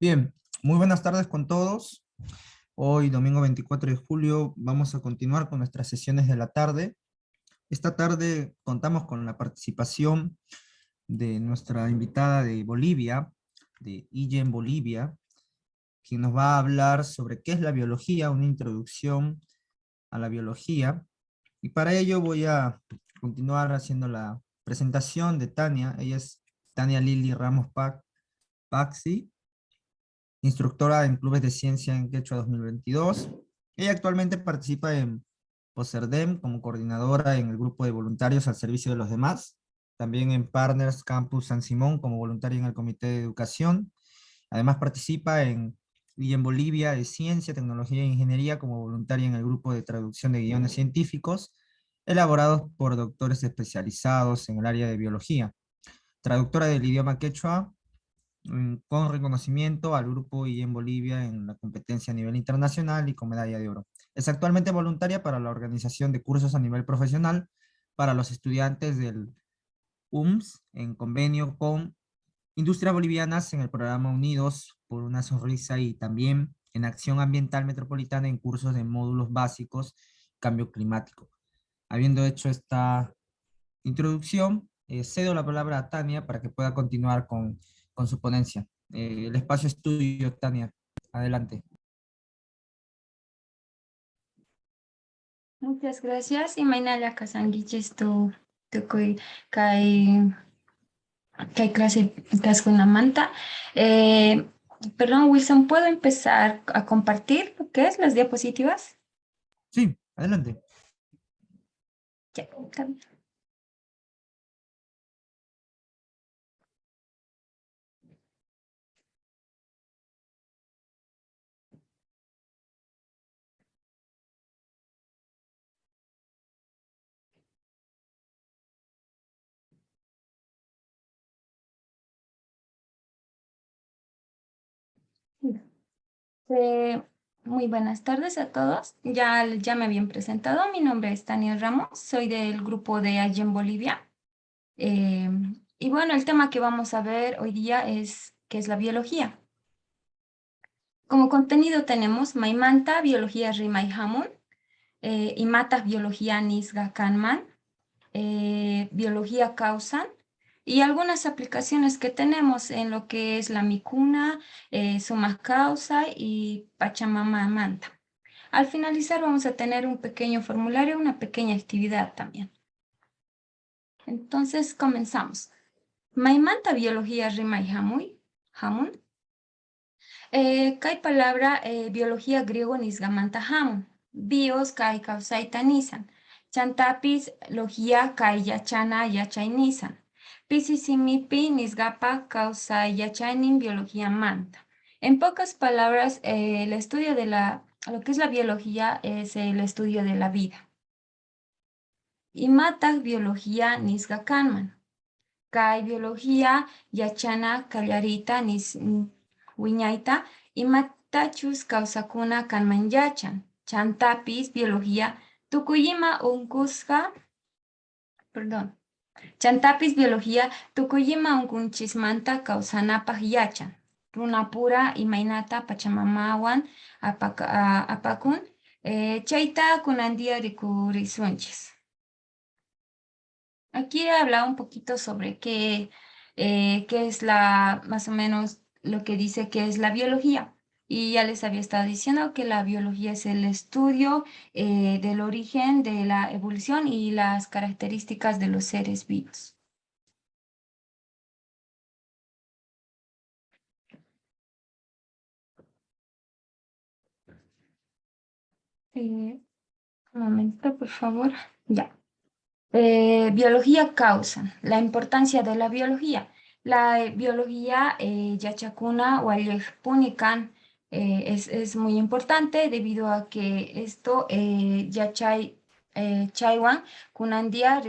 Bien, muy buenas tardes con todos. Hoy, domingo 24 de julio, vamos a continuar con nuestras sesiones de la tarde. Esta tarde contamos con la participación de nuestra invitada de Bolivia, de IGEM Bolivia, quien nos va a hablar sobre qué es la biología, una introducción a la biología. Y para ello voy a continuar haciendo la presentación de Tania. Ella es Tania Lili Ramos Paxi, instructora en clubes de ciencia en Quechua 2022. Ella actualmente participa en POSERDEM como coordinadora en el grupo de voluntarios al servicio de los demás, también en Partners Campus San Simón como voluntaria en el Comité de Educación. Además participa en Bolivia de Ciencia, Tecnología e Ingeniería como voluntaria en el grupo de traducción de guiones científicos elaborados por doctores especializados en el área de biología. Traductora del idioma quechua con reconocimiento al grupo y en Bolivia en la competencia a nivel internacional y con medalla de oro. Es actualmente voluntaria para la organización de cursos a nivel profesional para los estudiantes del UMS en convenio con Industrias Bolivianas en el programa Unidos por una Sonrisa y también en Acción Ambiental Metropolitana en cursos de módulos básicos Cambio Climático. Habiendo hecho esta introducción, cedo la palabra a Tania para que pueda continuar con su ponencia. El espacio es tuyo, Tania. Adelante. Muchas gracias. Y mañana kasanguiches tu kai clase casco una manta. Perdón, Wilson, ¿puedo empezar a compartir lo que es las diapositivas? Sí, adelante. Ya, está bien. Eh, Muy buenas tardes a todos. Ya me habían presentado. Mi nombre es Tania Ramos. Soy del grupo de Allí en Bolivia. Eh, y bueno, el tema que vamos a ver hoy día es qué es la biología. Como contenido tenemos Maimanta, Biología Rima y Hamun, y Matas, Biología Nisga Kanman, Biología Causan, y algunas aplicaciones que tenemos en lo que es la micuna, Suma Causa y Pachamama Manta. Al finalizar vamos a tener un pequeño formulario, una pequeña actividad también. Entonces comenzamos. Maimanta Biología Rima y Hamun. Kay palabra biología griego nisgamanta hamun. Bios kai kausaita nisan. Chantapis logia kai yachana yachay nisan. Pisisimipi nisgapa kausay yachainin biología manta. En pocas palabras, el estudio de lo que es la biología es el estudio de la vida. Y mata biología nisgakanman. Kai biología yachana kallarita nis wiñaita y matachus kausakuna kanman yachan. Chantapis biología tukuyima unkusqa, perdón. Chantapis biología tukuyima unkunchismanta kawsanapaq yachan. Runapura imaynata pachamamawan apakun, chayta kunandia rikurisunchis. Aquí he hablado un poquito sobre qué es más o menos lo que dice que es la biología. Y ya les había estado diciendo que la biología es el estudio del origen, de la evolución y las características de los seres vivos. Un momento, por favor. Ya. Biología causa, la importancia de la biología. La biología yachakuna o punican es muy importante debido a que esto yachay chaywan kunandia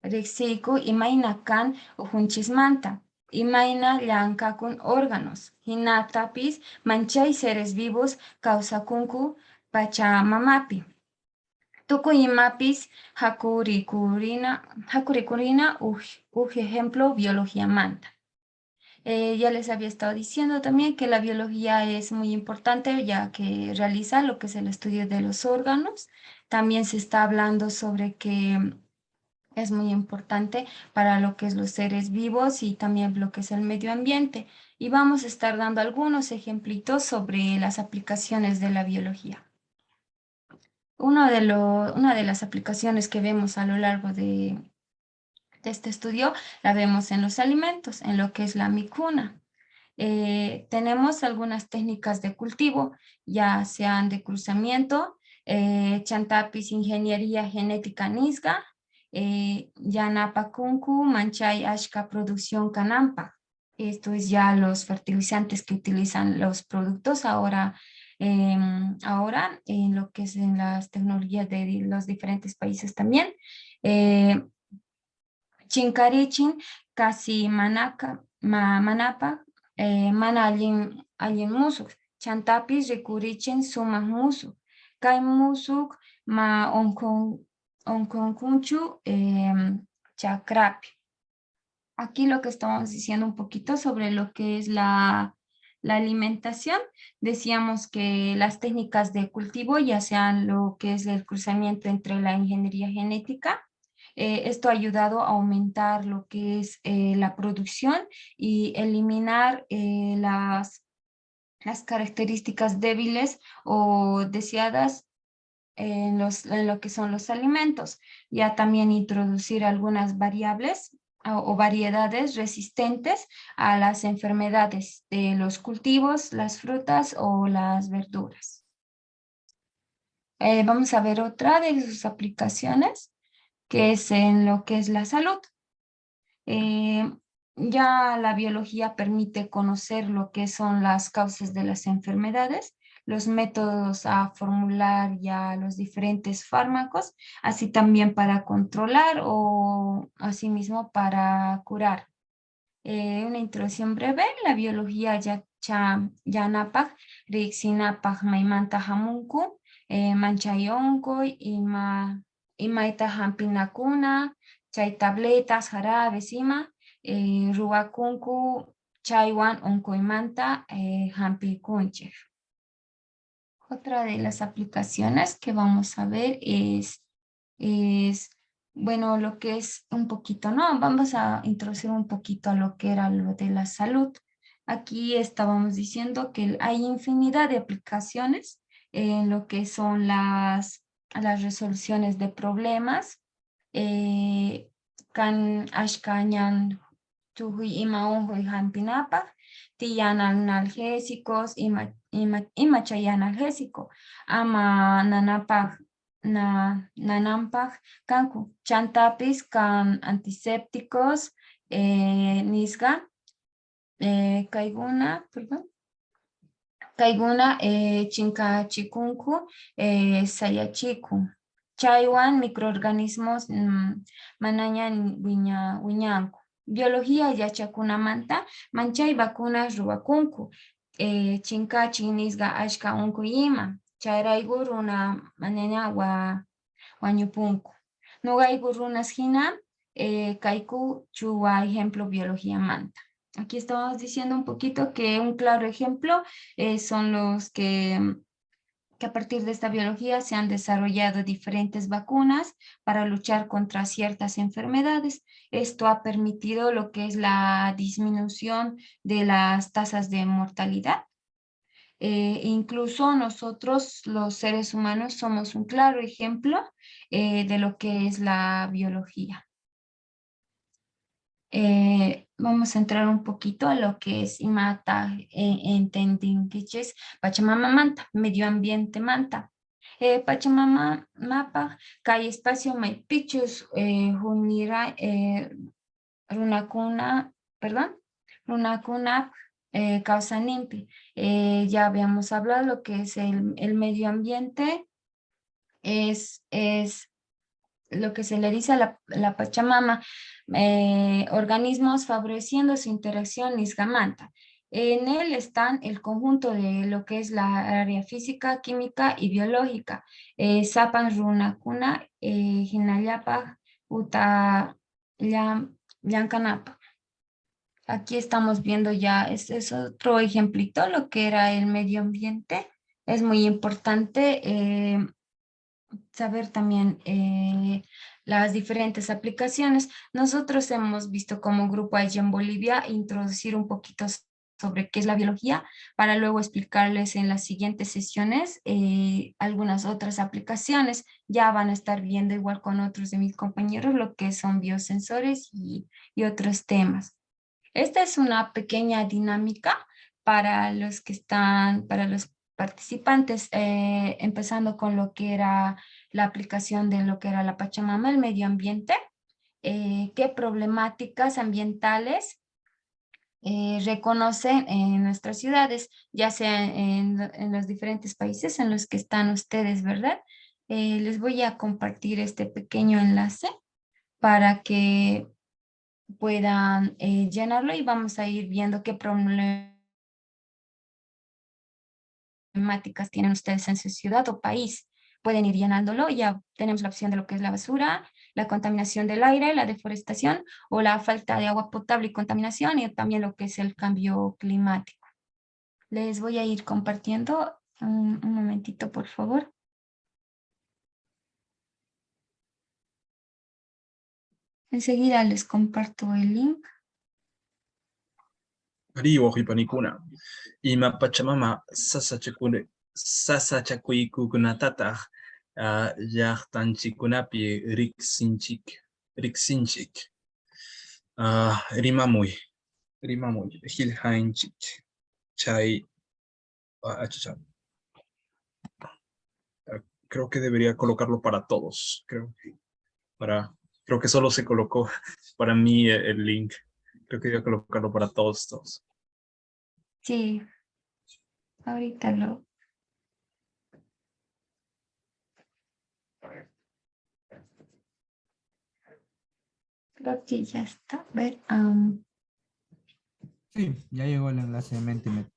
rixiku imayna kan ujunchismanta. Imayna llankakun órganos. Hinatapis manchay seres vivos causakunku pachamamapi. Tukuyimapis hakurikurina ejemplo biología manta. Ya les había estado diciendo también que la biología es muy importante ya que realiza lo que es el estudio de los órganos. También se está hablando sobre que es muy importante para lo que es los seres vivos y también lo que es el medio ambiente. Y vamos a estar dando algunos ejemplitos sobre las aplicaciones de la biología. Una de las aplicaciones que vemos a lo largo de este estudio la vemos en los alimentos, en lo que es la micuna. Tenemos algunas técnicas de cultivo, ya sean de cruzamiento, Chantapis, ingeniería genética nisga, Yanapa kunku, Manchay ashka producción canampa. Esto es ya los fertilizantes que utilizan los productos ahora en lo que es en las tecnologías de los diferentes países también. Eh, Chinkarichin, kasi manapa, mana allin musuk. Chantapis rikurichin sumaq musuk. Kay musuk ma onkonkunchu chakrapi. Aquí lo que estamos diciendo un poquito sobre lo que es la alimentación. Decíamos que las técnicas de cultivo, ya sean lo que es el cruzamiento entre la ingeniería genética, esto ha ayudado a aumentar lo que es la producción y eliminar las características débiles o deseadas en lo que son los alimentos. Ya también introducir algunas variables o variedades resistentes a las enfermedades de los cultivos, las frutas o las verduras. Vamos a ver otra de sus aplicaciones, que es en lo que es la salud. Eh, ya la biología permite conocer lo que son las causas de las enfermedades, los métodos a formular ya los diferentes fármacos, así también para controlar o asimismo para curar. Una introducción breve, la biología yanapaq, riksinapaq maymanta hamunku, manchayonko, imayta hampinakuna, chay tabletas, jarabes, ruwakunku, chaywan unkuymanta, hampikunchik. Otra de las aplicaciones que vamos a ver es bueno, lo que es un poquito, ¿no? Vamos a introducir un poquito a lo que era lo de la salud. Aquí estábamos diciendo que hay infinidad de aplicaciones en lo que son las resoluciones de problemas. Kan ashkañan tujuy ima unjuy hampinapaq, tiyan analgésicos, ima chay analgésico, ama nanampaq kanku. Chantapis kan antisépticos, nisqa, perdón, kayguna chinkachikunku, sayachiku. Chaywan microorganismos manañan wiñanku. Biología yachakunamanta manchay vacunas ruwakunku. Chinkachi nisqa ashka unku ima. Chayrayku runa manaña wañupunku. Nuqayku runas hina kayku chuwa ejemplo biología manta. Aquí estamos diciendo un poquito que un claro ejemplo son los que a partir de esta biología se han desarrollado diferentes vacunas para luchar contra ciertas enfermedades. Esto ha permitido lo que es la disminución de las tasas de mortalidad. Incluso nosotros, los seres humanos, somos un claro ejemplo de lo que es la biología. Vamos a entrar un poquito a lo que es imata entendinkichis Pachamama manta, medio ambiente manta. Pachamama mapa, kay espacio maypichus junira runakuna, perdón, runakuna causanimpi. Ya habíamos hablado lo que es el medio ambiente, es lo que se le dice a la Pachamama, organismos favoreciendo su interacción nisgamanta. En él están el conjunto de lo que es la área física, química y biológica. Sapan runakuna, hinallapa, uta llankanapa. Aquí estamos viendo ya, es otro ejemplito, lo que era el medio ambiente. Es muy importante saber también las diferentes aplicaciones. Nosotros hemos visto como grupo allí en Bolivia introducir un poquito sobre qué es la biología para luego explicarles en las siguientes sesiones algunas otras aplicaciones. Ya van a estar viendo igual con otros de mis compañeros lo que son biosensores y otros temas. Esta es una pequeña dinámica para los que están, para los participantes, empezando con lo que era la aplicación de lo que era la Pachamama, el medio ambiente, qué problemáticas ambientales reconocen en nuestras ciudades, ya sea en los diferentes países en los que están ustedes, ¿verdad? Les voy a compartir este pequeño enlace para que puedan llenarlo y vamos a ir viendo qué problemáticas tienen ustedes en su ciudad o país. Pueden ir llenándolo. Ya tenemos la opción de lo que es la basura, la contaminación del aire, la deforestación o la falta de agua potable y contaminación y también lo que es el cambio climático. Les voy a ir compartiendo un momentito, por favor. Enseguida les comparto el link. Riwo hipanikuna. Ima Pachamama sasachakuykukunatataq llaqtanchikunapi riksinchik. Rimamuy qillqanchik chay achacha. Creo que debería colocarlo para todos. Creo que solo se colocó para mí el link. Creo que debería colocarlo para todos. Sí, ahorita lo... Creo que ya está. A ver, Sí, ya llegó el enlace de Mentimeter.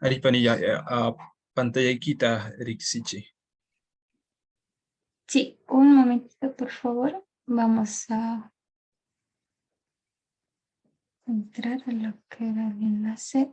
Aripani ya pantallaykita riksichi. sí, un momentito, por favor. Vamos a entrar a lo que era el enlace.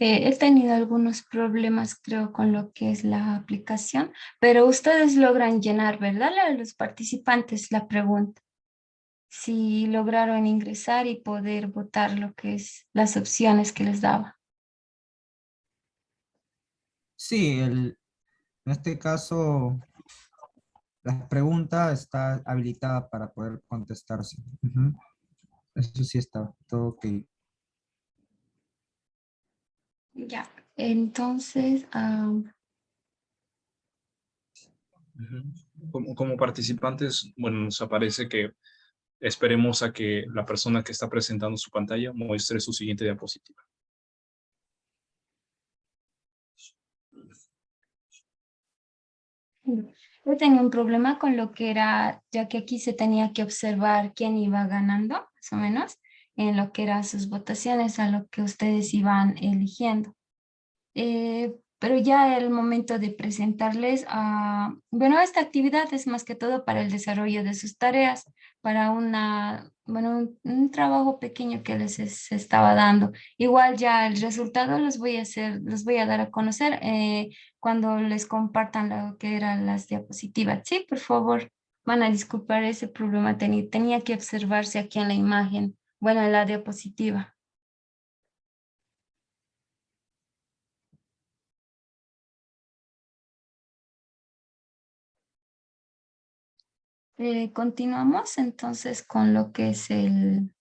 He tenido algunos problemas, creo, con lo que es la aplicación, pero ustedes logran llenar, ¿verdad? Los participantes, la pregunta. Si lograron ingresar y poder votar lo que es las opciones que les daba. Sí, en este caso, la pregunta está habilitada para poder contestarse. Ujú. Eso sí está, todo ok. Ya, entonces, Como participantes, bueno, nos aparece que esperemos a que la persona que está presentando su pantalla muestre su siguiente diapositiva. yo tenía un problema con lo que era, ya que aquí se tenía que observar quién iba ganando, más o menos, en lo que eran sus votaciones, a lo que ustedes iban eligiendo. Pero ya el momento de presentarles, bueno, esta actividad es más que todo para el desarrollo de sus tareas, para bueno, un trabajo pequeño que se estaba dando. Igual ya el resultado los voy a dar a conocer cuando les compartan lo que eran las diapositivas. Sí, por favor, van a disculpar ese problema. Tenía que observarse aquí en la imagen, bueno, en la diapositiva. Continuamos entonces con lo que es el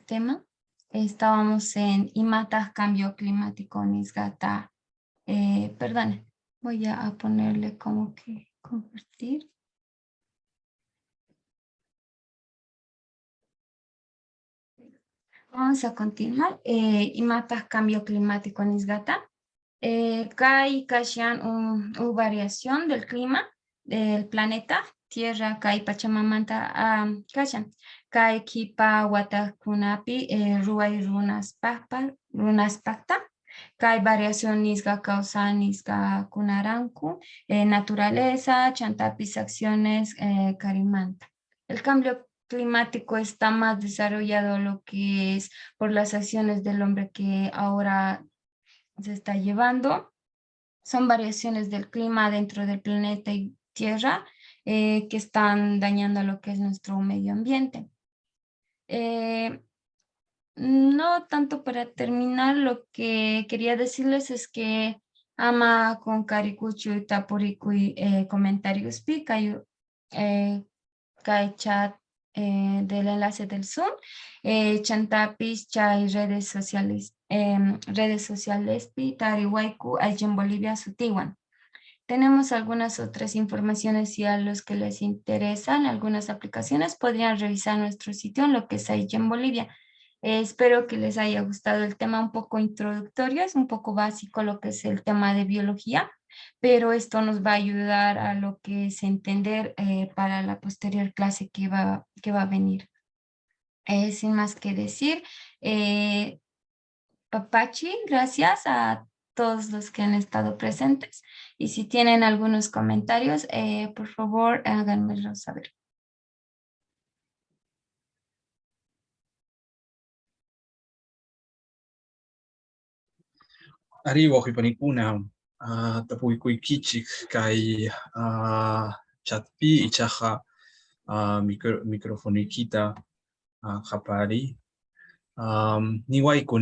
tema. Estábamos en Imatas Cambio Climático Nisgata. Perdón, voy a ponerle como que compartir. Vamos a continuar. Imatas Cambio Climático Nisgata. Kai kashan variación del clima del planeta Tierra, kai Pachamamanta kashan. Kai kipa watakunapi ruay runas pacta. Kai variación nisga causa nisga kunaranku, naturaleza, chantapis acciones carimanta. El cambio climático está más desarrollado lo que es por las acciones del hombre que ahora se está llevando. Son variaciones del clima dentro del planeta y Tierra que están dañando lo que es nuestro medio ambiente. No tanto para terminar, lo que quería decirles es que ama con caricucho y taporico y comentarios pica y chat del enlace del Zoom, chantapis, chay, redes sociales, Tarihuaycu, allí en Bolivia, Sutiwan. Tenemos algunas otras informaciones y a los que les interesan algunas aplicaciones podrían revisar nuestro sitio en lo que es ahí en Bolivia. Espero que les haya gustado el tema un poco introductorio, es un poco básico lo que es el tema de biología, pero esto nos va a ayudar a lo que es entender para la posterior clase que va a venir. Sin más que decir, Papachi, gracias a todos los que han estado presentes. Y si tienen algunos comentarios, por favor, háganmelo saber. Arriba, Hipanikuna, Tapuikuikichik, Kai, Chatpi, Ichaja, microfonikita, Japari, niwaiku,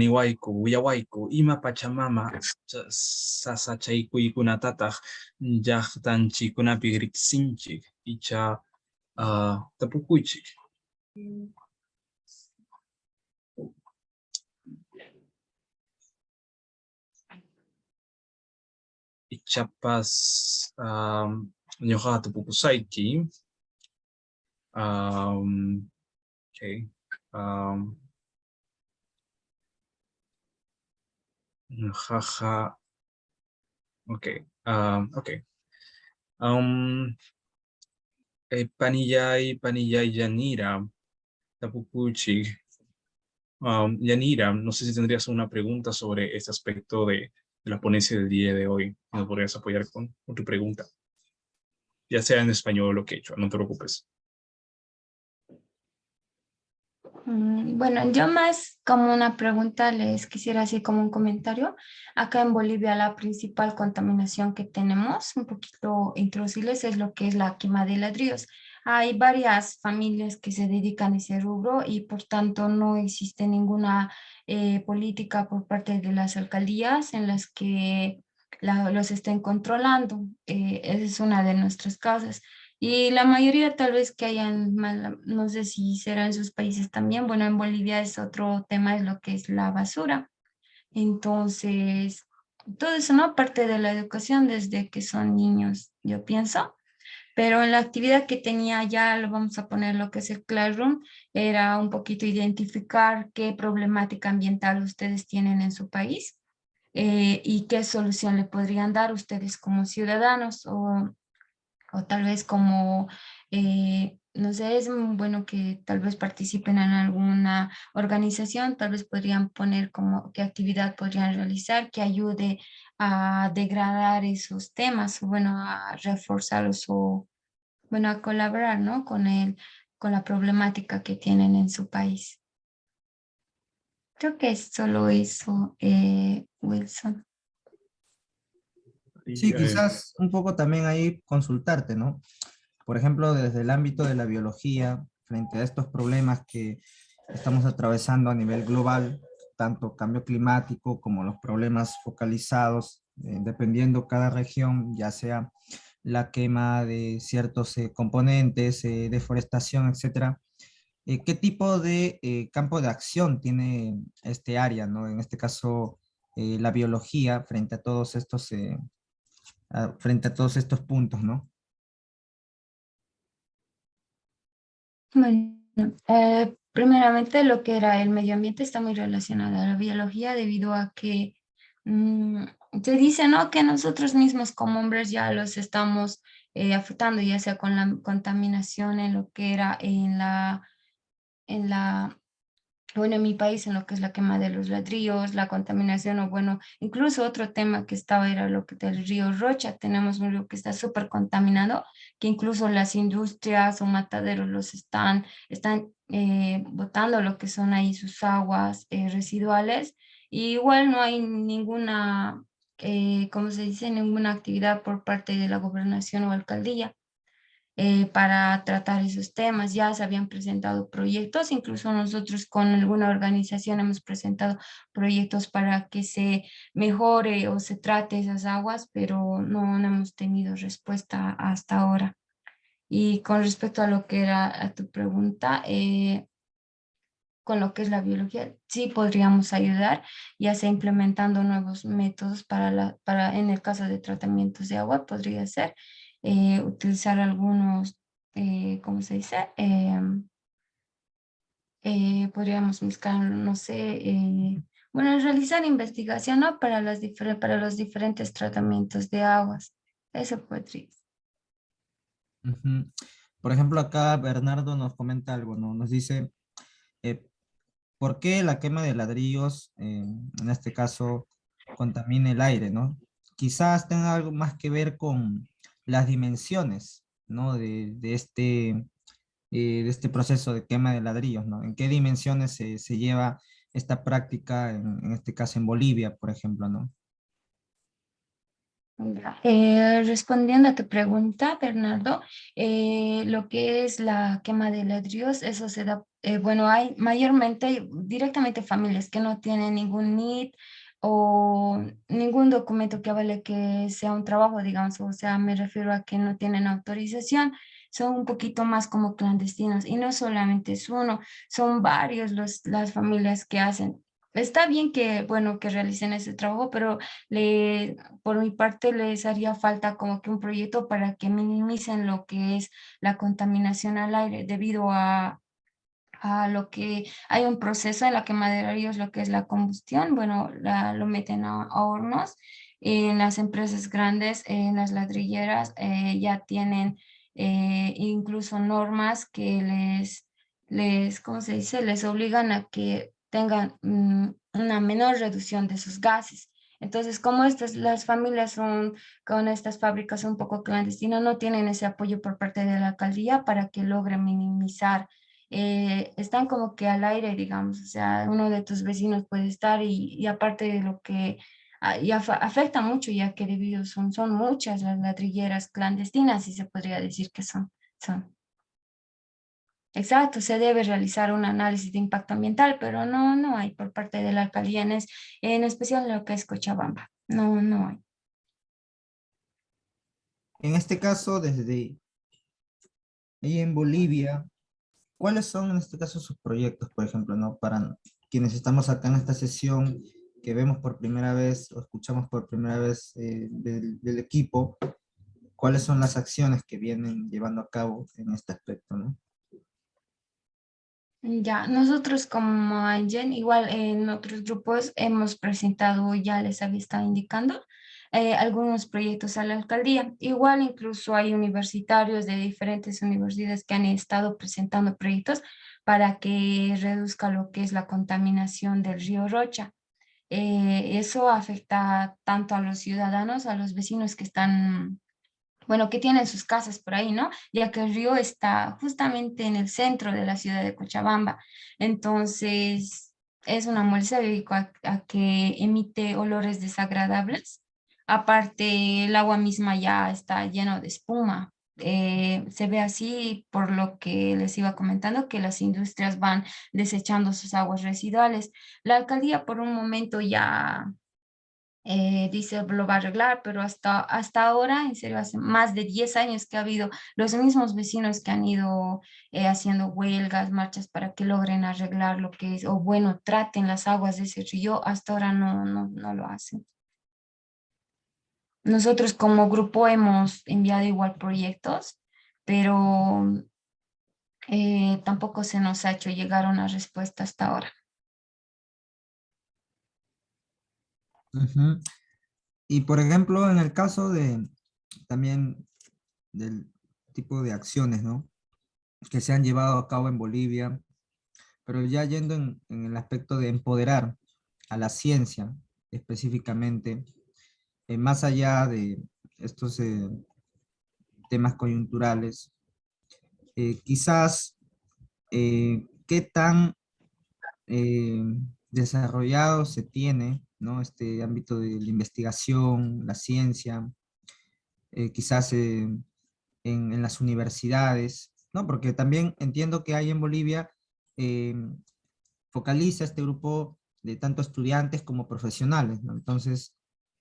uyawaiku, ima pachamama, sasachaykuikunatataq, llaqtanchikunapi riqsinchik, icha tapukuychik. Ichapas, ñuqa tapukusayki, okay. Jaja. Okay. Okay. Panillay Yanira, Tapucuchi. Yanira, no sé si tendrías una pregunta sobre este aspecto de la ponencia del día de hoy. ¿Me podrías apoyar con tu pregunta? Ya sea en español o quechua, no te preocupes. Bueno, yo más como una pregunta les quisiera así como un comentario. Acá en Bolivia la principal contaminación que tenemos, un poquito introducirles, es lo que es la quema de ladrillos. Hay varias familias que se dedican a ese rubro y por tanto no existe ninguna política por parte de las alcaldías en las que los estén controlando. Esa es una de nuestras causas. Y la mayoría tal vez que hayan, no sé si será en sus países también, bueno, en Bolivia es otro tema, es lo que es la basura. Entonces, todo eso, ¿no? Parte de la educación desde que son niños, yo pienso. Pero en la actividad que tenía ya, lo vamos a poner lo que es el Classroom, era un poquito identificar qué problemática ambiental ustedes tienen en su país y qué solución le podrían dar ustedes como ciudadanos o tal vez como, no sé, es bueno que tal vez participen en alguna organización, tal vez podrían poner como qué actividad podrían realizar que ayude a degradar esos temas, o bueno, a reforzarlos o, bueno, a colaborar, ¿no? Con la problemática que tienen en su país. Creo que es solo eso, Wilson. Sí, quizás un poco también ahí consultarte, ¿no? Por ejemplo, desde el ámbito de la biología, frente a estos problemas que estamos atravesando a nivel global, tanto cambio climático como los problemas focalizados, dependiendo cada región, ya sea la quema de ciertos componentes, deforestación, etcétera. ¿Qué tipo de campo de acción tiene este área, ¿no? En este caso, la biología frente a todos estos, frente a todos estos puntos, ¿no? Bueno, primeramente lo que era el medio ambiente está muy relacionado a la biología debido a que mm, se dice, ¿no? Que nosotros mismos como hombres ya los estamos afectando, ya sea con la contaminación en lo que era en la bueno, en mi país, en lo que es la quema de los ladrillos, la contaminación, o bueno, incluso otro tema que estaba era lo que del río Rocha. Tenemos un río que está súper contaminado, que incluso las industrias o mataderos están botando lo que son ahí sus aguas residuales. Y igual no hay ninguna, ¿cómo se dice? Ninguna actividad por parte de la gobernación o alcaldía para tratar esos temas. Ya se habían presentado proyectos, incluso nosotros con alguna organización hemos presentado proyectos para que se mejore o se trate esas aguas, pero no hemos tenido respuesta hasta ahora. Y con respecto a lo que era a tu pregunta, con lo que es la biología, sí podríamos ayudar, ya sea implementando nuevos métodos en el caso de tratamientos de agua, podría ser utilizar algunos, ¿cómo se dice? Podríamos buscar, no sé, bueno, realizar investigación, ¿no? Para los diferentes tratamientos de aguas. Eso podría. Ujú. Por ejemplo, acá Bernardo nos comenta algo, ¿no? Nos dice, eh, ¿por qué la quema de ladrillos, en este caso, contamina el aire, ¿no? Quizás tenga algo más que ver con las dimensiones, ¿no? De este proceso de quema de ladrillos, ¿no? ¿En qué dimensiones se lleva esta práctica, en este caso en Bolivia, por ejemplo, ¿no? Ya. Respondiendo a tu pregunta, Bernardo, lo que es la quema de ladrillos, eso se da, bueno, hay mayormente directamente familias que no tienen ningún NIT o ningún documento que avale que sea un trabajo, digamos, o sea, me refiero a que no tienen autorización, son un poquito más como clandestinos y no solamente es uno, son varios las familias que hacen. Está bien que, bueno, que realicen ese trabajo, pero por mi parte les haría falta como que un proyecto para que minimicen lo que es la contaminación al aire debido a lo que hay un proceso en la quemadera de ellos, lo que es la combustión, bueno, lo meten a hornos. En las empresas grandes, en las ladrilleras, ya tienen incluso normas que ¿cómo se dice? Les obligan a que tengan una menor reducción de sus gases. Entonces, como las familias son con estas fábricas un poco clandestinas, no tienen ese apoyo por parte de la alcaldía para que logren minimizar están como que al aire, digamos, o sea, uno de tus vecinos puede estar y aparte de lo que afecta mucho, ya que debido son muchas las ladrilleras clandestinas, y se podría decir que son. Exacto, se debe realizar un análisis de impacto ambiental, pero no hay por parte de la alcaldía, en especial lo que es Cochabamba, no hay. En este caso, desde ahí en Bolivia, ¿cuáles son en este caso sus proyectos, por ejemplo, ¿no? Para quienes estamos acá en esta sesión, que vemos por primera vez o escuchamos por primera vez del equipo, ¿cuáles son las acciones que vienen llevando a cabo en este aspecto, ¿no? Ya, nosotros como Angen, igual en otros grupos hemos presentado, ya les había estado indicando, algunos proyectos a la alcaldía. Igual incluso hay universitarios de diferentes universidades que han estado presentando proyectos para que reduzca lo que es la contaminación del río Rocha. Eso afecta tanto a los ciudadanos, a los vecinos que están bueno, que tienen sus casas por ahí, ¿no? Ya que el río está justamente en el centro de la ciudad de Cochabamba. Entonces, es una molestia debido a que emite olores desagradables. Aparte, el agua misma ya está lleno de espuma. Se ve así por lo que les iba comentando, que las industrias van desechando sus aguas residuales. La alcaldía por un momento dice lo va a arreglar, pero hasta ahora, en serio, hace más de 10 años que ha habido los mismos vecinos que han ido haciendo huelgas, marchas para que logren arreglar lo que es, o bueno, traten las aguas de ese río, hasta ahora no lo hacen. Nosotros como grupo hemos enviado igual proyectos, pero tampoco se nos ha hecho llegar una respuesta hasta ahora. Ujú. Y por ejemplo, en el caso de también del tipo de acciones, ¿no? Que se han llevado a cabo en Bolivia, pero ya yendo en el aspecto de empoderar a la ciencia específicamente, más allá de estos temas coyunturales, quizás qué tan eh, desarrollado se tiene, ¿no? Este ámbito de la investigación, la ciencia, quizás en las universidades, ¿no? Porque también entiendo que hay en Bolivia, eh, focaliza este grupo de tanto estudiantes como profesionales, ¿no? Entonces,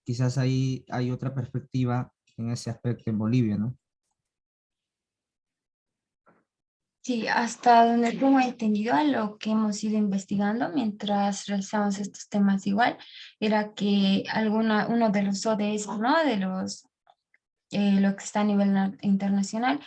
quizás ahí hay otra perspectiva en ese aspecto en Bolivia, ¿no? Sí, hasta donde tengo entendido a lo que hemos ido investigando mientras realizamos estos temas igual, era que uno de los ODS, ¿no? De los lo que está a nivel internacional,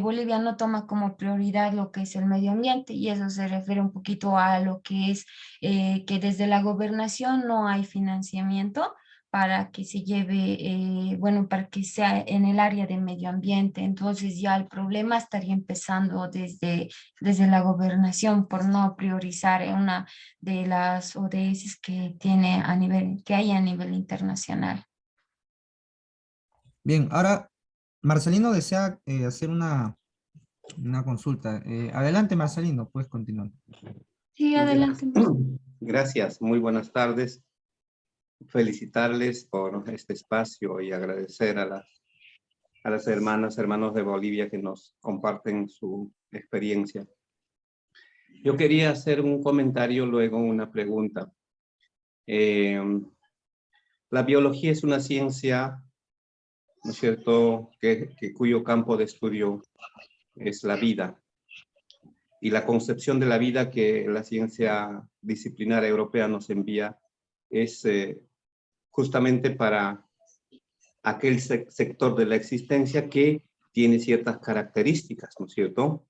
Bolivia no toma como prioridad lo que es el medio ambiente y eso se refiere un poquito a lo que es que desde la gobernación no hay financiamiento para que se lleve, bueno, para que sea en el área de medio ambiente. Entonces ya el problema estaría empezando desde la gobernación por no priorizar una de las ODS que tiene a nivel, que hay a nivel internacional. Bien, ahora Marcelino desea hacer una consulta. Adelante, Marcelino, puedes continuar. Sí, Gra- adelante. Gracias, muy buenas tardes. Felicitarles por este espacio y agradecer a las hermanas, hermanos de Bolivia que nos comparten su experiencia. Yo quería hacer un comentario, luego una pregunta. Eh, la biología es una ciencia, ¿no es cierto?, cuyo campo de estudio es la vida. Y la concepción de la vida que la ciencia disciplinar europea nos envía es justamente para aquel sector de la existencia que tiene ciertas características, ¿no es cierto?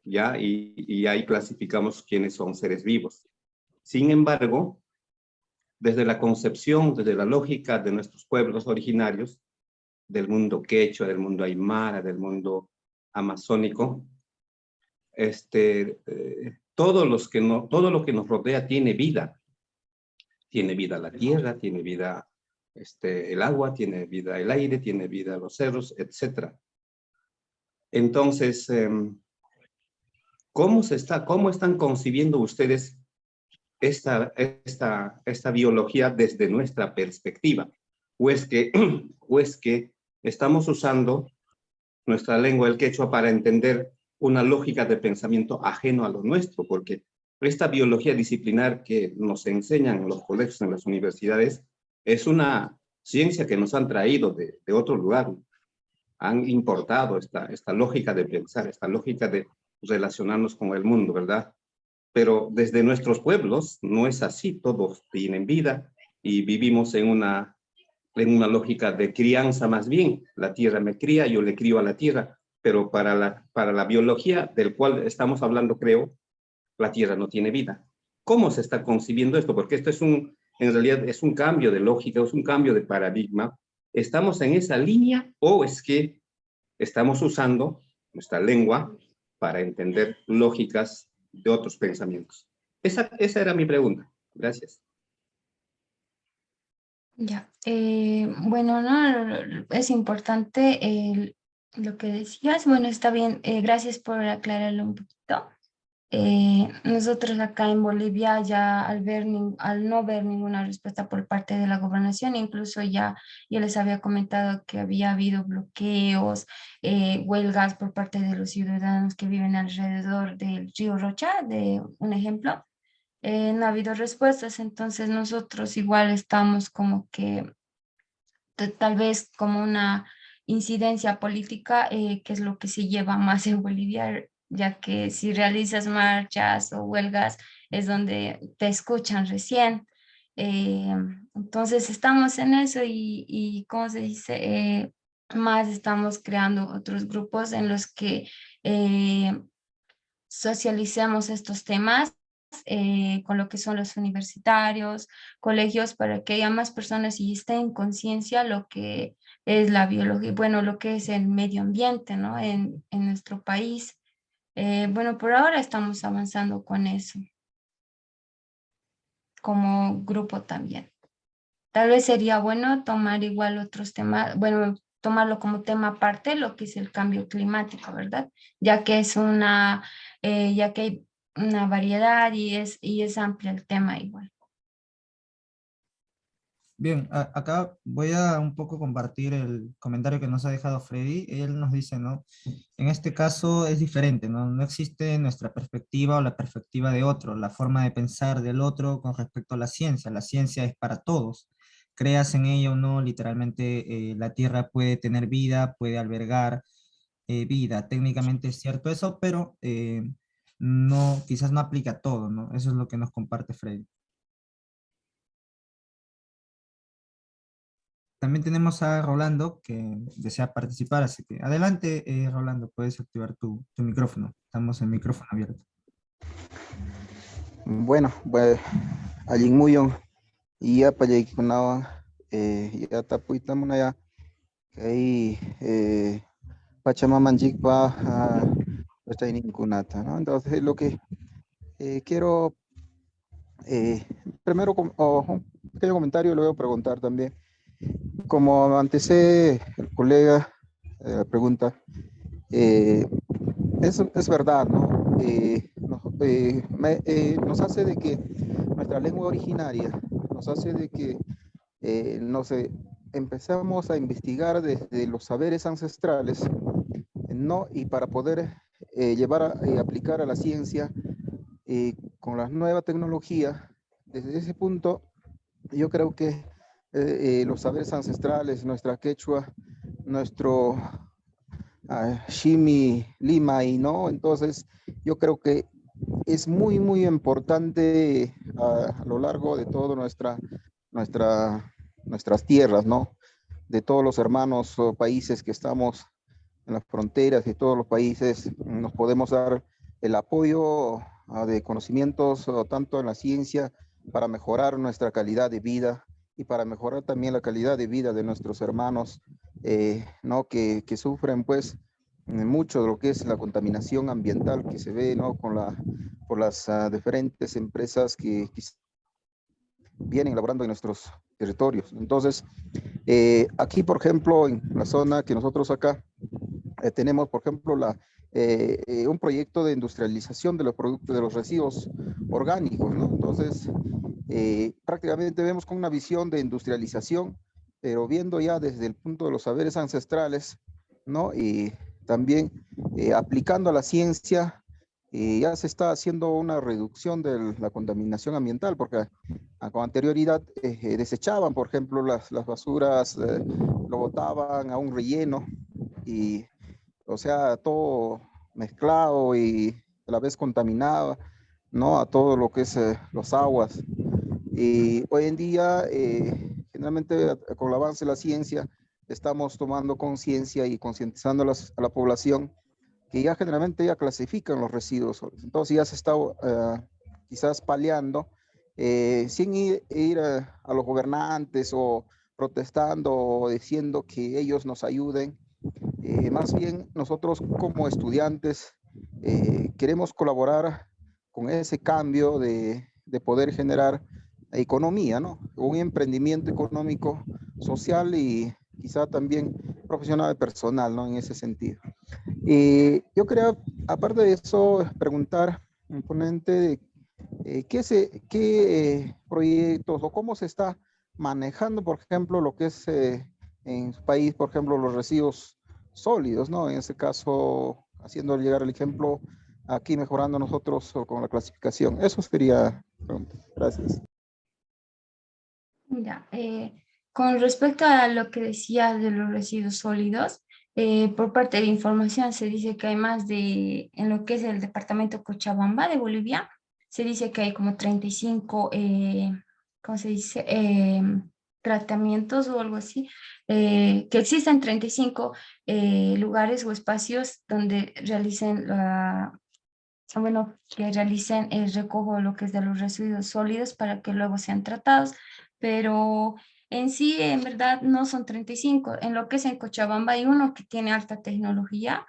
¿Ya? Y ahí clasificamos quiénes son seres vivos. Sin embargo, desde la concepción, desde la lógica de nuestros pueblos originarios, del mundo quechua, del mundo aymara, del mundo amazónico, todo lo que nos rodea tiene vida. Tiene vida la tierra, tiene vida el agua, tiene vida el aire, tiene vida los cerros, etc. Entonces, ¿cómo están concibiendo ustedes esta biología desde nuestra perspectiva? ¿O es que, o es que estamos usando nuestra lengua, el quechua, para entender una lógica de pensamiento ajeno a lo nuestro? Porque esta biología disciplinar que nos enseñan en los colegios, en las universidades, es una ciencia que nos han traído de otro lugar. Han importado esta lógica de pensar, esta lógica de relacionarnos con el mundo, ¿verdad? Pero desde nuestros pueblos no es así, todos tienen vida y vivimos en una lógica de crianza más bien. La tierra me cría, yo le crío a la tierra, pero para la biología del cual estamos hablando, creo, la tierra no tiene vida. ¿Cómo se está concibiendo esto? Porque esto en realidad es un cambio de lógica, es un cambio de paradigma. ¿Estamos en esa línea o es que estamos usando nuestra lengua para entender lógicas de otros pensamientos? Esa era mi pregunta. Gracias. Ya, bueno, no, es importante lo que decías. Bueno, está bien, gracias por aclararlo un poquito. Nosotros acá en Bolivia ya al no ver ninguna respuesta por parte de la gobernación, incluso ya les había comentado que había habido bloqueos, huelgas por parte de los ciudadanos que viven alrededor del río Rocha, de un ejemplo. no ha habido respuestas, entonces nosotros igual estamos como que tal vez como una incidencia política, que es lo que se lleva más en Bolivia, ya que si realizas marchas o huelgas es donde te escuchan recién. Eh, entonces estamos en eso ¿cómo se dice? Más estamos creando otros grupos en los que eh, socialicemos estos temas con lo que son los universitarios, colegios, para que haya más personas y estén en conciencia lo que es la biología, bueno, lo que es el medio ambiente, ¿no? En nuestro país. Bueno, por ahora estamos avanzando con eso, como grupo también. Tal vez sería bueno tomar igual otros temas, bueno, tomarlo como tema aparte, lo que es el cambio climático, ¿verdad? Ya que es ya que hay una variedad y es amplio el tema igual. Bien, acá voy a un poco compartir el comentario que nos ha dejado Freddy. Él nos dice, ¿no? En este caso es diferente, ¿no? No existe nuestra perspectiva o la perspectiva de otro, la forma de pensar del otro con respecto a la ciencia. La ciencia es para todos. Creas en ella o no, literalmente la Tierra puede tener vida, puede albergar vida. Técnicamente es cierto eso, pero no, quizás no aplica a todo, ¿no? Eso es lo que nos comparte Freddy. También tenemos a Rolando que desea participar, así que adelante, Rolando, puedes activar tu micrófono. Estamos en micrófono abierto. Bueno, pues allí muy y ya para llegar con ya tapuitamos ya que ahí Pachamamanjik va está en Incunata, ¿no? Entonces lo que quiero primero un pequeño comentario, le voy a preguntar también. Como antecede el colega la pregunta, eh, es verdad, ¿no? Nos hace de que nuestra lengua originaria, nos hace de que empezamos a investigar desde los saberes ancestrales, ¿no? Y para poder aplicar a la ciencia con la nueva tecnología, desde ese punto, yo creo que los saberes ancestrales, nuestra quechua, nuestro Shimi Lima, y no, entonces yo creo que es muy, muy importante a lo largo de toda nuestras tierras, ¿no? De todos los hermanos o países que estamos en las fronteras y todos los países, nos podemos dar el apoyo de conocimientos tanto en la ciencia para mejorar nuestra calidad de vida y para mejorar también la calidad de vida de nuestros hermanos, ¿no? Que sufren pues mucho de lo que es la contaminación ambiental que se ve, ¿no? Por las diferentes empresas que vienen elaborando en nuestros territorios. Entonces, aquí, por ejemplo, en la zona que nosotros acá tenemos, por ejemplo, un proyecto de industrialización de los productos, de los residuos orgánicos, ¿no? Entonces, prácticamente vemos con una visión de industrialización, pero viendo ya desde el punto de los saberes ancestrales, ¿no? Y también aplicando a la ciencia, ya se está haciendo una reducción de la contaminación ambiental, porque con anterioridad desechaban, por ejemplo, las basuras, lo botaban a un relleno y, o sea, todo mezclado y a la vez contaminado, ¿no? A todo lo que es los aguas. Y hoy en día, generalmente con el avance de la ciencia, estamos tomando conciencia y concientizando a la población que ya generalmente ya clasifican los residuos. Entonces ya se está quizás paliando sin ir a los gobernantes o protestando o diciendo que ellos nos ayuden. Más bien nosotros como estudiantes queremos colaborar con ese cambio de poder generar economía, ¿no? Un emprendimiento económico, social y quizá también profesional y personal, ¿no? En ese sentido. Yo quería, aparte de eso, preguntar al ponente de qué proyectos o cómo se está manejando, por ejemplo, lo que es en su país, por ejemplo, los residuos sólidos, ¿no? En este caso, haciendo llegar el ejemplo aquí mejorando nosotros con la clasificación. Eso sería. Gracias. Ya, con respecto a lo que decías de los residuos sólidos, por parte de información se dice que hay más en lo que es el departamento Cochabamba de Bolivia, se dice que hay como 35, ¿cómo se dice? Tratamientos o algo así, que existen 35 lugares o espacios donde realicen que realicen el recojo lo que es de los residuos sólidos para que luego sean tratados, pero en sí, en verdad, no son 35. En lo que es en Cochabamba hay uno que tiene alta tecnología,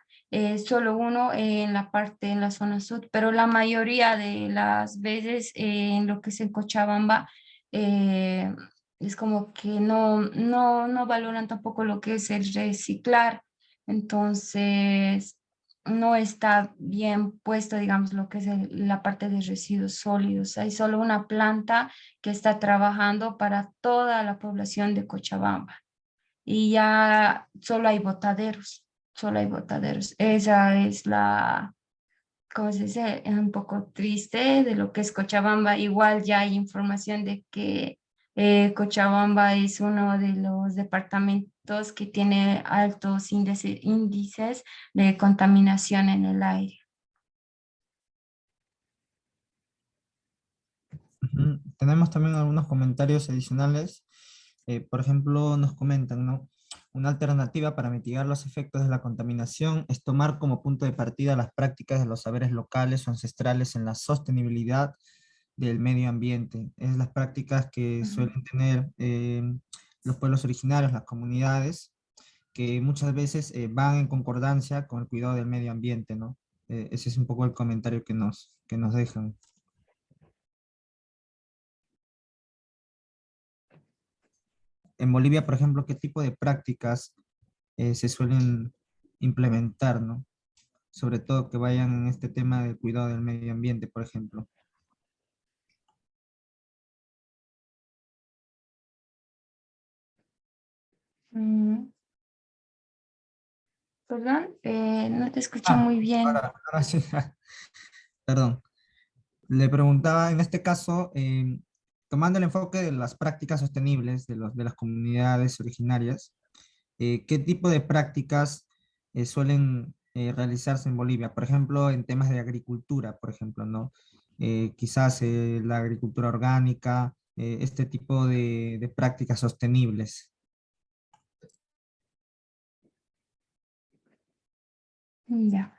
solo uno en la zona sur, pero la mayoría de las veces en lo que es en Cochabamba, eh, es como que no valoran tampoco lo que es el reciclar. Entonces, no está bien puesto, digamos, lo que es la parte de residuos sólidos. Hay solo una planta que está trabajando para toda la población de Cochabamba y ya solo hay botaderos. Esa es ¿cómo se dice? Es un poco triste de lo que es Cochabamba. Igual ya hay información de que Cochabamba es uno de los departamentos que tiene altos índices de contaminación en el aire. Ujú. Tenemos también algunos comentarios adicionales. Por ejemplo, nos comentan, ¿no? Una alternativa para mitigar los efectos de la contaminación es tomar como punto de partida las prácticas de los saberes locales o ancestrales en la sostenibilidad del medio ambiente. Es las prácticas que suelen tener los pueblos originarios, las comunidades, que muchas veces van en concordancia con el cuidado del medio ambiente, ¿no? Ese es un poco el comentario que nos dejan. En Bolivia, por ejemplo, ¿qué tipo de prácticas se suelen implementar, ¿no? Sobre todo que vayan en este tema del cuidado del medio ambiente, por ejemplo. Mm, Perdón, no te escuché Ah, muy bien. ahora sí. Perdón. Le preguntaba, en este caso, tomando el enfoque de las prácticas sostenibles de las comunidades originarias, ¿qué tipo de prácticas suelen realizarse en Bolivia? Por ejemplo, en temas de agricultura, por ejemplo, ¿no? Quizás la agricultura orgánica, este tipo de prácticas sostenibles. Ya.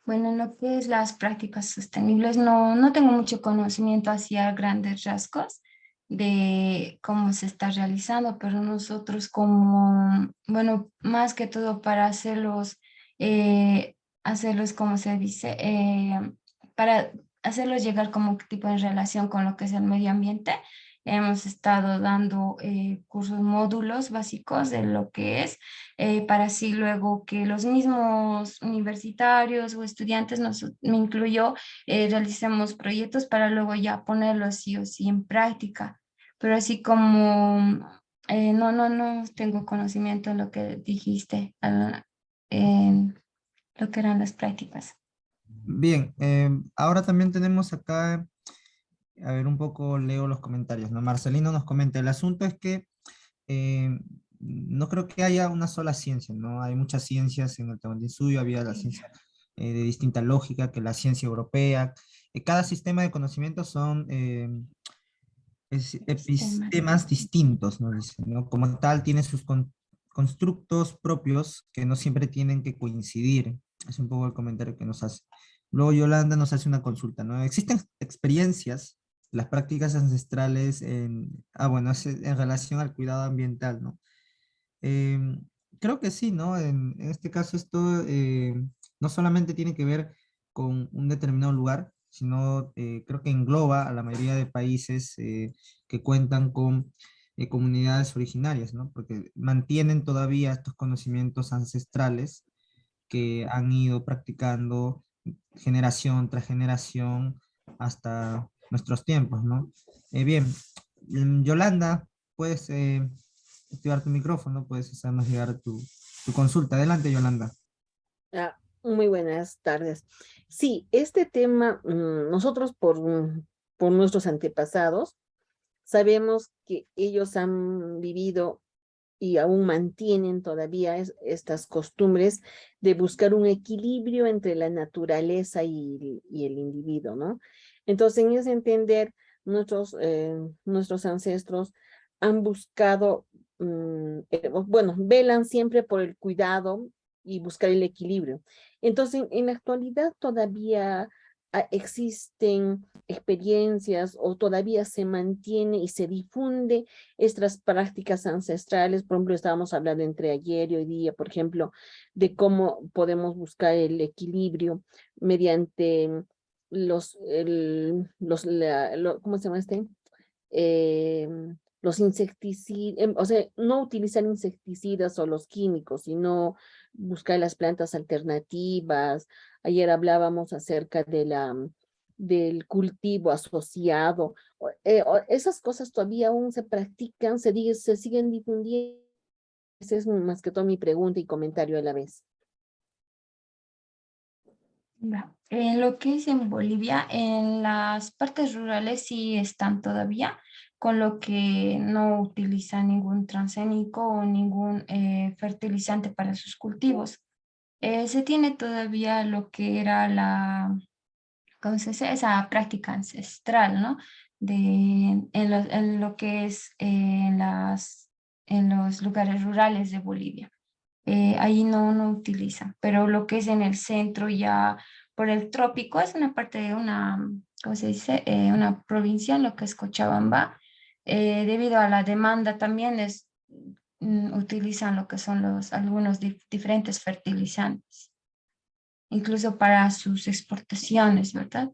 Bueno, en lo que es las prácticas sostenibles, no tengo mucho conocimiento hacia grandes rasgos de cómo se está realizando, pero nosotros como, bueno, más que todo para hacerlos como se dice, para hacerlos llegar como tipo en relación con lo que es el medio ambiente, hemos estado dando cursos, módulos básicos de lo que es para así luego que los mismos universitarios o estudiantes, me incluyo, realicemos proyectos para luego ya ponerlos sí o sí en práctica. Pero así como no tengo conocimiento en lo que dijiste, en lo que eran las prácticas. Bien, ahora también tenemos acá, a ver, un poco leo los comentarios, ¿no? Marcelino nos comenta, el asunto es que eh, no creo que haya una sola ciencia, ¿no? Hay muchas ciencias en el Tahuantinsuyo, había la ciencia de distinta lógica que la ciencia europea. Cada sistema de conocimiento son Sistemas. epistemas distintos, ¿no? Dice, ¿no? Como tal, tiene sus constructos propios que no siempre tienen que coincidir. Es un poco el comentario que nos hace. Luego Yolanda nos hace una consulta, ¿no? ¿Existen experiencias, las prácticas ancestrales bueno, en relación al cuidado ambiental, ¿no? Em, Creo que sí, ¿no? En este caso esto no solamente tiene que ver con un determinado lugar, sino creo que engloba a la mayoría de países que cuentan con comunidades originarias, ¿no? Porque mantienen todavía estos conocimientos ancestrales que han ido practicando generación tras generación hasta nuestros tiempos, ¿no? Bien, Yolanda, puedes activar tu micrófono, puedes hacernos llegar tu consulta. Adelante, Yolanda. Muy buenas tardes. Sí, este tema, nosotros por nuestros antepasados, sabemos que ellos han vivido y aún mantienen todavía estas costumbres de buscar un equilibrio entre la naturaleza y el individuo, ¿no? Entonces, en ese entender, nuestros ancestros han buscado, bueno, velan siempre por el cuidado y buscar el equilibrio. Entonces, en la actualidad todavía existen experiencias o todavía se mantiene y se difunde estas prácticas ancestrales. Por ejemplo, estábamos hablando entre ayer y hoy día, por ejemplo, de cómo podemos buscar el equilibrio mediante ¿cómo se llama este? eh, los insecticidas, o sea, no utilizar insecticidas o los químicos, sino buscar las plantas alternativas. Ayer hablábamos acerca del cultivo asociado. Esas cosas todavía aún se practican, se siguen difundiendo. Esa es más que todo mi pregunta y comentario a la vez. En lo que es en Bolivia, en las partes rurales sí están todavía, con lo que no utilizan ningún transgénico o ningún fertilizante para sus cultivos. Se tiene todavía lo que era ¿cómo se dice? Esa práctica ancestral, ¿no? En lo que es en los lugares rurales de Bolivia. Ahí no utilizan, pero lo que es en el centro ya por el trópico es una parte de ¿cómo se dice? Una provincia, en lo que es Cochabamba. Debido a la demanda también utilizan lo que son algunos diferentes fertilizantes, incluso para sus exportaciones, ¿verdad?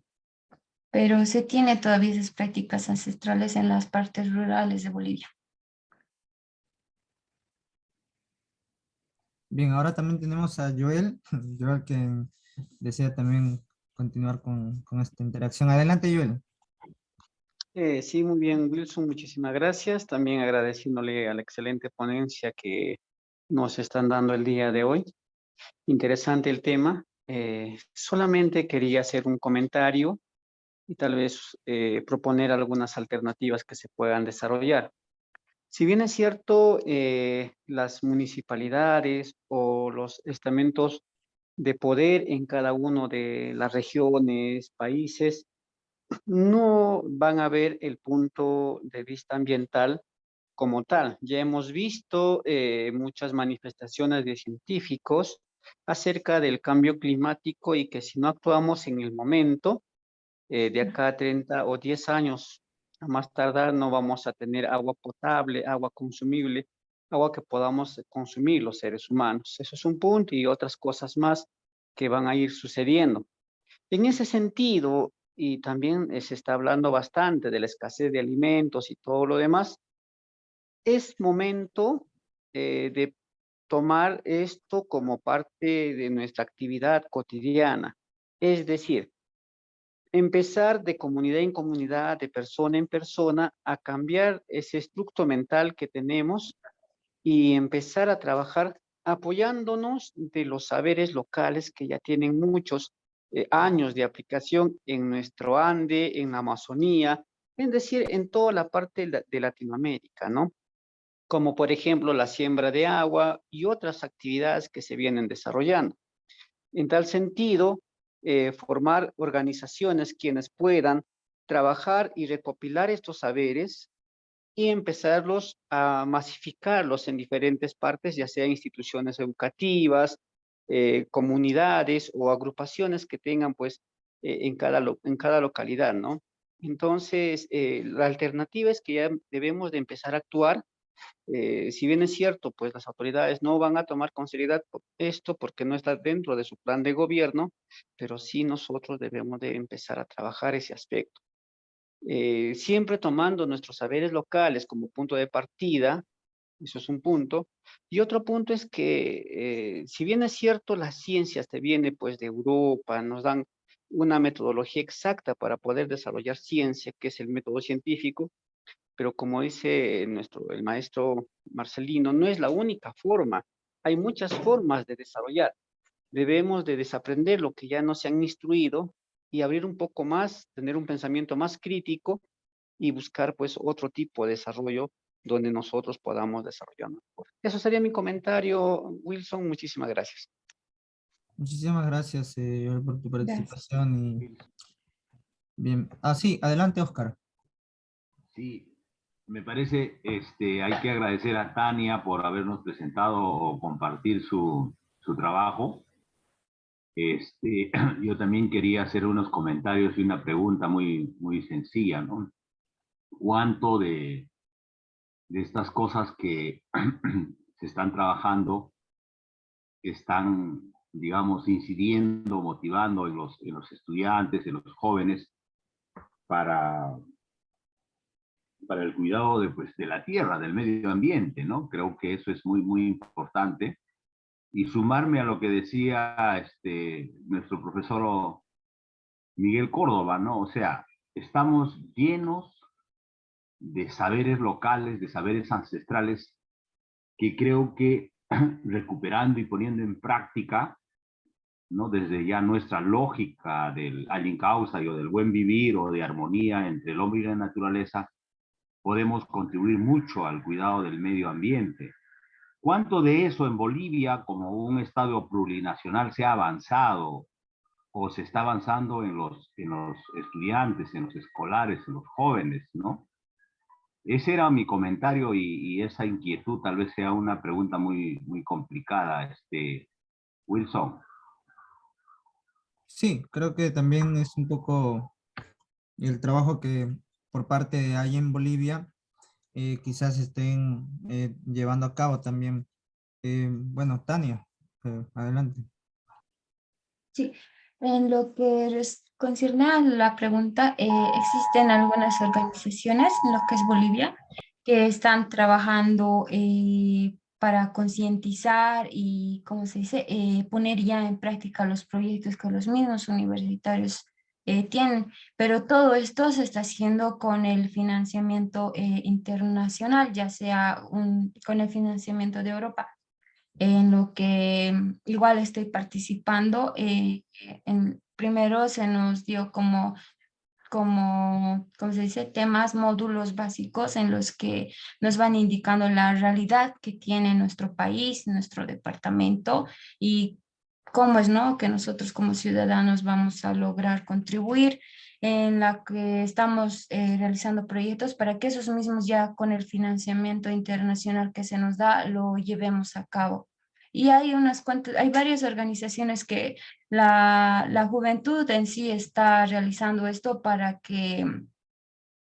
Pero se tiene todavía esas prácticas ancestrales en las partes rurales de Bolivia. Bien, ahora también tenemos a Joel, Joel que desea también continuar con esta interacción. Adelante, Joel. Sí, muy bien, Wilson, muchísimas gracias. También agradeciéndole a la excelente ponencia que nos están dando el día de hoy. Interesante el tema. Solamente quería hacer un comentario y tal vez proponer algunas alternativas que se puedan desarrollar. Si bien es cierto, las municipalidades o los estamentos de poder en cada uno de las regiones, países, no van a ver el punto de vista ambiental como tal. Ya hemos visto muchas manifestaciones de científicos acerca del cambio climático y que si no actuamos en el momento, de acá a 30 o 10 años, a más tardar, no vamos a tener agua potable, agua consumible, agua que podamos consumir los seres humanos. Eso es un punto y otras cosas más que van a ir sucediendo. En ese sentido, y también se está hablando bastante de la escasez de alimentos y todo lo demás, es momento de tomar esto como parte de nuestra actividad cotidiana. Es decir, empezar de comunidad en comunidad, de persona en persona, a cambiar ese estructo mental que tenemos y empezar a trabajar apoyándonos de los saberes locales que ya tienen muchos años de aplicación en nuestro Ande, en la Amazonía, es decir, en toda la parte de Latinoamérica, ¿no? Como por ejemplo la siembra de agua y otras actividades que se vienen desarrollando. En tal sentido, formar organizaciones quienes puedan trabajar y recopilar estos saberes y empezarlos a masificarlos en diferentes partes, ya sea instituciones educativas, comunidades o agrupaciones que tengan pues en cada localidad, ¿no? Entonces, la alternativa es que ya debemos de empezar a actuar. Si bien es cierto, pues las autoridades no van a tomar con seriedad esto porque no está dentro de su plan de gobierno, pero sí nosotros debemos de empezar a trabajar ese aspecto. Siempre tomando nuestros saberes locales como punto de partida, eso es un punto. Y otro punto es que, si bien es cierto, la ciencia te viene pues de Europa, nos dan una metodología exacta para poder desarrollar ciencia, que es el método científico, pero como dice el maestro Marcelino, no es la única forma. Hay muchas formas de desarrollar. debemos de desaprender lo que ya no se han instruido y abrir un poco más, tener un pensamiento más crítico y buscar pues otro tipo de desarrollo donde nosotros podamos desarrollarnos. Eso sería mi comentario, Wilson. Muchísimas gracias. Muchísimas gracias, Joel, por tu Gracias. participación. Y bien. Ah, sí, adelante, Oscar. Sí, me parece, hay que agradecer a Tania por habernos presentado o compartir su trabajo. Yo también quería hacer unos comentarios y una pregunta muy, muy sencilla, ¿no? ¿Cuánto de estas cosas que se están trabajando están, digamos, incidiendo, motivando en los estudiantes, en los jóvenes para el cuidado de la tierra, del medio ambiente, ¿no? Creo que eso es muy, muy importante. Y sumarme a lo que decía nuestro profesor Miguel Córdoba, ¿no? O sea, estamos llenos de saberes locales, de saberes ancestrales, que creo que recuperando y poniendo en práctica, ¿no? Desde ya nuestra lógica del Allincausa o del buen vivir o de armonía entre el hombre y la naturaleza, podemos contribuir mucho al cuidado del medio ambiente. ¿Cuánto de eso en Bolivia, como un estado plurinacional, se ha avanzado o se está avanzando en los estudiantes, en los escolares, en los jóvenes, ¿no? Ese era mi comentario y esa inquietud tal vez sea una pregunta muy, muy complicada, Wilson. Sí, creo que también es un poco el trabajo que por parte de ahí en Bolivia quizás estén llevando a cabo también. Bueno, Tania, adelante. Sí, en lo que concierne a la pregunta, existen algunas organizaciones en lo que es Bolivia que están trabajando para concientizar y, ¿cómo se dice?, poner ya en práctica los proyectos que los mismos universitarios tienen. Pero todo esto se está haciendo con el financiamiento internacional, ya sea con el financiamiento de Europa en lo que igual estoy participando. Primero se nos dio ¿cómo se dice? Temas, módulos básicos en los que nos van indicando la realidad que tiene nuestro país, nuestro departamento y cómo es, ¿no? Que nosotros como ciudadanos vamos a lograr contribuir, en la que estamos realizando proyectos para que esos mismos ya con el financiamiento internacional que se nos da lo llevemos a cabo. Y hay hay varias organizaciones que la juventud en sí está realizando esto para que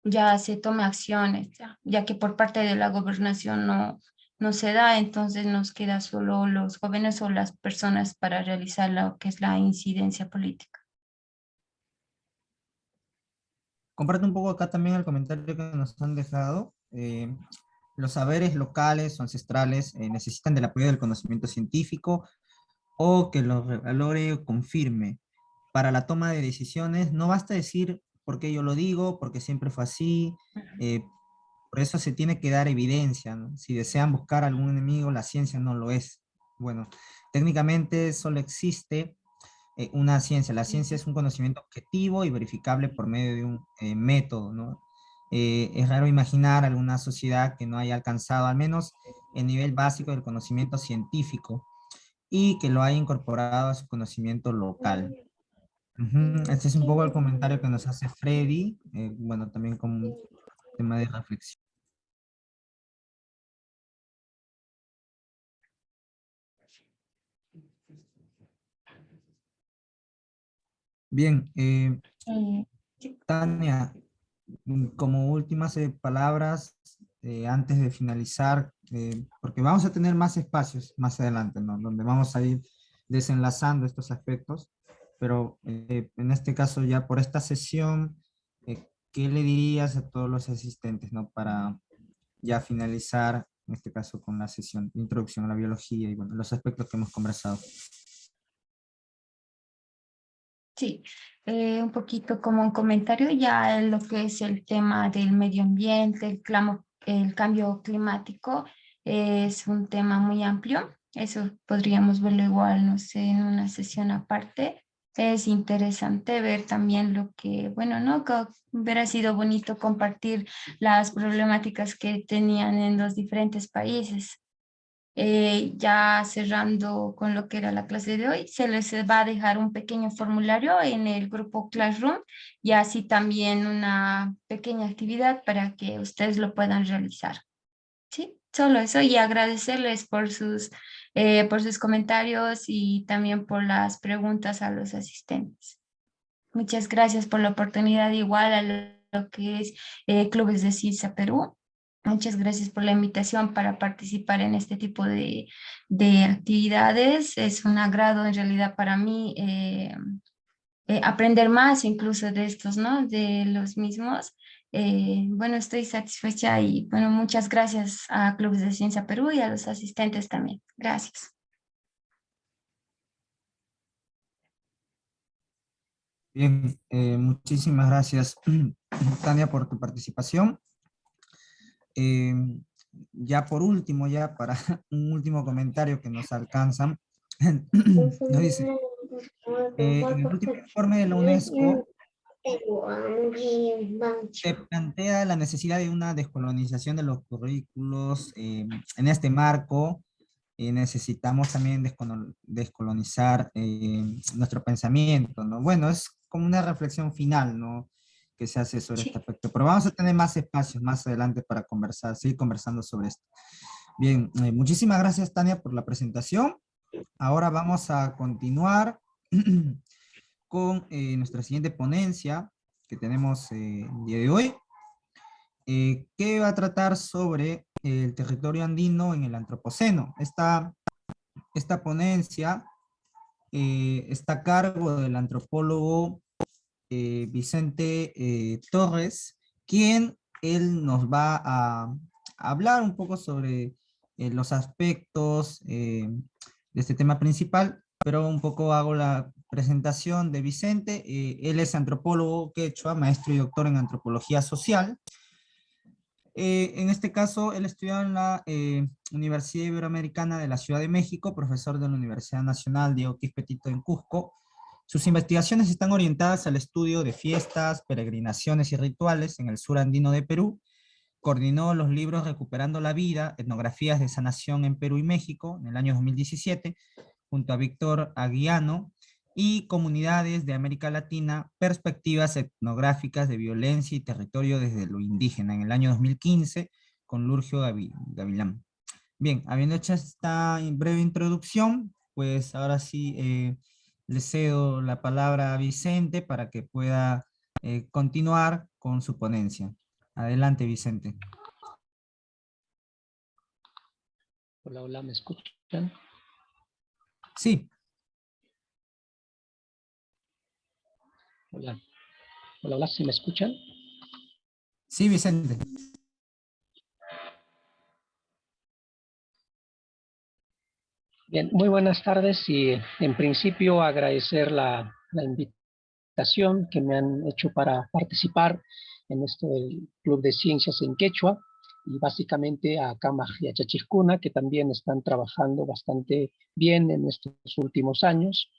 ya se tome acciones, ya que por parte de la gobernación no se da, entonces nos queda solo los jóvenes o las personas para realizar lo que es la incidencia política. Comparto un poco acá también el comentario que nos han dejado. Los saberes locales o ancestrales necesitan del apoyo del conocimiento científico o que lo valore o confirme. Para la toma de decisiones no basta decir por qué yo lo digo, porque siempre fue así. Por eso se tiene que dar evidencia, ¿no? Si desean buscar algún enemigo, la ciencia no lo es. Bueno, técnicamente solo existe una ciencia. La ciencia es un conocimiento objetivo y verificable por medio de un método, ¿no? Es raro imaginar alguna sociedad que no haya alcanzado al menos el nivel básico del conocimiento científico y que lo haya incorporado a su conocimiento local. Este es un poco el comentario que nos hace Freddy, bueno, también como un tema de reflexión. Bien, Sí. Tania, como últimas palabras, antes de finalizar, porque vamos a tener más espacios más adelante, ¿no? Donde vamos a ir desenlazando estos aspectos, pero en este caso ya por esta sesión, ¿qué le dirías a todos los asistentes, ¿no? Para ya finalizar, en este caso con la sesión de introducción a la biología y bueno, los aspectos que hemos conversado. Sí, un poquito como un comentario ya en lo que es el tema del medio ambiente, el cambio climático, es un tema muy amplio eso podríamos verlo igual, no sé, en una sesión aparte. Es interesante ver también lo que, bueno, ¿no? Que hubiera sido bonito compartir las problemáticas que tenían en los diferentes países. Ya cerrando con lo que era la clase de hoy, se les va a dejar un pequeño formulario en el grupo Classroom y así también una pequeña actividad para que ustedes lo puedan realizar. Sí, solo eso y agradecerles por sus comentarios y también por las preguntas a los asistentes. Muchas gracias por la oportunidad, igual a lo que es Clubes de CISA Perú. Muchas gracias por la invitación para participar en este tipo de actividades. Es un agrado en realidad para mí aprender más incluso de estos, ¿no? De los mismos. Bueno, estoy satisfecha y bueno, muchas gracias a Clubes de Ciencia Perú y a los asistentes también. Gracias. Bien, muchísimas gracias, Tania, por tu participación. Eh, ya por último, ya para un último comentario que nos alcanzan, nos dice, en el último informe de la UNESCO se plantea la necesidad de una descolonización de los currículos. En este marco, necesitamos también descolonizar nuestro pensamiento, ¿no? Bueno, es como una reflexión final, ¿no? Que se hace sobre este aspecto. Pero vamos a tener más espacios más adelante para conversar, seguir conversando sobre esto. Bien, muchísimas gracias, Tania, por la presentación. Ahora vamos a continuar con nuestra siguiente ponencia que tenemos el día de hoy, que va a tratar sobre el territorio andino en el Antropoceno. Esta ponencia está a cargo del antropólogo Vicente Torres, quien él nos va a hablar un poco sobre los aspectos de este tema principal, pero un poco hago la presentación de Vicente. Él es antropólogo quechua, maestro y doctor en antropología social. En este caso, él estudió en la Universidad Iberoamericana de la Ciudad de México, profesor de la Universidad Nacional Diego Quispe en Cusco. Sus investigaciones están orientadas al estudio de fiestas, peregrinaciones y rituales en el sur andino de Perú. Coordinó los libros Recuperando la Vida, etnografías de sanación en Perú y México, en el año 2017, junto a Víctor Aguiano, y Comunidades de América Latina, perspectivas etnográficas de violencia y territorio desde lo indígena, en el año 2015, con Lurgio Gavilán. Bien, habiendo hecho esta breve introducción, pues ahora sí le cedo la palabra a Vicente para que pueda continuar con su ponencia. Adelante, Vicente. Hola, hola, ¿me escuchan? Sí. Hola, hola, hola, ¿sí me escuchan? Sí, Vicente. Bien, muy buenas tardes y en principio agradecer la invitación que me han hecho para participar en esto del Club de Ciencias en Quechua y básicamente a Kamaj y a Chachicuna, que también están trabajando bastante bien en estos últimos años.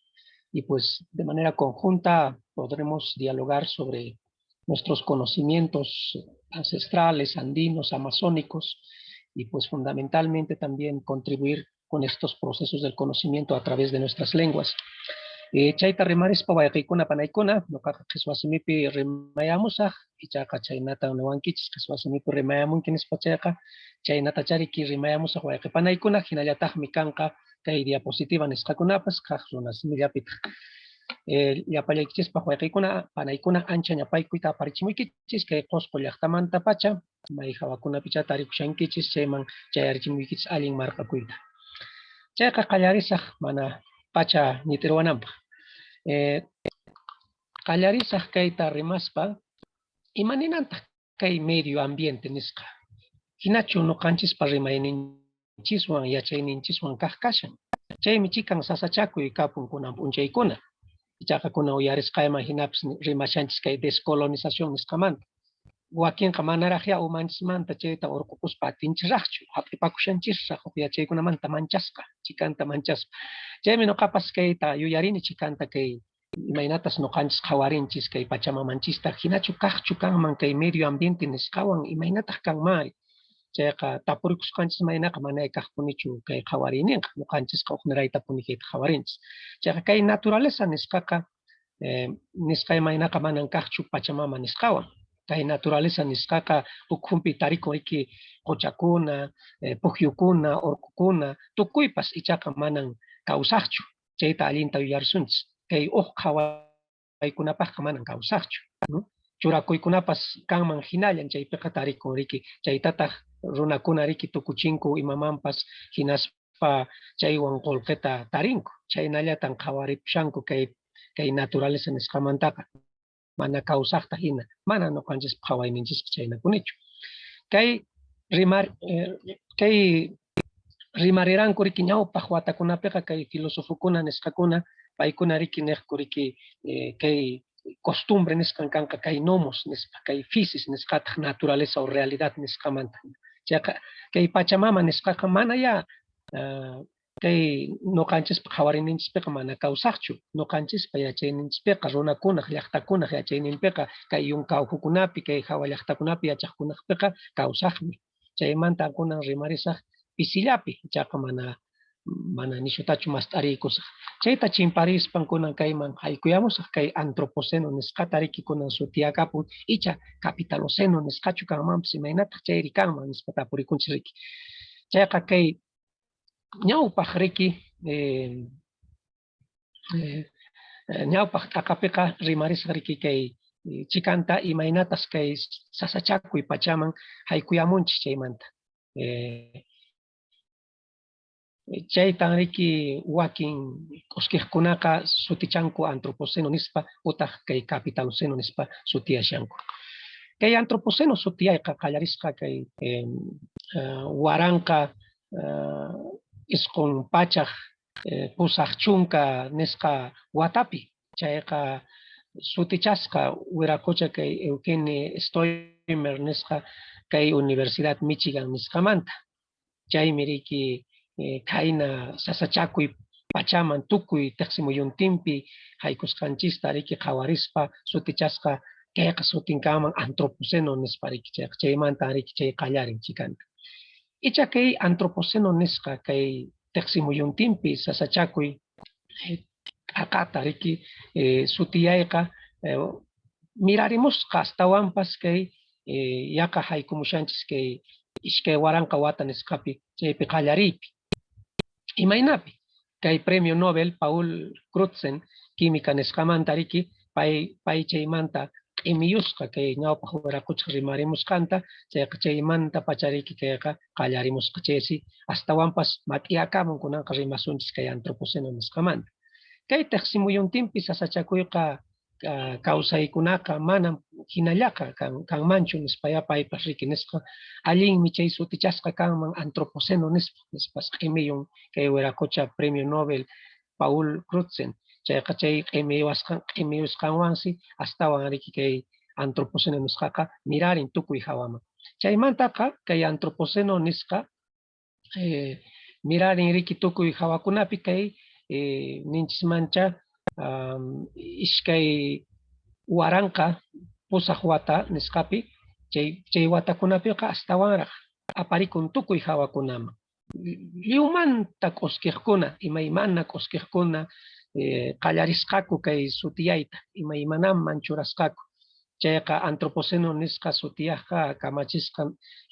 Y pues de manera conjunta podremos dialogar sobre nuestros conocimientos ancestrales, andinos, amazónicos, y pues fundamentalmente también contribuir con estos procesos del conocimiento a través de nuestras lenguas. Chayta rimaris pawaykuna panaykuna, nuqaqa qhiswasimipi rimayamusaq, ichaqa chaynata unawankichis qhiswasimipi rimayamunki nispa chayqa, chaynata chariki rimayamusaq wayqipanaykuna, hinallataqmi kanqa kay diapositiva nisqakunapas kaq runa simillapita. Llapallaykichis wayqikuna panaykuna ancha ñapaykuyta aparichimunkichis kay Qusqu llaqtamanta pacha, may hawakunapicha tarikushankichis chayman chayarichimunkichis allin marqakuyta. Chayqa qallarisaq mana pacha ñitiruwananpaq. Qallarisaq kayta rimaspa imaninantaq kay medio ambiente nisqa. Hinachu nuqanchispa rimayninchiswan yachayninchiswan kaq kashan. Chaymi chikan sasachakuy kapun kunan p'unchaykuna. Ichaqa kuna uyarisqayman hinapis rimashanchis kay descolonización nisqamanta. wakinqa manaraqya umanchikmanta chayta urqupuspa atinchiraqchu, hap'ipakushanchisqa huklla chaykunamanta manchasqa, chikanta manchasqa. Chaymi ñuqapas kayta yuyarini chikanta kay imaynatas ñuqanchis qawarinchis kay Pachamamanchista hinachu kaqchu kanman kay medio ambiente nisqawan imaynataq kanmari. Chayqa tapurikusqanchis maynaqa mana kaqpunichu kay qawariyninqa, ñuqanchisqa huknirayta punikayta qawarinchis. Chayqa kay naturaleza nisqaqa nisqa imaynaqa manan kaqchu Pachamama nisqawan. Kay naturaleza nisqaqa ukhunpi tarikunriki quchakuna, pukyukuna, urqukuna, tukuypas ichaqa manan kawsaqchu. Chayta allinta yuyarisunchis. Kay qhawaykunapaqqa manan kawsaqchu. Churakuykunapas kanman hinallan chaypiqa tarikunriki. Chaytataq runakuna riki tukuchinku imamanpas hinaspa chaywan qullqita tarinku. Chaynallatan qhawaripushanku kay naturaleza nisqamantaqa. Mana kawsaqta hina, mana ñuqanchis qhawayninchis chaynakunichu. Kay rimariranku riki ñawpaq watakunapiqa kay filosofokuna nisqakuna, paykuna riki niqku riki kay costumbre nisqan kanqa kay nomos nisqa, kay physis nisqataq naturaleza o realidad nisqamanta. Chayqa kay Pachamama nisqaqa mana ya kay ñuqanchispa qhawarinninchispiqa mana kawsaqchu. Ñuqanchispa yachayninchispiqa runakunaq, llaqtakunaq yachayninpiqa kay yunkawjukunapi, kay hawa llaqtakunapi yachaqkunaqpiqa kawsaqmi. Chaymanta kunan rimarisaq pisillapi, ichaqa mana nishutachu mas t'arikusaq. Chayta chimparispan kunan kayman haykuyamusaq kay antropoceno nisqata riki kunan sutiyakapun, icha capitaloceno nisqachu kanmanpas imaynataq chayri kanman nispa tapurikunchis riki. Chayqa kay ñawpaq riki ñawpaq t'aqapiqa rimarisaq riki kay chikanta imaynatas kay sasachakuy pachaman haykuyamunchis chaymanta. Chaytan riki wakin q'usqiykunaqa sutichanku antropoceno nispa utaq kay capitaloceno nispa sutiyashanku. Kay antropoceno sutiyayqa qallarisqa kay waranqa isqun pachaq pusaq chunka nisqa watapi. Chayqa sutichasqa wiraqucha kay Eugenie Stoimer nisqa kay Universidad Michigan nisqamanta. Chaymi riki kayna sasachakuy pachaman tukuy tiqsimuyuntinpi haykusqanchista riki qhawarispa sutichasqa kayqa sutinkaman antropoceno nispa riki chayqa chaymanta riki chay qallarin chikanta. Icha kay antropoceno nisqa kay tiqsimuyuntinpi sasachakuy q'aqata riki sutiyayqa mirarimusqa astawanpas kay yaqa haykumushanchis kay ishkay waranqa wata nisqapi chaypi qallariypi. Imaynapi kay premio Nobel Paul Crutzen química nisqamanta riki pay chaymanta q'imiyusqa kay ñawpaq wiraquchaq rimarimusqanta chayqa chaymanta pachariki kayqa qallarimusqa chaysi astawanpas mat'iyakamun kunanqa rimasunchis kay antropoceno nisqamanta. Kay tiqsimuyuntinpi sasachakuyqa kawsaykunaqa manam hinallaqa kanmanchu nispa paypas riki nisqa allinmi chay sutichasqa kanman antropoceno nispas q'imiyun kay wiraqucha premio Nobel Paul Crutzen. Chayqa chay q'imiyusqanwansi astawan riki kay antropoceno nisqaqa mirarin tukuy hawaman. Chaymantaqa kay antropoceno nisqa mirarin riki tukuy hawakunapi kay ninchismancha ishkay waranqa pusaq wata nisqapi chay watakunapiqa astawanraq aparikun tukuy hawakunaman. Lliwmanta q'usqiyqkuna, imaymana q'usqiyqkuna qallarisqaku kay sutiyayta, imaymanaman churasqaku. Chayqa antropoceno nisqa sutiyaqqa kamachisqa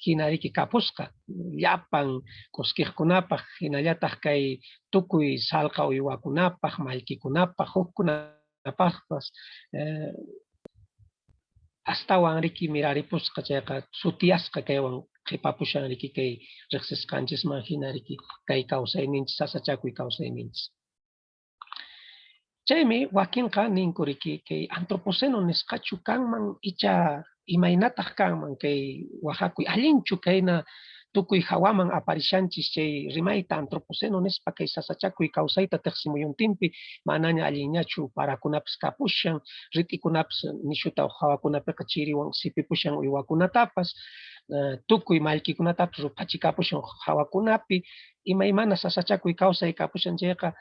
hina riki kapusqa llapan q'usqiyqkunapaq hinallataq kay tukuy sallqa uywakunapaq, mallkikunapaq, hukkunapaqpas astawan riki miraripusqa chayqa sutiyasqa kaywan qhipapushan riki kay riqsisqanchisman hina riki kay kawsayninchis sasachakuy kawsayninchis. Chaymi wakinqa ninku riki kay antropoceno nisqachu kanman icha imaynataq kanman kay wahakuy allinchu kayna tukuy hawaman aparishanchis chay rimayta antropoceno nispa kay sasachakuy kawsayta tiqsimuyuntinpi manaña allinñachu parakunapis kapushan, rit'ikunapis nishuta hawakunapiqa chiriwan sipipushan uywakunatapas, tukuy mallkikunatapas rupachikapushan hawakunapi, imaymana sasachakuy kawsay kapushan chayqa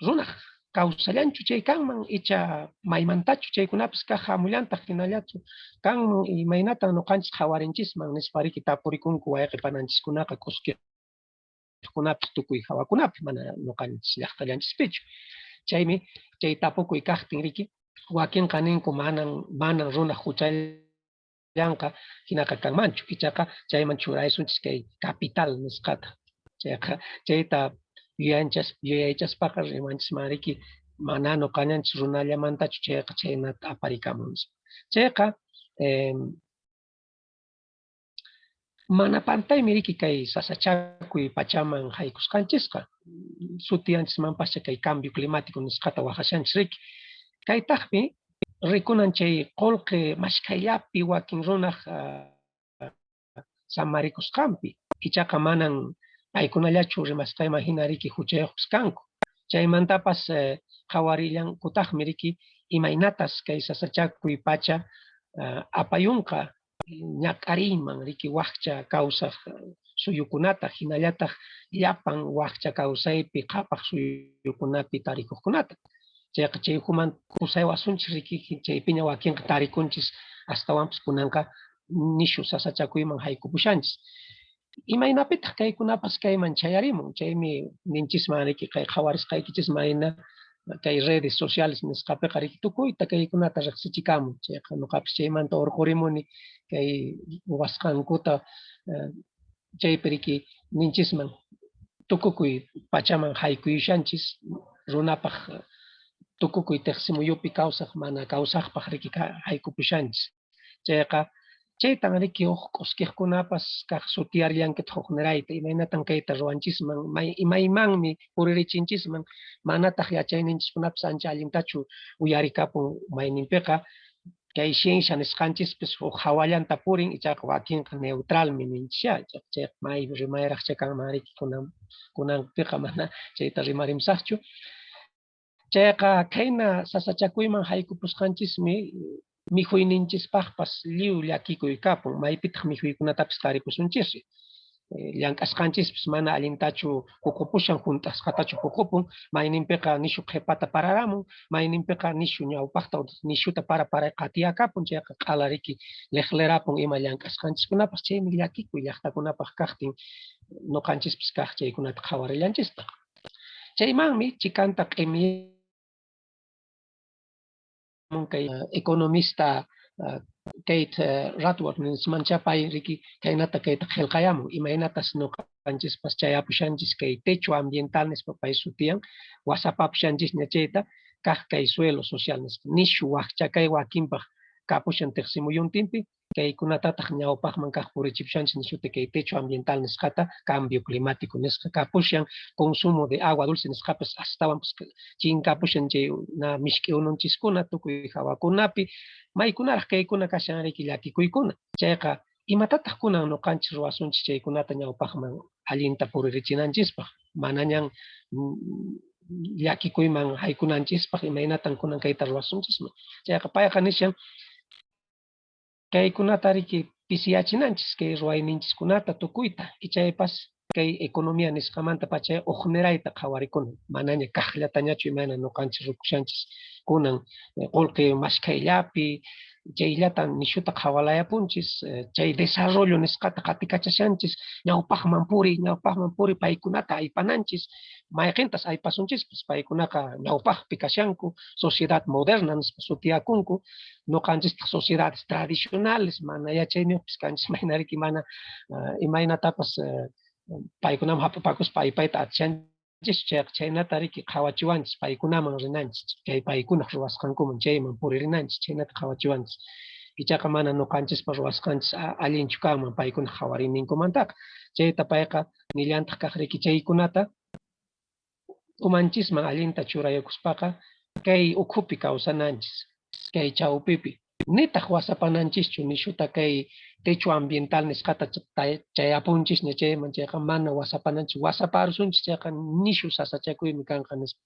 runaq kawsallanchu chay kanman, icha maymantachu chaykunapis kaq hamullantaq hinallachu kanman imaynatan ñuqanchis hawaриnchisman nispa riki tapurikunku wayqipananchikkunaqa kuskirkunapis tukuy hawakunapi mana ñuqanchis llaqtallanchispichu. Chaymi chay tapukuy kaqtin riki wakinqa ninku manan runaq huchallanqa hinaqa kanmanchu, ichaqa chayman churaysunchis kay capital nisqata. Chayqa chayta yuyaychaspaqa rimanchisman riki mana ñuqañanchis runallamantachu chayqa chaynata aparikamunchik. Chayqa mana pantaymi riki kay sasachakuy pachaman haykusqanchisqa, sutiyanchismanpascha kay cambio climático nisqata waqashanchis riki. Kaytaqmi rikunan chay qullqi mashkayllapi wakin runaq samarikusqanpi, ichaqa manan paykunallachu rimasqayman hina riki huchayuqpis kanku. Chaymantapas qhawarillankutaqmi riki imaynatas kay sasachakuy pacha apayunqa ñak'ariyman riki wakcha kawsaq suyukunata, hinallataq llapan wakcha kawsaypi qhapaq suyukunapi tarikuqkunata. Chayqa chaykuman pusaywasunchis riki chaypiña wakinqa tarikunchis astawanpis kunanqa nishu sasachakuyman haykupushanchis. Imaynapitaq kaykunapas kayman chayarimun, chaymi ninchisman riki kay qhawarisqaykichisman mayna kay redes sociales nisqapiqa riki tukuyta kaykunata riqsichikamun. Chayqa ñuqapis chaymanta urqurimuni kay wasqankuta chaypi riki ninchisman tukukuy pachaman haykuyushanchis runapaq tukukuy tiqsimuyupi kawsaq mana kawsaqpaq riki haykupushanchis. Chayqa chaytan riki huk q'uskiqkunapas kaq sutiyarllankita huk nirayta imaynatan kayta ruwanchisman imaymanmi puririchinchisman manataq yachayninchikkunapis ancha allintachu uyarikapun mayninpiqa kay ciencia nisqanchispis huk hawallanta purin ichaqa wakinqa neutralmi ninchishá, chayqa may rimayraqcha kanman riki kunanpiqa mana chayta rimarimsaqchu. Chayqa khayna sasachakuyman haykupusqanchismi mijuyninchispaqpas lliw llakikuy kapun, maypitaq mijuykunatapis taripusunchis. Llank'asqanchispis mana allintachu puqupushan, hunt'asqatachu puqupun, mayninpiqa nishu qhipata pararamun, mayninpiqa nishu ñawpaqta nishuta para qatiyakapun, chayqa q'ala riki liqlirapun ima llank'asqanchiskunapas chaymi llakikuy llaqtakunapaq kaqtin ñuqanchispis kaq chaykunata qhawarillanchista. Chaymanmi chikanta q'imimun kay economista Kate Rathbone nismancha pay riki kaynata kayta qillqayamun imaynatas ñuqanchispas chayapushanchis kay techo ambiental nispa pay sutiyan wasapapushanchis chayta kaq kay suelo social nispa nishu wakchakay wakinpaq kapushan tiqsimuyuntinpi kaykunatataq ñawpaqman kaq purichipushanchis nishuti kay techo ambiental nisqata cambio climático nisqa kapushan consumo de agua dulce nisqapas astawan chinkapushan chay mishk'i ununchiskuna tukuy hawakunapi maykunaraq kaykuna kashan riki llakikuykuna. Chayqa imatataq kunan ñuqanchis ruwasunchis chaykunata ñawpaqman allinta puririchinanchispaq, manañan llakikuyman haykunanchispaq imaynatan kunan kayta ruwasunchisman. Chayqa payqa nishan kaykunata riki pisiyachinanchis kay ruwayninchiskunata tukuyta ichaypas kay economía nisqamanta pacha huk nirayta qhawarikuna, manaña kaqllatañachu imayna ñuqanchis rikushanchis kunan qullqi mashkayllapi chayllatan nishuta qhawalayapunchis chay desarrollo nisqata qatikachashanchis ñawpaqman puri paykunata aypananchis mayqintas aypasunchispis paykunaqa ñawpaqpi kashanku sociedad moderna nispa sutiyakunku ñuqanchistaq sociedades tradicionales mana yachayniyuqpis kanchis mayna riki mana imaynatapas paykunaman hapipakuspa aypayta atishanchis chaynata riki qhawachiwanchis paykunaman rinanchis kay paykunaq ruwasqankuman chayman puririnanchis chaynata qhawachiwanchis ichaqa mana ñuqanchispa ruwasqanchis allinchu kanman paykuna qhawarinninkumantaqa chayta payqa nillantaq kaq riki chaykunata umanchisman allinta churayakuspaqa kay ukhupi kawsananchis kay chawpipi nitaq wasapananchikchu nishuta kay techo ambiental nisqata chayapunchik chayman chayqa mana wasapananchik wasaparusunchik chayqa nishu sasachakuymi kanqa nispa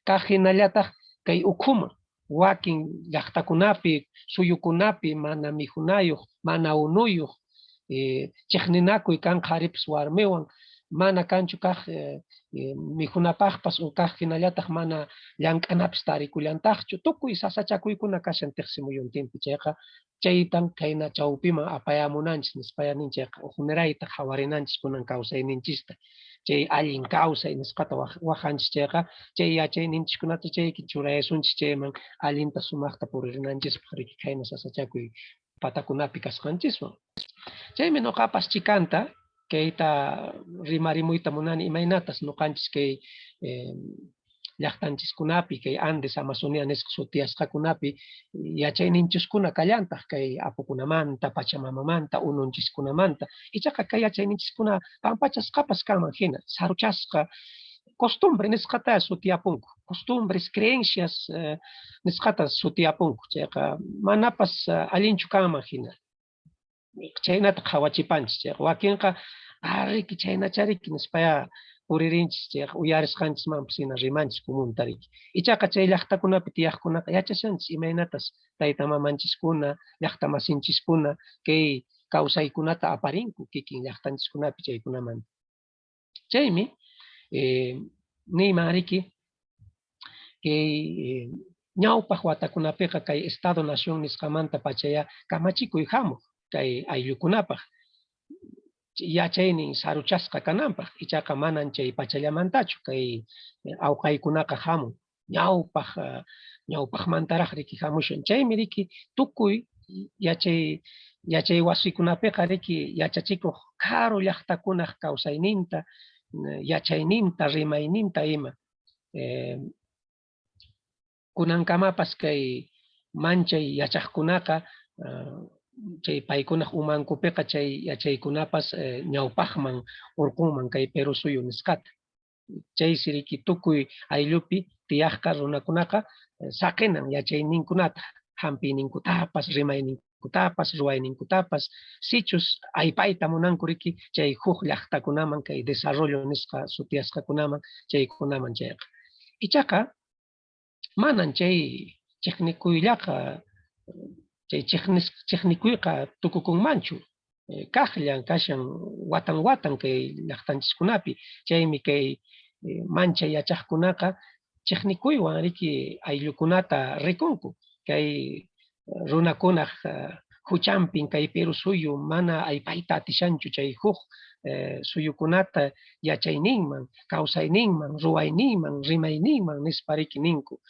kaq hinallataq kay ukhuman wakin llaqtakunapi suyukunapi mana mijunayuq mana unuyuq chiqninakuy kan qharipas warmiwan mana kanchu kaq mijunapaqpas o kaq hinallataq mana llank'anapis tarikullantaqchu tukuy sasachakuykuna kashan tiqsi muyuntinpi chayqa chaytan qayna chawpiman apayamunanchik nispaya ninchayqa uqnirayta hawarinanchik kunan kawsayninchista chay allin kawsay nisqata wajanchik chayqa chay yachayninchikkunata chayki churayasunchik chayman allinta sumaqta puririnanchispaq riki qayna sasachakuy patakunapi kasqanchiswan chaymi ñuqapas chikanta kayta rimarimuyta munani imaynatas ñuqanchis kay llaqtanchiskunapi kay Andes Amazonia nisqa sutiyasqakunapi yachayninchiskuna kallantaq kay apukunamanta pachamamamanta ununchikkunamanta ichaqa kay yachayninchiskuna pampachasqapas kanman hina saruchasqa costumbre nisqata sutiyapunku costumbres creencias nisqata sutiyapunku chayqa manapas allinchu kanman hina chaynata qhawachipanchik chayqa wakinqa riki chaynachariki nispaya puririnchik chayqa uyarisqanchismanpas hina rimanchik comunta riki ichaqa chay llaqtakunapi tiyaqkunaqa yachashanchik imaynatas tayta mamanchiskuna llaqta masinchiskuna kay kawsaykunata aparinku kikin llaqtanchikunapi chaykunamanta chaymi niyman riki kay ñawpaq watakunapiqa kay Estado Nación nisqamanta pachaya kamachikuy hamuq kay ayllukunapaq yachaynin saruchasqa kananpaq ichaqa manan chay pachallamantachu kay awqaykunaqa hamun ñawpaqmantaraq riki hamushun chaymi riki tukuy yachay wasikunapiqa riki yachachikuq karu llaqtakunaq kawsayninta yachayninta rimayninta ima kunankamapas kay manchay yachaqkunaqa chay paykunaq umankupiqa chay yachaykunapas ñawpaqman urqunman kay Perú suyu nisqata chaysi riki tukuy ayllupi tiyaqqa runakunaqa saqinan yachayninkunata hampiyninkutapas rimayninkutapas ruwayninkutapas sichus aypayta munanku riki chay huk llaqtakunaman kay desarrollo nisqa sutiyasqakunaman chaykunaman chayqa ichaqa manan chay chiqnikuyllaqa chay chiqnikuyqa tukukunmanchu kaqllan kashan watan watan kay llaqtanchiskunapi chaymi kay mancha yachaqkunaqa chiqnikuywan riki ayllukunata rikunku kay runakunaq huchanpin kay Perú suyu mana aypayta atishanchu chay huk suyukunata yachayninman kawsayninman ruwayninman rimayninman nispa riki ninku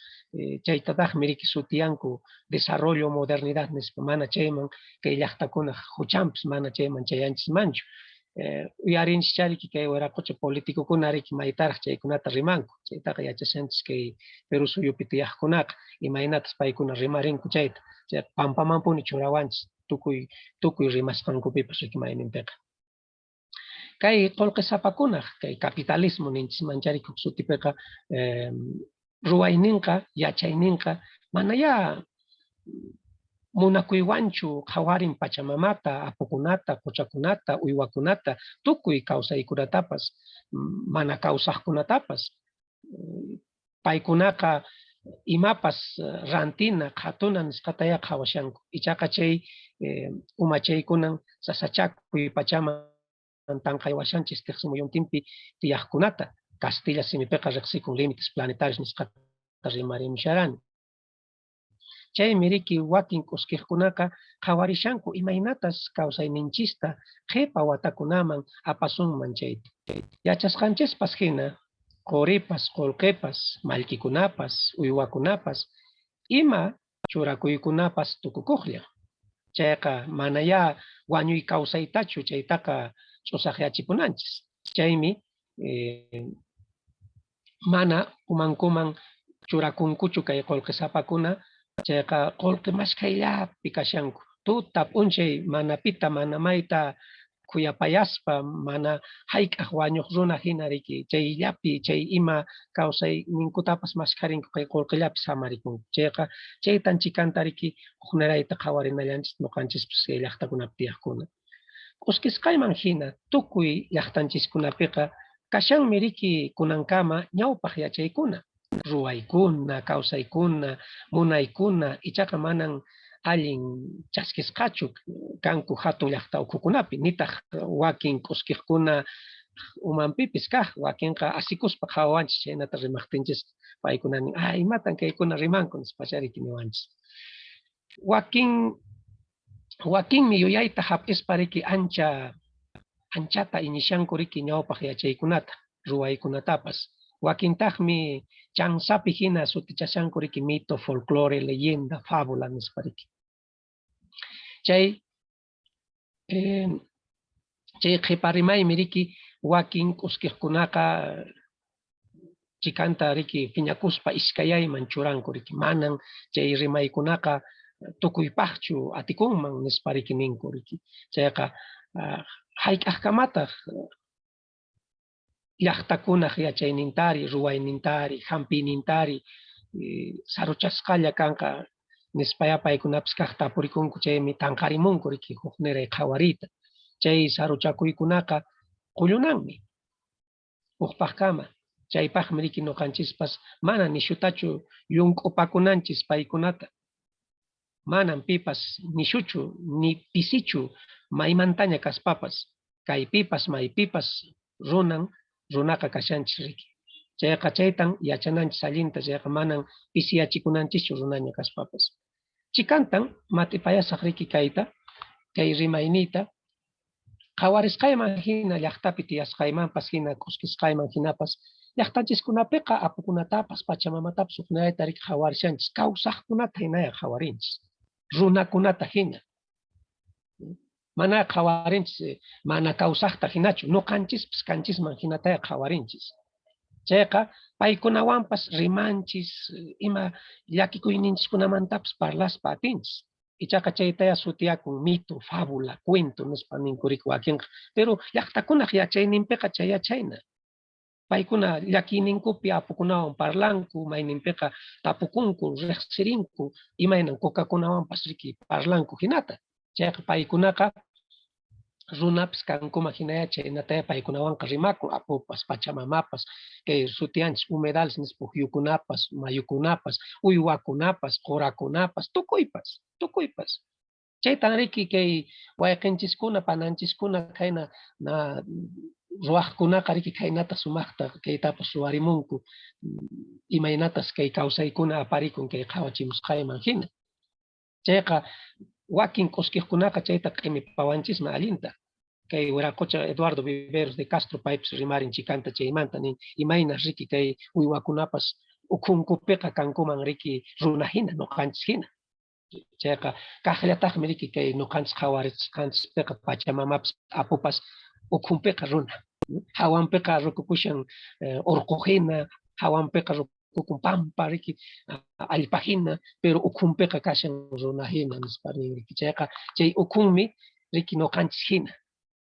chaytataqmi riki sutiyanku desarrollo modernidad nispa mana chayman kay llaqtakunaq huchanpis mana chayman chayanchismanchu uyarinchikchariki kay wiraqucha politikukuna riki maytaraq chaykunata rimanku chaytaqa yachashanchis kay Perú suyupi tiyaqkunaqa imaynatas paykuna rimarinku chayta chay pampamanpuni churawanchis tukuy rimasqankupipas rikimayninpiqa kay qullqisapakunaq kay capitalismo ninchismanchari huk sutipiqa ruwayninqa yachayninqa manaya munakuywanchu qhawarin pachamamata apukunata quchakunata uywakunata tukuy kawsaykunatapas mana kawsaqkunatapas paykunaqa imapas rantina qhatuna nisqataya qhawashanku ichaqa chay umachaykunan sasachakuy pachaman tanqaywashanchis tiqsi muyuntinpi tiyaqkunata Castilla simipiqa riqsikun límites planetarios nisqata rimarimusharani chaymi riki wakin q'uskiqkunaqa qhawarishanku imaynatas kawsayninchista qhipa watakunaman apasunman chayta yachasqanchispas hina quripas qullqipas mallkikunapas uywakunapas ima churakuykunapas tukukuqlla chayqa manaya wañuy kawsaytachu chaytaqa ch'usaqyachipunanchis chaymi mana umankuman churakunkuchu kay qullqisapakuna chayqa qullqi mashkayllapi kashanku tuta p'unchay mana pita mana mayta kuyapayaspa mana hayk'aq wañuq runa hina riki chayllapi chay ima kawsay ninkutapas maskarinku kay qullqillapi samarikun chayqa chaytan chikanta riki huknirayta qhawarinallanchis nuqanchispis kay llaqtakunapi tiyaqkuna q'uskisqayman hina tukuy llaqtanchiskunapiqa kashanmi riki kunankama ñawpaq yachaykuna ruwaykuna kawsaykuna munaykuna ichaqa manan allin chaskisqachu kanku hatun llaqta ukhukunapi nitaq wakin q'uskiqkuna umanpipis kaq wakinqa asikuspa qhawawanchis chaynata rimaqtinchis paykuna nin imatan kaykuna rimanku nispacha riki niwanchis wakinmi yuyayta hap'ispa riki anchata inishanku riki ñawpaq yachaykunata ruwaykunatapas wakintaqmi chansapi hina sutichashanku riki mito, folclore, leyenda, fábula nispa riki chay qhiparimaymi riki wakin q'uskiqkunaqa chikanta riki phiñakuspa iskayayman churanku riki manan chay rimaykunaqa tukuypaqchu atikunman nispa riki ninku riki chayqa hayk'aqkamataq llaqtakunaq yachaynintari ruwaynintari hampinintari saruchasqalla kanqa nispaya paykunapis kaq tapurikunku chaymi tanqarimunku riki hukniray qhawariyta chay saruchakuykunaqa qullunanmi hukpaqkama chaypaqmi riki nuqanchispas mana nishutachu llunk'upakunanchis paykunata manan pipas nishuchu ni pisichu maymantaña kaspapas kaypipas maypipas runaqa kashanchis riki chayqa chaytan yachananchis allinta chayqa manan pisiyachikunanchichu runaña kaspapas chikantan matipayasaq riki kayta kay rimayniyta qhawarisqayman hina llaqtapi tiyasqaymanpas hina q'uskisqayman hinapas llaqtanchiskunapiqa apukunatapas pachamamatapas huknirayta riki qhawarishanchis kawsaqkunata hinaya qhawarinchis runakunata hina mana qhawarinchis mana kawsaqta hinachu nuqanchispis kanchisman hinataya qhawarinchis chayqa paykunawanpas rimanchis ima llakikuyninchikunamantapas parlaspa atinchis ichaqa chaytaya sutiyakun mito, fábula, cuento nispa ninku riki wakinqa pero llaqtakunaq yachayninpiqa chay yachayna paykuna llakiyninkupi apukunawan parlanku mayninpiqa tapukunku riqsirinku imaynan kukakunawanpas riki parlanku hinata chayqa paykunaqa runapis kankuma hinaya chaynataya paykunawanqa rimakun apupas pachamamapas sutiyanchis humedales nispa huyukunapas mayukunapas uywakunapas qurakunapas tukuypas chaytan riki kay wayqinchiskuna pananchiskuna kayna ruwaqkunaqa riki kaynata sumaqta kaytapas ruwarimunku imaynatas kay kawsaykuna aparikun kay qhawachimusqayman hina chayqa wakin q'uskiqkunaqa chayta q'imipawanchisman allinta kay Wiraqucha Eduardo Viveros de Castro paypis rimarin chikanta chaymanta nin imaynas riki kay uywakunapas ukhunkupiqa kankuman riki runa hina nuqanchis hina chayqa kaqllataqmi riki kay nuqanchis qhawarisqanchispiqa pachamamapas apupas ukhunpiqa runa hawanpiqa rukukushan urqu hina hawanpiqa rukukun pampa riki allpa hina pero ukhunpiqa kashan runa hina nispa nin riki chayqa chay ukhunmi riki nuqanchis hina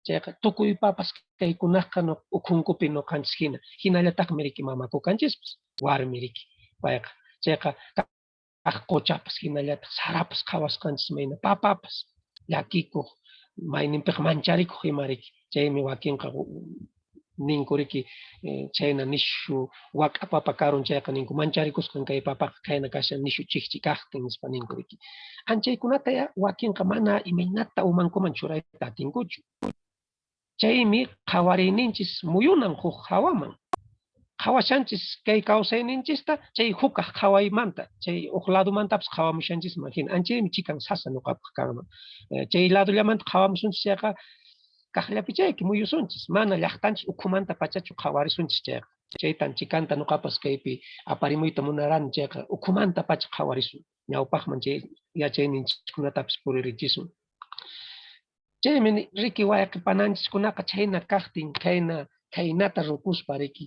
chayqa tukuypapas kaykunaqa ukhunkupi nuqanchis hina hinallataqmi riki mamakukanchispis warmi riki payqa chayqa kaq quchapas hinallataq sarapas qhawasqanchis mayna papapas llakikuq mayninpiqa mancharikuq ima riki chaymi wakinqa ninku riki chayna nishu wak'a papa karun chayqa ninku mancharicusqan kay papaqa kayna kashan nishu chiqchi kaqtin nispa ninku riki anchaykunata wakinqa mana imaynata umankuman churayta atinkuchu chaymi qhawariyninchis muyunan huk hawaman qhawashanchis kay kawsayninchista chay hukaq qhawaymanta chay huk ladomantapas qhawamushanchisman hina anchaymi chikan sasa nuqapaq kanman chay ladollamanta qhawamusunchis chayqa kaqllapi chayki muyusunchis mana llaqtanchis ukhumanta pachachu qhawarisunchis chayqa chaytan chikanta nuqapas kaypi aparimuyta munarani chayqa ukhumanta pacha qhawarisun ñawpaqman chay yachayninchikkunatapis puririchismun chaymi riki wayqipananchikkunaqa chayna kaqtin kaynata rukuspa riki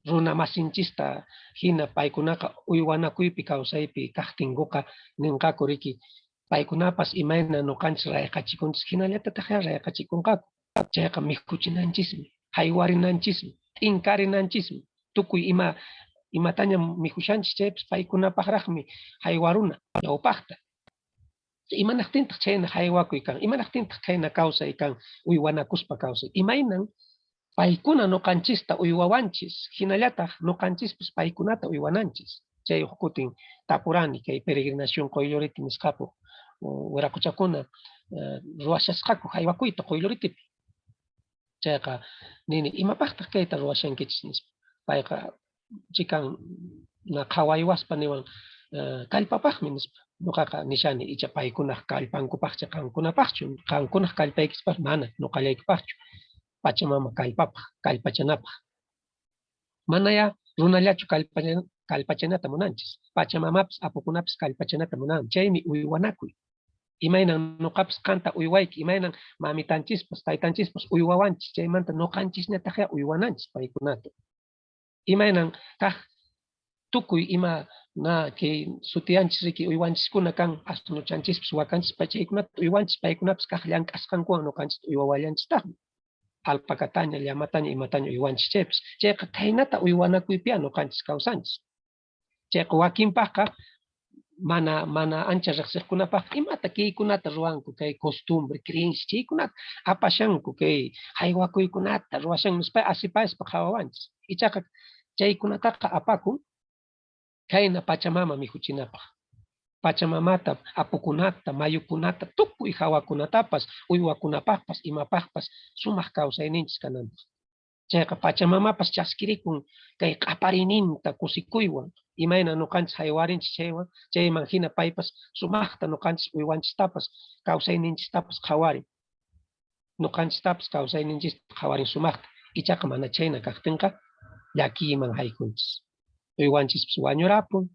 runa masinchista hina paykunaqa uywanakuypi kawsaypi kaqtinkuqa ninqaku riki paykunapas imayna nuqanchis rayqachikunchis hinallatataq rayqachikunqaku chayqa mihuchinanchismi, haywarinanchismi, t'inkarinanchismi, tukuy imataña mihushanchis chaypis paykunapaqraqmi haywaruna ñawpaqta. Imanaqtintaq chayna haywakuy kan, imanaqtintaq chayna kawsay kan, uywanakuspa kawsay. Imaynan paykuna ñuqanchista uywawanchis, hinallataq ñuqanchispis paykunata uywananchis. Chay huk kutin tapurani kay peregrinación Qoylluriti nisqapu wiraquchakuna ruwashasqaku haywakuyta Qoylluritipi. Chayqa nini imapaqtaq kayta ruwashankichis nispa. Payqa chikan na qhawaywaspa niwan kallpapaqmi nispa. Ñuqaqa nishani icha paykunaq kallpankupaqcha qankunapaqchu, qankunaq kallpaykispaq mana ñuqallaykipaqchu. Pachamama kallpapaq, kallpachanapaq. Manaya runallachu kallpachanata munanchis. Pachamamapis apukunapis kallpachanata munan. Chaymi uywanakuy. Imaynan ñuqapis qanta uywayki, imaynan mamitanchispas, taytanchispas uywawanchis. Chaymanta ñuqanchisñataqya uywananchis paykunata. Imaynan kaq tukuy ima na kay sutiyanchis riki uywanchiskuna kan asnuchanchispas wakanchis chaykunata uywanchis paykunapis kaq llank'asqankuwan ñuqanchis uywawallanchistaqmi. Alpakataña, llamataña, imataña uywanchis chaypis. Chayqa kaynata uywanakuypiya ñuqanchis kawsanchis. Chayqa wakinpaqqa mana ancha riqsiqkunapaq imata kaykunata ruwanku kay costumbre, creencia, chaykunata apashanku kay haywakuykunata ruwashan nispa asipayaspa qhawawanchis. Ichaqa chaykunataqa apakun kayna Pachamama mihuchinapaq. Pachamamata, apukunata, mayukunata, tukuy hawakunatapas, uywakunapaqpas, imapaqpas sumaq kawsayninchis kananpaq. Chayqa Pachamamapas chaskirikun kay q'aparininta kusikuywan, imayna ñuqanchis haywarinchis chaywan, chayman hina paypas sumaqta ñuqanchis uywanchistapas, kawsayninchistapas qhawarin. Ñuqanchistapas kawsayninchista qhawarin sumaqta. Ichaqa mana chayna kaqtinqa llakiyman haykunchis. Uywanchispis wañurapun,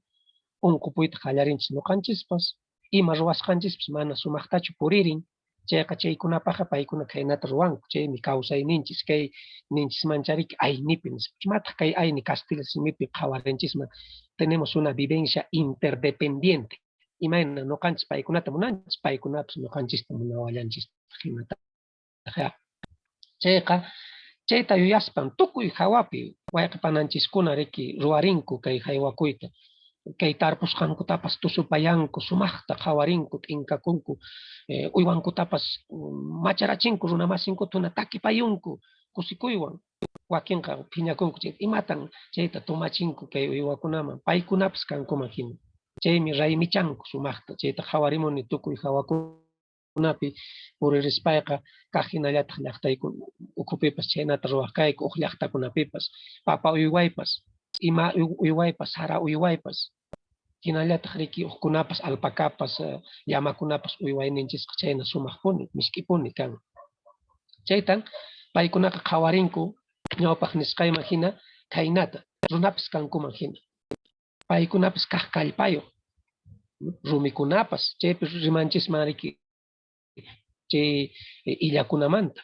unqupuyta qallarinchis ñuqanchispas, ima ruwasqanchispis mana sumaqtachu puririn, chayqa chaykunapaqqa paykuna kaynata ruwanku, chaymi kawsayninchis, kay ninchismanchariki aynipi nispa. Imataq kay ayni Castilla simipi qhawarinchisman, tenemos una vivencia interdependiente. Imayna ñuqanchis paykunata munanchis, paykunapis ñuqanchista munawallanchista hinata. Chayqa chayta yuyaspan tukuy hawapi wayqipananchiskuna riki ruwarinku kay haywakuyta. Kay tarpusqankutapas tusupayanku, sumaqta qhawarinku, t'inkakunku, uywankutapas macharachinku runa masinkutuna takipayunku, kusikuywan, wakinqa phiñakunku chayta imatan chayta tumachinku kay uywakunaman, paykunapis kankuman hina. Chaymi raymichanku sumaqta, chayta qhawarimuni tukuy hawakunapi puririspayqa kaq hinallataq llaqtayku ukhupipas chaynata ruwaqkayku, huk llaqtakunapipas, papa uywaypas, ima uywaypas, sara uywaypas, hinallataq riki hukkunapas, alpakapas, llamakunapas uywayninchisqa chayna sumaqpuni, misk'ipuni kan. Chaytan paykunaqa qhawarinku ñawpaq nisqayman hina kaynata, runapis kankuman hina. Paykunapis kaq kallpayuq, rumikunapas, chaypis rimanchisman riki chay illakunamanta,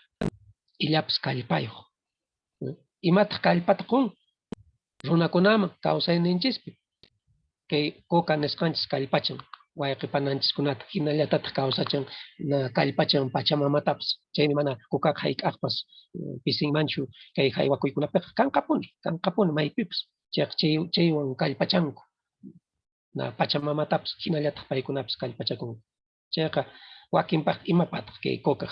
illapis kallpayuq. Imataq kallpata qun, runakunaman kawsayninchispi, kay coca nisqanchis kallpachan, wayqipananchiskunata, hinallatataq kawsachan na kallpachan Pachamamatapas, chaymi mana cocaqa hayk'aqpas pisinmanchu kay haywakuykunapiqa kanqapuni maypipas, chaywan kallpachanku, na Pachamamatapas hinallataq paykunapis kallpachakunku. Chayqa wakinpaq imapataq kay coca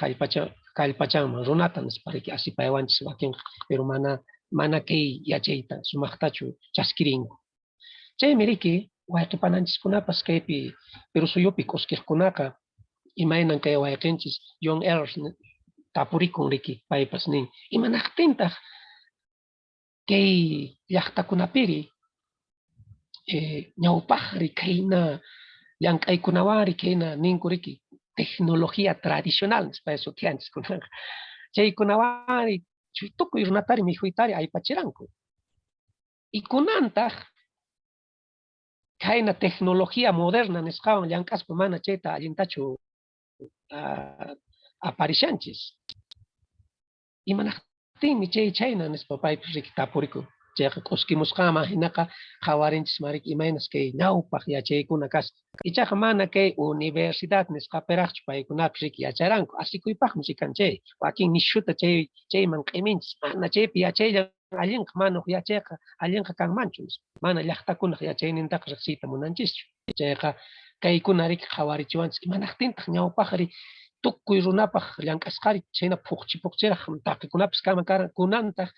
kallpachanman runata nispa riki asipaywanchis wakinqa, pero mana kay yachayta sumaqtachu chaskirinku. Chaymi riki wayqipananchiskunapas kaypi Perú suyupi qusqiqkunaqa imaynan kay wayqinchis John Earls tapurikun riki paypas nin imanaqtintaq kay llaqtakunapiri ñawpaqri kayna llank'aykunawari kayna ninku riki tecnología tradicional nispa sutiyanchis kunaqa. Chaykunawari tukuy runatari mihuytari aypachiranku. Y kunantaq kayna tecnología moderna nisqawan llank'aspa mana chayta allintachu aparishanchis. Imanaqtinmi chayna nispa paypis riki tapuriku. chayqa q'uskimusqama hinaqa qawarinchis marik imaynas kay ñawpaq yachaykuna kasqa. Ichaqa mana kay universidad nisqapiraqchu paykunapi riki yacharanku, asikuypaqmi chikan chay. Wakin nishuta chayman q'iminchis, mana chaypi yachaylla allinqa mana yachayqa allinqa kanmanchu. Mana llaqtakunaq yachaynintaqa riqsiyta munanchischu. Chayqa kaykuna riki qhawarichiwanchis, imanaqtintaq ñawpaqri tukuy runapaq llank'asqari chayna puqchiraq taqikunapis kunantaq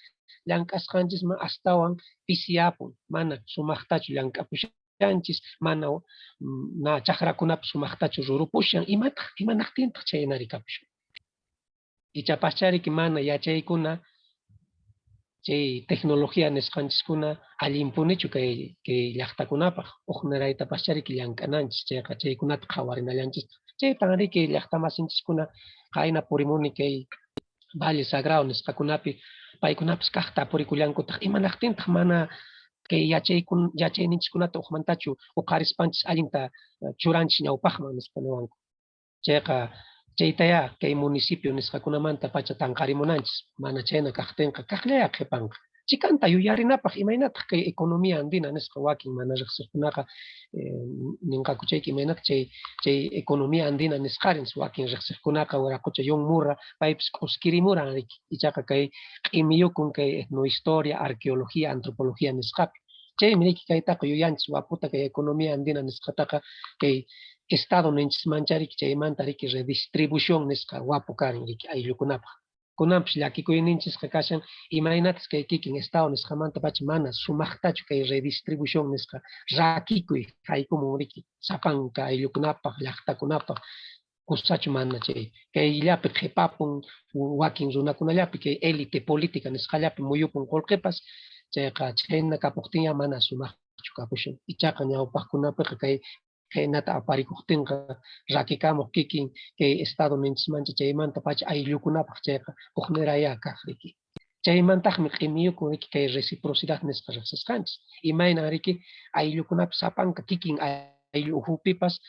llank'asqanchisman astawan pisiyapun, mana sumaqtachu llank'apushanchis, mana na chaqrakunapis sumaqtachu rurupushan, imanaqtintaq chaynari kapushan. Ichapaschariki mana yachaykuna chay tecnología nisqanchiskuna allinpunichu kay llaqtakunapaq, uqniraytapaschariki llank'ananchis, chayqa chaykunata qhawarinallanchis. Chaytan riki llaqta masinchiskuna qayna purimuni kay Valle Sagrado nisqakunapi paykunapis kaqta apurikullanku imanaqtintaq mana kay yachayninchikkunata uqmantachu uqarispanchis allinta churanchis ñawpaqman nispa niwanku. Chayqa chaytaya kay municipio nisqakunamanta pacha tanqarimunanchis, mana chayna kaqtinqa kaqllaya qhipanqa. Chikanta yuyarinapaq imaynataq kay economía andina nisqa wakin mana riqsiqkunaqa ninqakuchayki imaynataq chay economía andina nisqarin wakin riqsiqkunaqa wiraqucha yunmurra paypis q'uskirimuran riki. Ichaqa kay q'imiyukun kay etnohistoria, arqueología, antropología nisqapi. Chaymi riki kaytaqa yuyanchis waputa kay economía andina nisqataqa kay estado ninchismanchariki chaymanta riki redistribución nisqa wapu karin riki ayllukunapaq. Kunanpis llakikuyninchisqa kashan imaynatas kay kikin estado nisqamanta pacha mana sumaqtachu kay redistribución nisqa rakikuy haykumun riki sapanka ayllukunapaq llaqtakunapaq kusachu mana chay kayllapi qhipapun wakin runakunallapi kay élite política nisqallapi muyupun qullqipas chayqa chayna kapuqtinya mana sumaqchu kapushan. Ichaqa ñawpaqkunapiqa kay kaynata aparikuqtinqa rakikamuq kikin kay estado ninchismancha chaymanta pacha ayllukunapaq chayqa uqniraya kaq riki. Chaymantaqmi q'imiyukun riki kay reciprocidad nisqa riqsisqanchis. Imayna riki ayllukunapi sapanka kikin ayllu uhupipas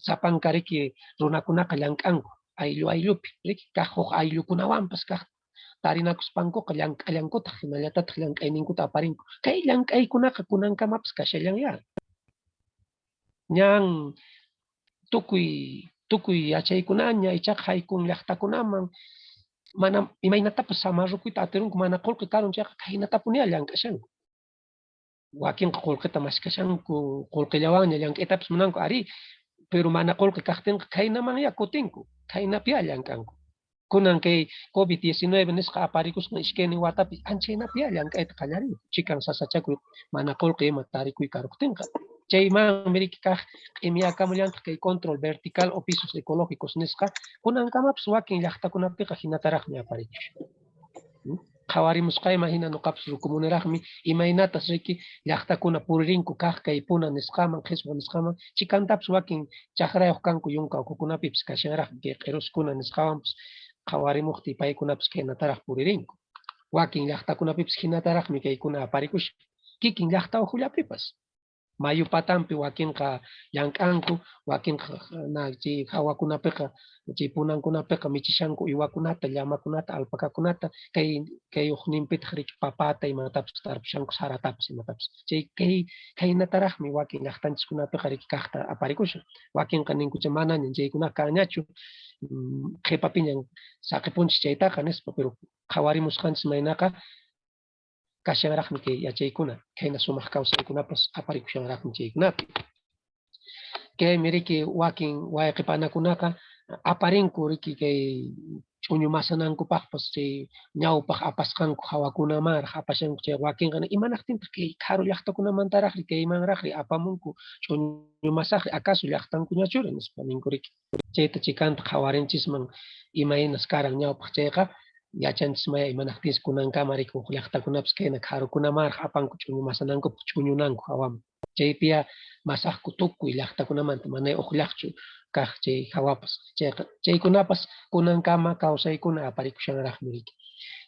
sapanka riki runakunaqa llank'anku ayllupi riki kaq huk ayllukunawanpas kaq tarinakuspankuqa llank'allankutaq hinallatataq llank'ayninkuta aparinku. Kay llank'aykunaqa kunankamapas kashallanya. Ñan tukuy yachaykunaña ichaqa haykun llaqtakunaman mana imaynatapas samarrukuyta atirunku mana qullqi karun chayqa kaynatapuña llank'ashanku. Wakinqa qullqita maskashanku, qullqillawanña llank'aytapis munanku ari, pero mana qullqi kaqtinqa kaynamanya kutinku, kaynapiya llank'anku. Kunan kay COVID-19 nisqa aparikusqa ishkaynin watapi anchaynapiya llank'ayta qallarinku, chikan sasachakuy mana qullqi ima tarikuy karuqtinqa. Chaymanmi riki kaq q'imiyakamullantaq kay control vertical o pisos ecológicos nisqa kunankamapas wakin llaqtakunapiqa hinataraqmi aparikusha. Qhawarimusqayman hina nuqapis rukumuniraqmi imaynatas riki llaqtakuna puririnku kaq kay puna nisqaman, qhiswa nisqaman, chikantapas wakin chaqrayuq kanku yunka ukukunapipis kashanraqmi kay q'iruskuna nisqawanpas qhawarimuqti paykunapas hinataraq puririnku. Wakin llaqtakunapipis hinataraqmi kaykuna aparikusha. Kikin llaqta uhullapipas. Mayu patampi wakinqa llank'anku, wakinqa chay hawakunapiqa, chay punankunapiqa michishanku uywakunata, llamakunata, alpacakunata, kay hukninpitaq riki papata imatapis tarpushanku saratapis imatapis. Chay kaynataraqmi wakin llaqtanchiskunapiqa riki kaqta aparikushan. Wakinqa ninkucha manaña chaykunaqa kanñachu, qhipapiñan saqipunchis chaytaqa nispa, pero qhawarimusqanchis maynaqa kashanraqmi kay yachaykuna, kayna sumaq kawsaykunapas aparikushanraqmi chaykunapi. Kaymi riki wakin wayqipanakunaqa aparinku riki kay ch'uñu masanankupaqpas chay ñawpaq apasqanku hawakunamanraq apashanku chay wakinqa imanaqtintaq kay qharu llaqtakunamantaraqri kaymanraqri apamunku ch'uñu masaqri acaso llaqtankuñachuri nispa ninku riki. Chayta chikanta qhawarinchisman imaynas karan ñawpaq chayqa yachanchis maya imanaqtins kunankama riki huk llaqtakunapas kayna qharukunamanraq apanku ch'uñu masanankupaq ch'uñunanku hawaman. Chaypiya masaqku tukuy llaqtakunamanta manay uqllaqchu kaq chay hawapas. Chaykunapas kunankama kawsaykuna aparikushanraqmi riki.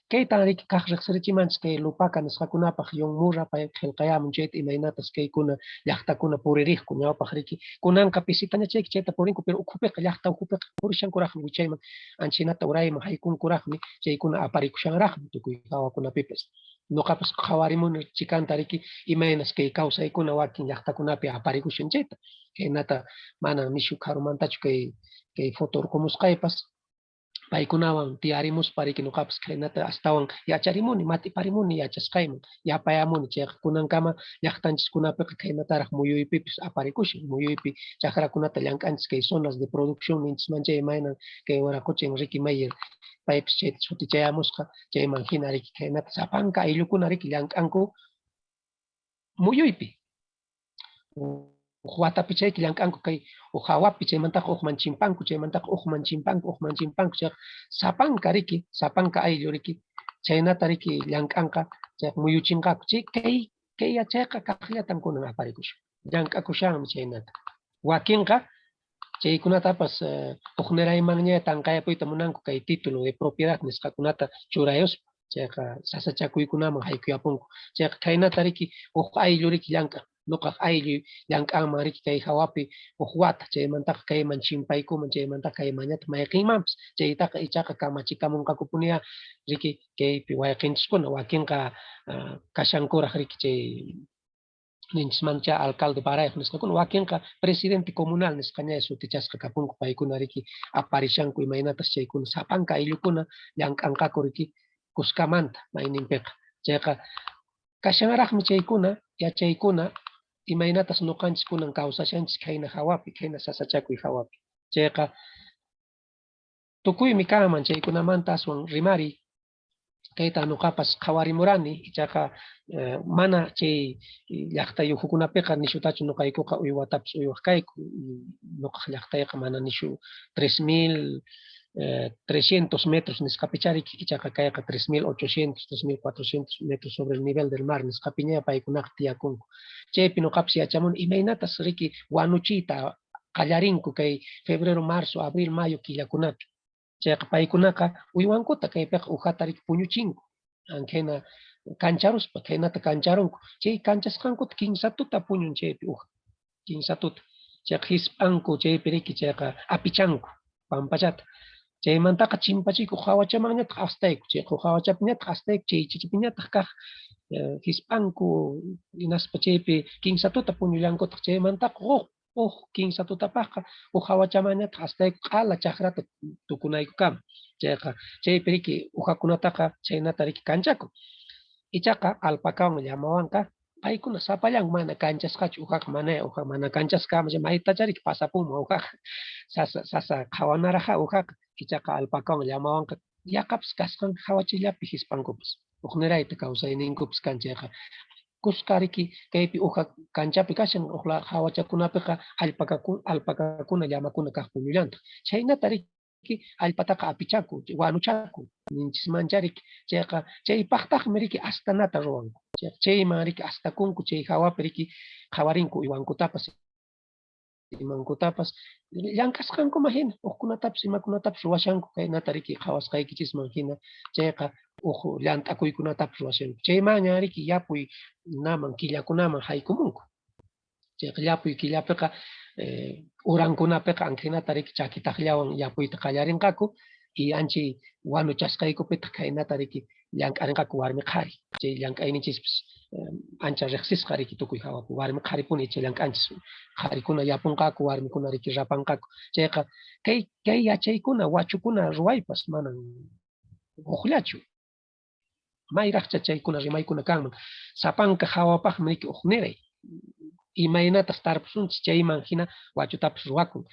Kaytan riki kaq riqsirichimanchis kay Lupaca nisqakunapaq yunmurra pay qillqayamun chayta imaynatas kaykuna llaqtakuna puririkku ñawpaq riki. Kunanqa pisitaña chayki chayta purinku, pero ukhupiqa llaqta ukhupiqa purishankuraqmi wichayman ancha hinata urayman haykunkuraqmi chaykuna aparikushanraqmi tukuy hawakunapipas. Noqapas qhawarimuni chikantariki imaynas kay kawsaykuna wakin llaqtakunapi aparikushan chayta. Kaynata mana nishu karumantachu kay fotorkumusqaypas paykunawan tiyarimuspariki noqapas kaynata astawan yacharimuni, matiparimuni yachasqayman, yapayamuni chayqa kunankama llaqtanchiskunapiqa kaynataraq muyuypipis aparikushan, muyuypi chaqrakunata llank'anchis kay zonas de producción ninchismancha imayna kay waraquchin Ricky Mayer paypis chayta sutichayamusqa chayman hina riki kaynata sapanka ayllukuna riki llank'anku muyuypi. Watapi chayki llank'anku kay hawapi chaymantaqa hukman chimpanku, chaymantaqa hukman chimpanku chayqa sapanka riki, sapanka ayllu riki, chaynata riki llank'anqa chayqa muyuchinqaku. Kay yachayqa kaqllatan kunan aparikushun, llank'akushanmi chaynata. Wakinqa chaykunatapas hukniraymanña tanqayapuyta munanku kay título de propiedad nisqakunata churayuspa, chayqa sasachakuykunaman haykuyapunku. Chayqa kaynata riki huk ayllu riki llank'an. Nuqaq ayllu llank'anman riki kay hawapi huk wata, chaymantaqa kayman chimpaykuman, chaymantaqa kaymañata mayqinmanpis, chaytaqa ichaqa kamachikamunqakupuniya riki kaypi wayqinchiskuna, wakinqa kashankuraq riki chay ninchismancha alcalde barayuq nisqakuna, wakinqa presidente comunal nisqaña sutichasqa kapunku paykuna riki aparishanku imaynatas chaykuna sapanka ayllukuna llank'anqaku riki kuskamanta mayninpiqa. Chayqa kashanraqmi chaykuna, yachaykuna imaynatas nuqanchis kunan kawsashanchis kayna hawapi, kayna sasachakuy hawapi. Chayqa tukuymi kanman chaykunamanta aswan rimari kayta nuqapas qhawarimurani, ichaqa mana chay llaqtayuqkunapiqa nishutachu nuqaykuqa uywatapas uywaq kayku, nuqaq llaqtayqa mana nishu 3.300 metros nisqapicharik, ichaqa kayqa 3.800, 3.400 metros sobre el nivel del mar nisqapiña paykunaqa tiyakunku. Chaypi nuqapas yachamuni imaynatas riki wanuchiyta qallarinku kay febrero, marzo, abril, mayo killakunapi. Chayqa paykunaqa uywankuta kaypiqa uhata riki puñuchinku, ankhayna kancharuspa, kaynata kancharunku. Chay kanchasqankuta 15 tuta puñun chaypi uha, 15 tuta. Chayqa hisp'anku chaypi riki chayqa apichanku, pampachata. Chaymantaqa chimpachiyku hawachamanñataq astayku, chay hawachapiñataq astayku, chay chichipiñataq kaq hisp'anku hinaspa chaypi 15 tuta puñullankutaq, chaymantaqa huk 15 tutapaqqa huk hawachamanñataq astayku q'ala chaqrata tukunayku kama. Chayqa chaypi riki uhakunataqa chaynata riki kanchakun. Ichaqa alpacawan llamawanqa paykuna sapallan mana kanchasqachu, uhaqa mana kanchasqamacha maytacha riki pasapunman uhaqa, sasa qhawanaraqa uhaqa, ichaqa alpacawan llamawanqa yaqapas kasqanqa hawachillapi hisp'ankupas, huknirayta kawsayninkupis kan chayqa. Kuska riki kaypi uha kanchapi kashan hukla hawachakunapiqa alpacakuna llamakuna kaq puñullantaq. Chaynata riki allpataqa apichaku, wanuchaku ninchismancha riki, chayqa chaypaqtaqmi riki astanata ruwanku. Chayman riki astakunku chay hawapi riki qhawarinku uywankutapas, imankutapas llank'asqankuma hina, hukkunatapas imakunatapas ruwashanku kaynata riki qhawasqaykichisman hina, chayqa huk llant'akuykunatapas ruwashanku. Chaymaña riki llapuy naman killakunaman haykumunku. Chayqa llapuy killapiqa urankunapiqa anhinata riki chakitaqllawan yapuyta qallarinqaku, y anchi wanuchasqaykupitaq kaynata riki llank'arinqaku warmi qhari. Chay llank'ayninchispis ancha riqsisqa riki tukuy hawapi, warmi qharipuni chay llank'anchis, qharikuna yapunqaku, warmikuna riki rapanqaku. Chayqa kay yachaykuna wachukuna ruwaypas manan hukllachu. Mayraqcha chaykuna rimaykuna kanman. Sapanka hawapaqmi riki hukniray. Imaynatas tarpusunchis chayman hina wachutapas ruwakun.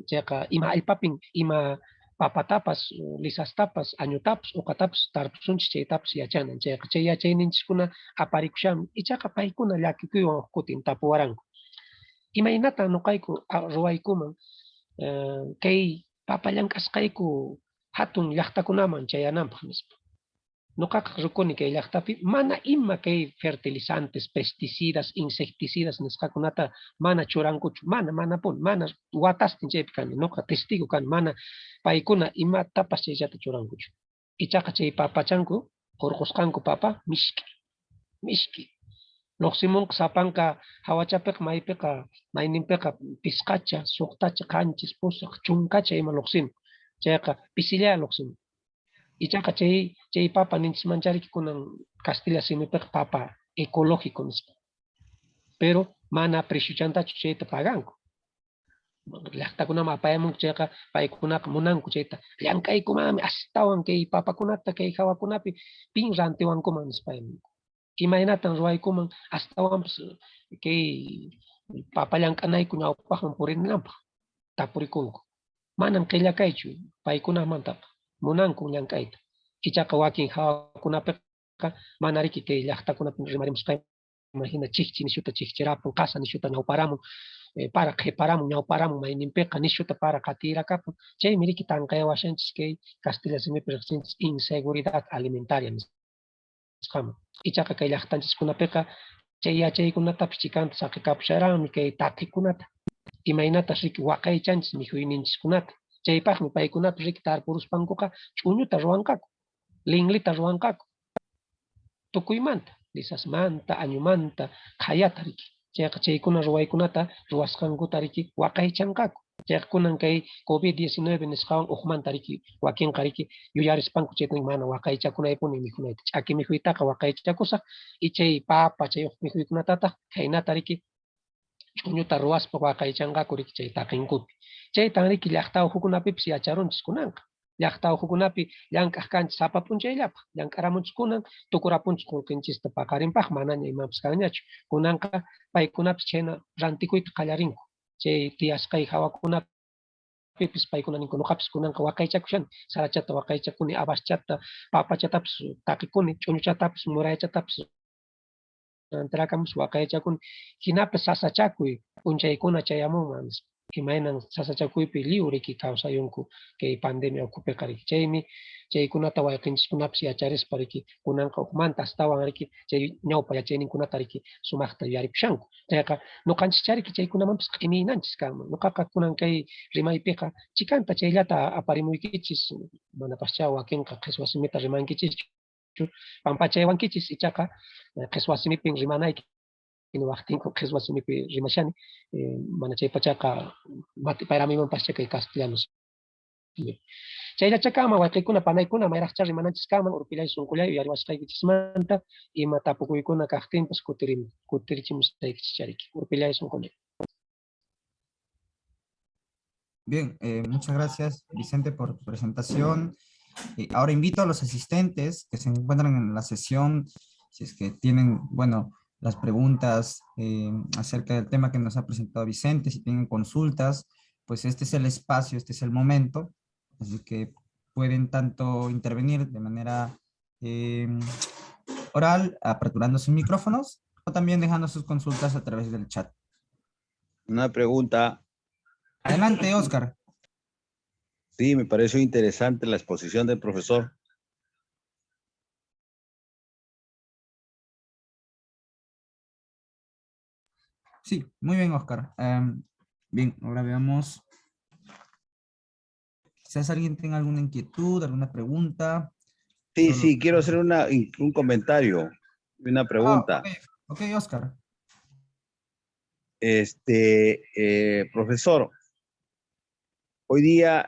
Chayqa ima allpapin, ima papatapas, lisastapas, añutapas, uqatapas tarpusunchis chaytapas yachanan. Chayqa chay yachayninchiskuna aparikushanmi, ichaqa paykuna llakikuywan huk kutin tapuwaranku. Imaynata nuqayku ruwaykuman kay papa llank'asqayku hatun llaqtakunaman chayananpaq nispa. Nuqaqa rukuni kay llaqtapi mana ima kay fertilizantes, pesticidas, insecticidas nisqakunata mana churankuchu, manapuni, mana watastin chaypi kani, nuqa testigo kani, mana paykuna imatapas chayllata churankuchu. Ichaqa chay papachanku, hurqusqanku papa mishki. Lluqsimunqa sapanka hawachapiqa maypiqa, mayninpiqa pisqacha, suqtacha, qanchis, pusaq, chunkacha ima lluqsimun. Chayqa pisillaya lluqsimun. Ichaqa chay papa ninchis manchariki kunan Castilla Simipiqa papa ecológico nispa. Pero mana precio chantachu chayta paganku. Llaqtakunaman apayamunku chayqa paykunaqa munanku chayta llank'aykumami astawan kay papakunata kay hawakunapi pin rantiwankuman nispayanku. Imaynatan ruwaykuman astawan kay papa llank'anayku ñawpaqman purinanpaq tapurikunku. Manam qillakaychu paykunamanta munanku llank'ayta. Ichaqa wakin hawakunapiqa mana riki kay llaqtakunapi rimarimusqa imagina chiqchi nishuta chiqchirapan qasa nishuta ñawparamun para qhiparamun ñawparamun mayninpiqa nishuta para qatirakapan chaymi riki tanqaywashanchis kay Castilla Simipi riqsinchis inseguridad alimentaria nisqaman. Ichaqa kay llaqtanchiskunapiqa chay yachaykunatapish chikanta saqikapusharaqmi kay taqikunata imaynatas riki waqaychanchis mijuyninchiskunata. Chaypaqmi paykunapis riki tarpuruspankuqa ch'uñuta ruwanqaku, linlita ruwanqaku, tukuymanta, lisasmanta, añumanta, qhayata riki. Chayqa chaykuna ruwaykunata ruwasqankuta riki waqaychanqaku. Chayqa kunan kay COVID-19 nisqawan uqmanta riki wakinqa riki yuyarispanku chayta mana waqaychakunaypuni mikhunayta. Ch'aki mikhuytaqa waqaychakusaq y chay papa chay mikhuykunatataq kaynata riki ch'uñuta ruwaspa waqaychanqaku riki chay taqinkupi. Chaytan riki llaqta ujukunapipas yacharunchis kunanqa. Llaqta ujukunapi llank'aq kanchis sapa p'unchayllapaq, llank'aramunchis kunan, tukurapunchis qullqinchista paqarinpaq, manaña imapas kanñachu. Kunanqa paykunapis chayna rantikuyta qallarinku. Chay tiyasqay hawakunapipis paykuna ninku nuqapis kunanqa waqaychakushani, sarachata waqaychakuni, abaschata, papachatapis taqikuni, ch'uñuchatapis, muraychatapis rantirakamus waqaychakuni, hinapas sasachakuy p'unchaykuna chayamunman nispa. Imaynan sasachakuypi liw riki kawsayunku kay pandemia ukupiqa riki. Chaymi chaykunata wayqinchiskunapis yacharispa riki kunanqa uqmanta astawan riki chay ñawpa yachayninkunata riki sumaqta yaripishanku. Chayqa ñuqanchis riki chaykunamanpis q'imiynanchis kanman. Ñuqaqa kunan kay rimaypiqa chikanta chayllata aparimuykichis manapascha wakinqa qhiswa simita rimankichischu pampachaywankichis ichaqa qhiswa simipin rimanayki waqtinku qhiswa simipi rimashani mana chay pachaqa matipayramimanpascha kay castellanos. Chayllacha kama wayqiykuna panaykuna mayraqcha rimananchis kanman urpillay sunqullayuq yariwasqaykichismanta ima tapukuykuna kaqtinpas kutirichimusqaykichis riki urpillay sunqullayuq. Bien, muchas gracias Vicente por tu presentación. Ahora invito a los asistentes que se encuentran en la sesión, si es que tienen, bueno, las preguntas acerca del tema que nos ha presentado Vicente, si tienen consultas, pues este es el espacio, este es el momento, así que pueden tanto intervenir de manera oral, aperturando sus micrófonos, o también dejando sus consultas a través del chat. Una pregunta. Adelante, Oscar. Sí, me pareció interesante la exposición del profesor. Sí, muy bien, Oscar. Bien, ahora veamos. Quizás alguien tenga alguna inquietud, alguna pregunta. Sí, sí, quiero hacer un comentario, una pregunta. Ok, Oscar. Profesor, hoy día,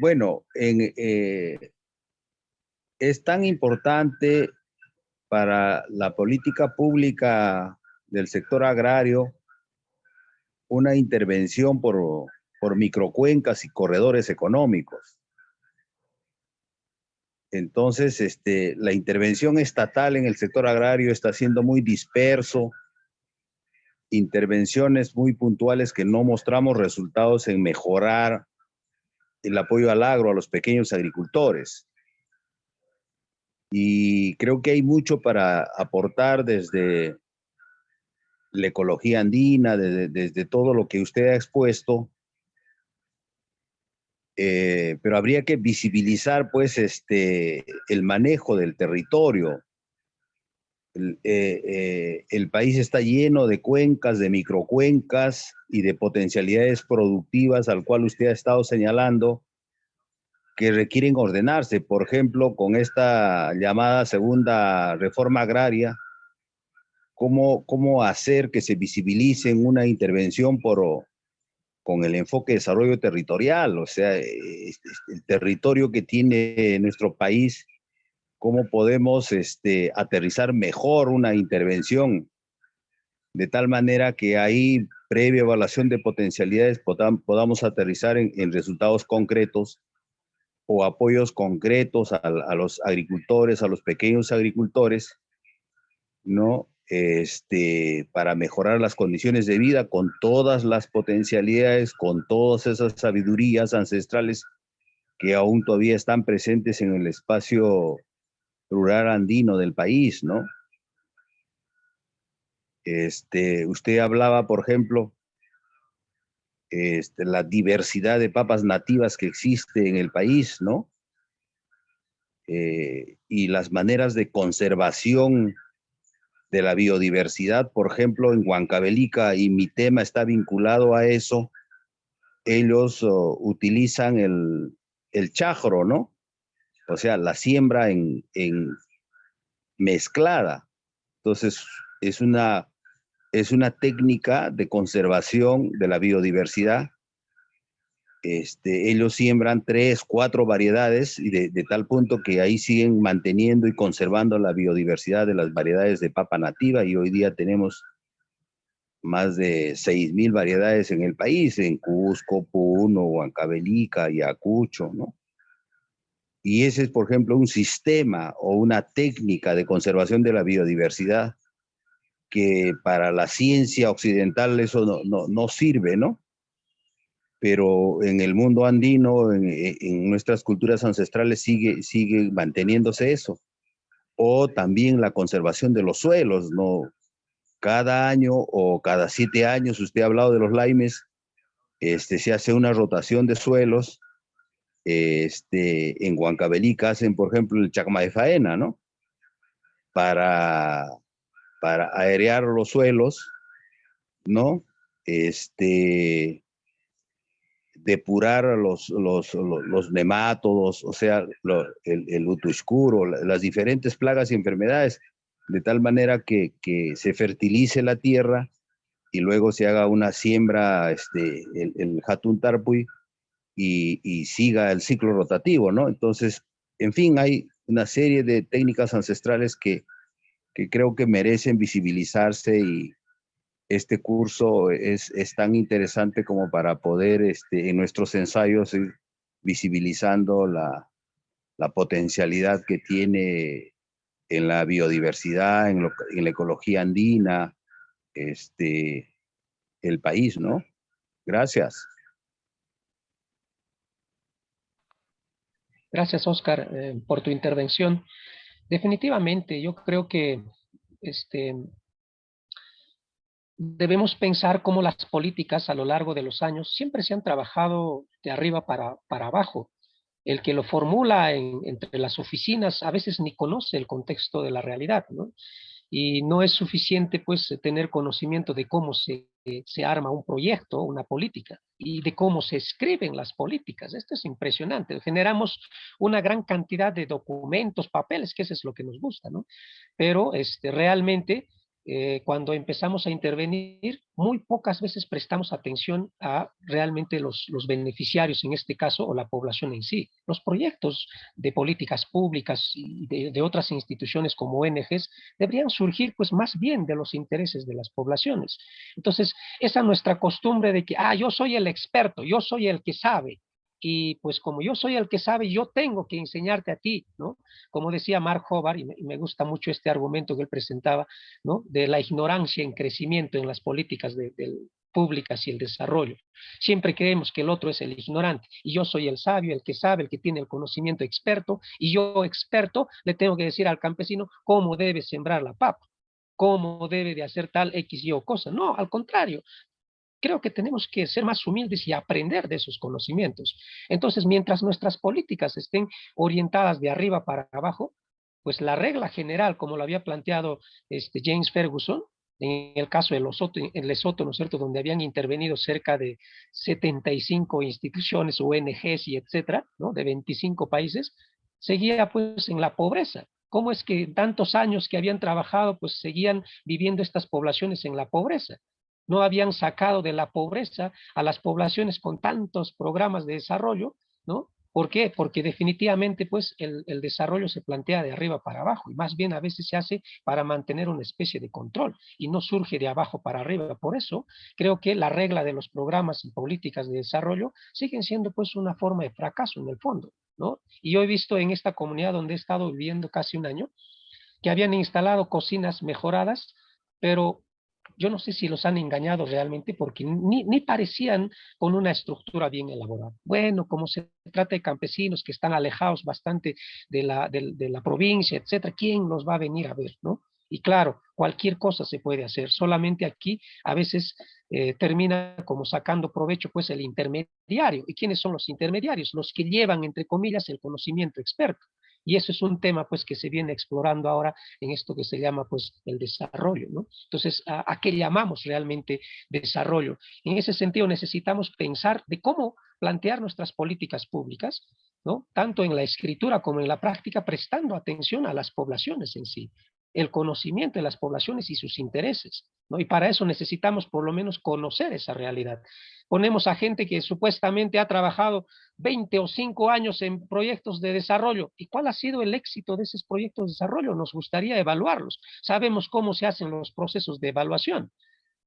bueno, es tan importante para la política pública del sector agrario una intervención por microcuencas y corredores económicos. Entonces, la intervención estatal en el sector agrario está siendo muy disperso, intervenciones muy puntuales que no mostramos resultados en mejorar el apoyo al agro, a los pequeños agricultores. Y creo que hay mucho para aportar desde la ecología andina, desde todo lo que usted ha expuesto, pero habría que visibilizar pues el manejo del territorio. El país está lleno de cuencas, de microcuencas y de potencialidades productivas al cual usted ha estado señalando que requieren ordenarse. Por ejemplo, con esta llamada segunda reforma agraria, ¿cómo hacer que se visibilice una intervención por con el enfoque de desarrollo territorial, o sea, el territorio que tiene nuestro país, cómo podemos aterrizar mejor una intervención, de tal manera que ahí, previa evaluación de potencialidades, podamos aterrizar en resultados concretos o apoyos concretos a los agricultores, a los pequeños agricultores, ¿no? Para mejorar las condiciones de vida con todas las potencialidades, con todas esas sabidurías ancestrales que aún todavía están presentes en el espacio rural andino del país, ¿no? Usted hablaba, por ejemplo, la diversidad de papas nativas que existe en el país, ¿no? Y las maneras de conservación de la biodiversidad, por ejemplo, en Huancavelica, y mi tema está vinculado a eso, ellos utilizan el chajro, ¿no? O sea, la siembra en mezclada. Entonces, es una técnica de conservación de la biodiversidad. Ellos siembran 3, 4 variedades y de tal punto que ahí siguen manteniendo y conservando la biodiversidad de las variedades de papa nativa, y hoy día tenemos más de 6.000 variedades en el país, en Cusco, Puno, Huancavelica, Ayacucho, ¿no? Y ese es, por ejemplo, un sistema o una técnica de conservación de la biodiversidad que para la ciencia occidental eso no sirve, ¿no? Pero en el mundo andino, en nuestras culturas ancestrales sigue manteniéndose eso. O también la conservación de los suelos, ¿no? Cada año o cada 7 años, usted ha hablado de los laimes, se hace una rotación de suelos. En Huancavelica hacen, por ejemplo, el chacma de faena, ¿no? Para aerear los suelos, ¿no? Depurar los nemátodos, o sea, el utuscuro, las diferentes plagas y enfermedades, de tal manera que se fertilice la tierra y luego se haga una siembra, el Hatun Tarpuy, y siga el ciclo rotativo, ¿no? Entonces, en fin, hay una serie de técnicas ancestrales que creo que merecen visibilizarse, y este curso es tan interesante como para poder en nuestros ensayos ir visibilizando la potencialidad que tiene en la biodiversidad, en la ecología andina, el país, ¿no? Gracias. Gracias, Oscar, por tu intervención. Definitivamente, yo creo que debemos pensar cómo las políticas a lo largo de los años siempre se han trabajado de arriba para abajo. El que lo formula entre las oficinas a veces ni conoce el contexto de la realidad, ¿no? Y no es suficiente, pues, tener conocimiento de cómo se arma un proyecto, una política, y de cómo se escriben las políticas. Esto es impresionante. Generamos una gran cantidad de documentos, papeles, que eso es lo que nos gusta, ¿no? Pero realmente, cuando empezamos a intervenir, muy pocas veces prestamos atención a realmente los beneficiarios, en este caso, o la población en sí. Los proyectos de políticas públicas y de otras instituciones como ONGs deberían surgir, pues, más bien de los intereses de las poblaciones. Entonces, esa nuestra costumbre de que, yo soy el experto, yo soy el que sabe, y pues como yo soy el que sabe, yo tengo que enseñarte a ti, ¿no? Como decía Mark Hobart, y me gusta mucho este argumento que él presentaba, ¿no? De la ignorancia en crecimiento en las políticas públicas y el desarrollo. Siempre creemos que el otro es el ignorante, y yo soy el sabio, el que sabe, el que tiene el conocimiento experto, y yo, experto, le tengo que decir al campesino cómo debe sembrar la papa, cómo debe de hacer tal X, Y o cosa. No, al contrario. Creo que tenemos que ser más humildes y aprender de esos conocimientos. Entonces, mientras nuestras políticas estén orientadas de arriba para abajo, pues la regla general, como lo había planteado James Ferguson, en el caso de Lesoto, ¿no es cierto?, donde habían intervenido cerca de 75 instituciones, ONGs y etcétera, ¿no?, de 25 países, seguía pues en la pobreza. ¿Cómo es que tantos años que habían trabajado, pues seguían viviendo estas poblaciones en la pobreza? no habían sacado de la pobreza a las poblaciones con tantos programas de desarrollo, ¿no? ¿Por qué? Porque definitivamente pues el desarrollo se plantea de arriba para abajo y más bien a veces se hace para mantener una especie de control y no surge de abajo para arriba. Por eso creo que la regla de los programas y políticas de desarrollo siguen siendo pues una forma de fracaso en el fondo, ¿no? Y yo he visto en esta comunidad donde he estado viviendo casi un año que habían instalado cocinas mejoradas, pero yo no sé si los han engañado realmente porque ni parecían con una estructura bien elaborada. Bueno, como se trata de campesinos que están alejados bastante de la provincia, etcétera, ¿quién los va a venir a ver, no? Y claro, cualquier cosa se puede hacer, solamente aquí a veces termina como sacando provecho pues el intermediario. ¿Y quiénes son los intermediarios? Los que llevan, entre comillas, el conocimiento experto. Y eso es un tema pues que se viene explorando ahora en esto que se llama pues el desarrollo, ¿no? Entonces, ¿a qué llamamos realmente desarrollo? En ese sentido necesitamos pensar de cómo plantear nuestras políticas públicas, ¿no? Tanto en la escritura como en la práctica, prestando atención a las poblaciones en sí, el conocimiento de las poblaciones y sus intereses, ¿no? Y para eso necesitamos por lo menos conocer esa realidad. Ponemos a gente que supuestamente ha trabajado 20 o 5 años en proyectos de desarrollo. ¿Y cuál ha sido el éxito de esos proyectos de desarrollo? Nos gustaría evaluarlos. Sabemos cómo se hacen los procesos de evaluación.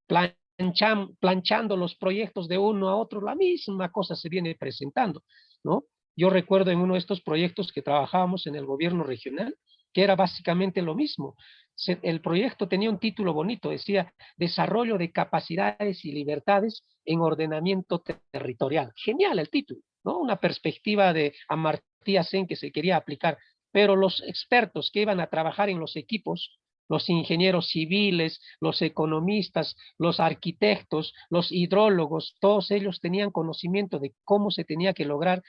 Planchando los proyectos de uno a otro, la misma cosa se viene presentando, ¿no? Yo recuerdo en uno de estos proyectos que trabajábamos en el gobierno regional, que era básicamente lo mismo. El proyecto tenía un título bonito, decía Desarrollo de Capacidades y Libertades en Ordenamiento Territorial. Genial el título, ¿no? Una perspectiva de Amartya Sen que se quería aplicar, pero los expertos que iban a trabajar en los equipos, los ingenieros civiles, los economistas, los arquitectos, los hidrólogos, todos ellos tenían conocimiento de cómo se tenía que lograr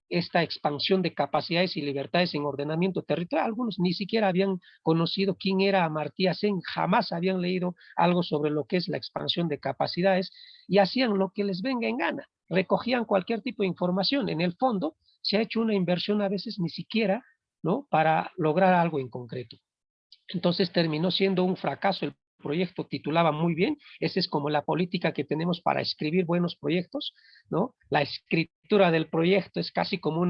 esta expansión de capacidades y libertades en ordenamiento territorial. Algunos ni siquiera habían conocido quién era Amartya Sen, jamás habían leído algo sobre lo que es la expansión de capacidades y hacían lo que les venga en gana, recogían cualquier tipo de información. En el fondo se ha hecho una inversión a veces ni siquiera, ¿no?, para lograr algo en concreto. Entonces terminó siendo un fracaso. El proyecto titulaba muy bien, esa es como la política que tenemos para escribir buenos proyectos, ¿no? La escritura del proyecto es casi como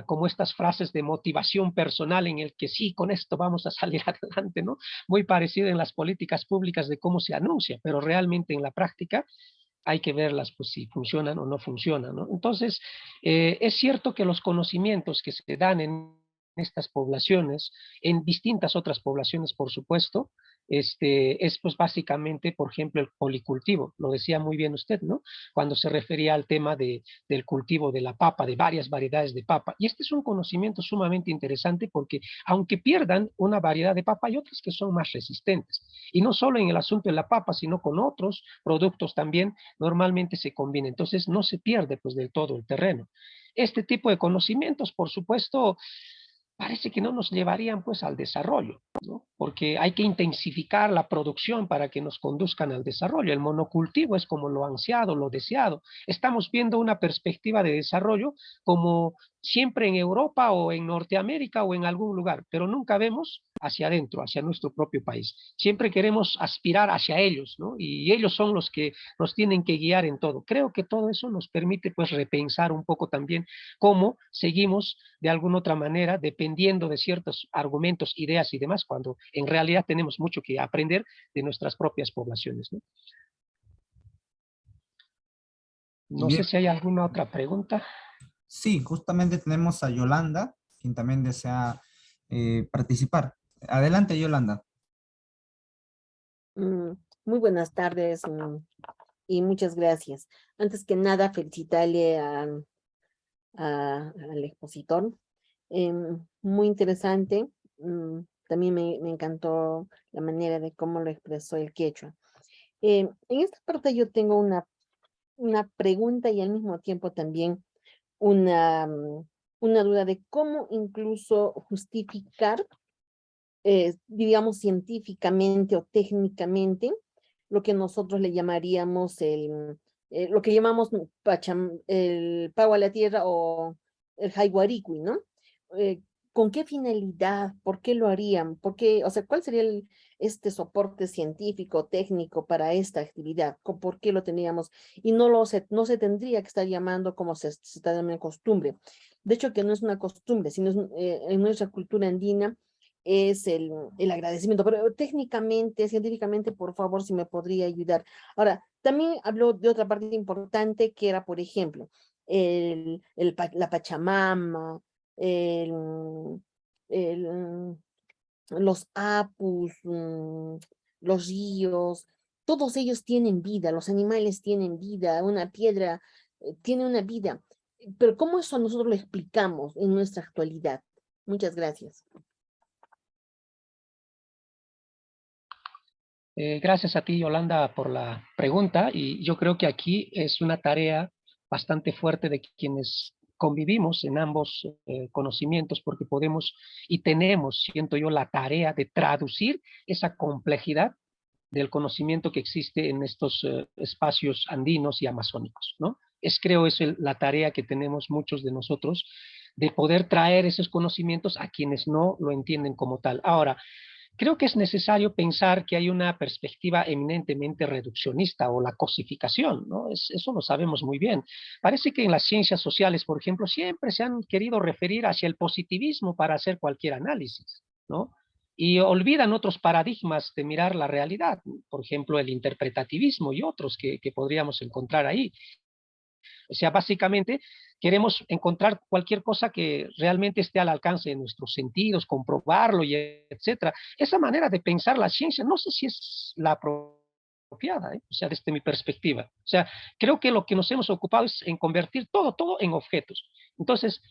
como estas frases de motivación personal en el que sí, con esto vamos a salir adelante, ¿no? Muy parecido en las políticas públicas de cómo se anuncia, pero realmente en la práctica hay que verlas pues si funcionan o no funcionan, ¿no? Entonces, es cierto que los conocimientos que se dan en estas poblaciones, en distintas otras poblaciones, por supuesto, es pues básicamente, por ejemplo, el policultivo, lo decía muy bien usted, ¿no? Cuando se refería al tema del cultivo de la papa, de varias variedades de papa. Y este es un conocimiento sumamente interesante porque aunque pierdan una variedad de papa, hay otras que son más resistentes. Y no solo en el asunto de la papa, sino con otros productos también normalmente se combina. Entonces no se pierde pues del todo el terreno. Este tipo de conocimientos, por supuesto, parece que no nos llevarían pues al desarrollo, ¿no? Porque hay que intensificar la producción para que nos conduzcan al desarrollo. El monocultivo es como lo ansiado, lo deseado. Estamos viendo una perspectiva de desarrollo como siempre en Europa o en Norteamérica o en algún lugar, pero nunca vemos hacia adentro, hacia nuestro propio país. Siempre queremos aspirar hacia ellos, ¿no? Y ellos son los que nos tienen que guiar en todo. Creo que todo eso nos permite pues repensar un poco también cómo seguimos de alguna otra manera dependiendo de ciertos argumentos, ideas y demás, cuando en realidad tenemos mucho que aprender de nuestras propias poblaciones, ¿no? No sé Bien, si hay alguna otra pregunta. sí, justamente tenemos a Yolanda, quien también desea participar. Adelante, Yolanda. Muy buenas tardes y muchas gracias. Antes que nada, felicitarle al expositor. Muy interesante. También me encantó la manera de cómo lo expresó el quechua. En esta parte yo tengo una pregunta y al mismo tiempo también una duda de cómo incluso justificar, digamos, científicamente o técnicamente, lo que nosotros le llamaríamos lo que llamamos el pago a la tierra o el jaiwaricui, ¿no? ¿con qué finalidad? ¿Por qué lo harían? ¿Por qué? O sea, ¿cuál sería este soporte científico, técnico para esta actividad? ¿Por qué lo teníamos? Y no se tendría que estar llamando como se está llamando costumbre. De hecho, que no es una costumbre, sino en nuestra cultura andina es el agradecimiento. Pero técnicamente, científicamente, por favor, si me podría ayudar. Ahora, también habló de otra parte importante que era, por ejemplo, la Pachamama, el, el, los apus, los ríos, todos ellos tienen vida, los animales tienen vida, una piedra tiene una vida. Pero ¿cómo eso nosotros lo explicamos en nuestra actualidad? Muchas gracias. Gracias a ti, Yolanda, por la pregunta. Y yo creo que aquí es una tarea bastante fuerte de quienes convivimos en ambos conocimientos, porque podemos y tenemos, siento yo, la tarea de traducir esa complejidad del conocimiento que existe en estos espacios andinos y amazónicos, ¿no? Creo, es la tarea que tenemos muchos de nosotros, de poder traer esos conocimientos a quienes no lo entienden como tal. Ahora, creo que es necesario pensar que hay una perspectiva eminentemente reduccionista o la cosificación, ¿no? Eso lo sabemos muy bien. Parece que en las ciencias sociales, por ejemplo, siempre se han querido referir hacia el positivismo para hacer cualquier análisis, ¿no? Y olvidan otros paradigmas de mirar la realidad, por ejemplo, el interpretativismo y otros que podríamos encontrar ahí. O sea, básicamente queremos encontrar cualquier cosa que realmente esté al alcance de nuestros sentidos, comprobarlo y etcétera. Esa manera de pensar la ciencia, no sé si es la apropiada, ¿eh? O sea, desde mi perspectiva. O sea, creo que lo que nos hemos ocupado es en convertir todo en objetos. Entonces,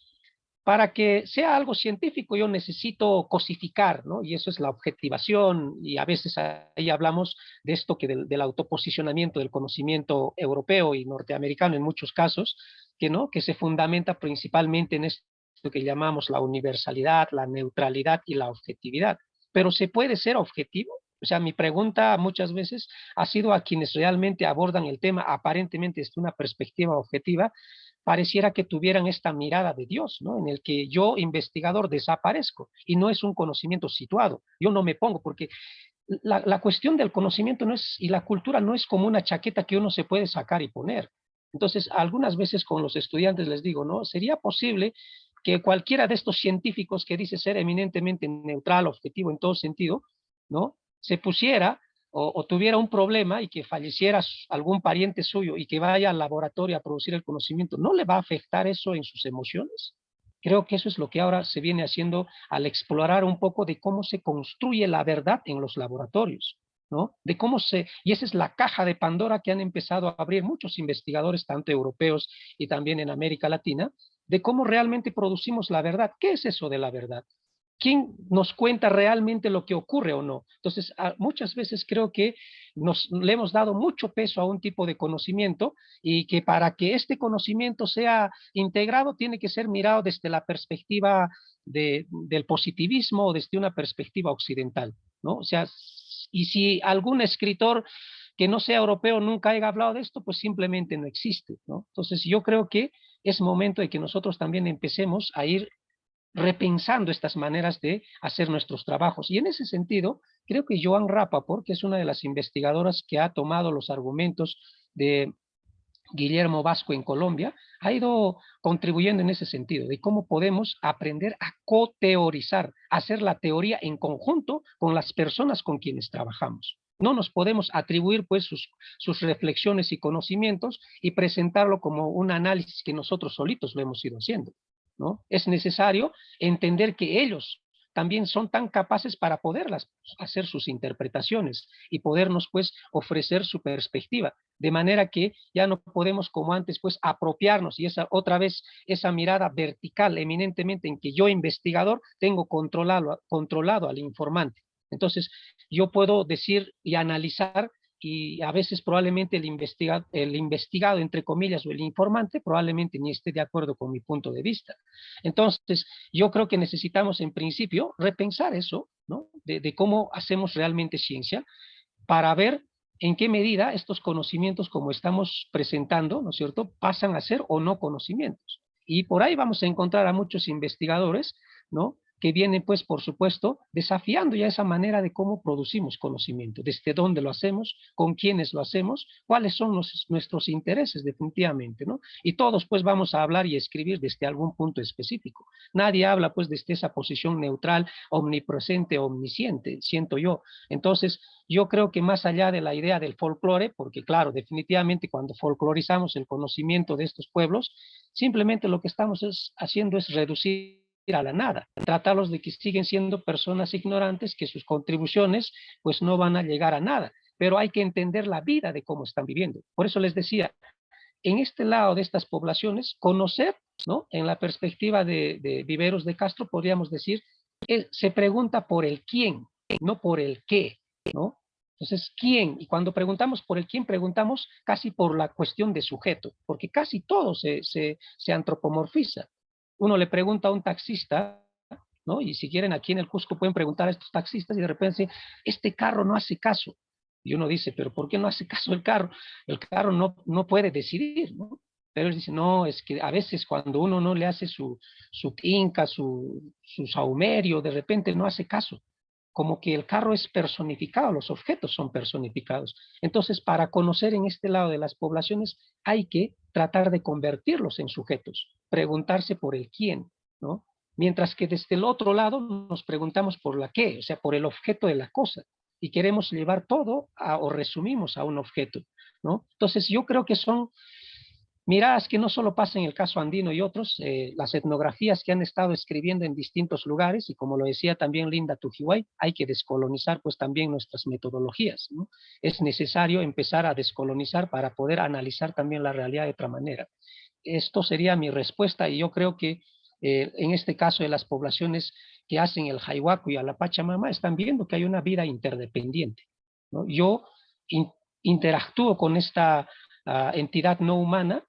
para que sea algo científico yo necesito cosificar, ¿no? Y eso es la objetivación, y a veces ahí hablamos de esto que del autoposicionamiento del conocimiento europeo y norteamericano en muchos casos, que, ¿no? Que se fundamenta principalmente en esto que llamamos la universalidad, la neutralidad y la objetividad. Pero ¿se puede ser objetivo? O sea, mi pregunta muchas veces ha sido a quienes realmente abordan el tema aparentemente desde una perspectiva objetiva, pareciera que tuvieran esta mirada de Dios, ¿no? En el que yo, investigador, desaparezco y no es un conocimiento situado. Yo no me pongo porque la cuestión del conocimiento no es, y la cultura no es como una chaqueta que uno se puede sacar y poner. Entonces, algunas veces con los estudiantes les digo, ¿no? Sería posible que cualquiera de estos científicos que dice ser eminentemente neutral, objetivo en todo sentido, ¿no? Se pusiera o tuviera un problema y que falleciera algún pariente suyo y que vaya al laboratorio a producir el conocimiento, ¿no le va a afectar eso en sus emociones? Creo que eso es lo que ahora se viene haciendo al explorar un poco de cómo se construye la verdad en los laboratorios, ¿no? De cómo y esa es la caja de Pandora que han empezado a abrir muchos investigadores, tanto europeos y también en América Latina, de cómo realmente producimos la verdad. ¿Qué es eso de la verdad? ¿Quién nos cuenta realmente lo que ocurre o no? Entonces, muchas veces creo que le hemos dado mucho peso a un tipo de conocimiento y que para que este conocimiento sea integrado tiene que ser mirado desde la perspectiva del positivismo o desde una perspectiva occidental, ¿no? O sea, y si algún escritor que no sea europeo nunca haya hablado de esto, pues simplemente no existe, ¿no? Entonces, yo creo que es momento de que nosotros también empecemos a ir repensando estas maneras de hacer nuestros trabajos. Y en ese sentido, creo que Joan Rapaport, que es una de las investigadoras que ha tomado los argumentos de Guillermo Vasco en Colombia, ha ido contribuyendo en ese sentido, de cómo podemos aprender a coteorizar, hacer la teoría en conjunto con las personas con quienes trabajamos. No nos podemos atribuir pues sus reflexiones y conocimientos y presentarlo como un análisis que nosotros solitos lo hemos ido haciendo, ¿no? Es necesario entender que ellos también son tan capaces para poderlas hacer sus interpretaciones y podernos pues ofrecer su perspectiva, de manera que ya no podemos como antes pues apropiarnos y otra vez esa mirada vertical eminentemente en que yo investigador tengo controlado al informante. Entonces yo puedo decir y analizar y a veces probablemente el investigado, entre comillas, o el informante, probablemente ni esté de acuerdo con mi punto de vista. Entonces, yo creo que necesitamos en principio repensar eso, ¿no? De cómo hacemos realmente ciencia para ver en qué medida estos conocimientos como estamos presentando, ¿no es cierto?, pasan a ser o no conocimientos. Y por ahí vamos a encontrar a muchos investigadores, ¿no?, que vienen, pues, por supuesto, desafiando ya esa manera de cómo producimos conocimiento, desde dónde lo hacemos, con quiénes lo hacemos, cuáles son nuestros intereses, definitivamente, ¿no? Y todos, pues, vamos a hablar y escribir desde algún punto específico. Nadie habla, pues, desde esa posición neutral, omnipresente, omnisciente, siento yo. Entonces, yo creo que más allá de la idea del folclore, porque claro, definitivamente cuando folclorizamos el conocimiento de estos pueblos, simplemente lo que estamos haciendo es reducir a la nada, tratarlos de que siguen siendo personas ignorantes, que sus contribuciones pues no van a llegar a nada, pero hay que entender la vida de cómo están viviendo. Por eso les decía, en este lado de estas poblaciones, conocer, ¿no? En la perspectiva de Viveros de Castro, podríamos decir, se pregunta por el quién, no por el qué, ¿no? Entonces, ¿quién? Y cuando preguntamos por el quién, preguntamos casi por la cuestión de sujeto, porque casi todo se antropomorfiza. Uno le pregunta a un taxista, ¿no? Y si quieren, aquí en el Cusco pueden preguntar a estos taxistas y de repente, este carro no hace caso. Y uno dice, ¿pero por qué no hace caso el carro? El carro no puede decidir, ¿no? Pero él dice, no, es que a veces cuando uno no le hace su tinca, su saumerio, de repente no hace caso. Como que el carro es personificado, los objetos son personificados. Entonces, para conocer en este lado de las poblaciones, hay que tratar de convertirlos en sujetos, preguntarse por el quién, ¿no? Mientras que desde el otro lado nos preguntamos por la qué, o sea, por el objeto de la cosa, y queremos llevar todo o resumimos a un objeto, ¿no? Entonces, yo creo que son miradas que no solo pasa en el caso andino y otros, las etnografías que han estado escribiendo en distintos lugares, y como lo decía también Linda Tujiwai, hay que descolonizar pues también nuestras metodologías, ¿no? Es necesario empezar a descolonizar para poder analizar también la realidad de otra manera. Esto sería mi respuesta, y yo creo que en este caso de las poblaciones que hacen el Jaiwaku y a la Pachamama, están viendo que hay una vida interdependiente, ¿no? Yo interactúo con esta entidad no humana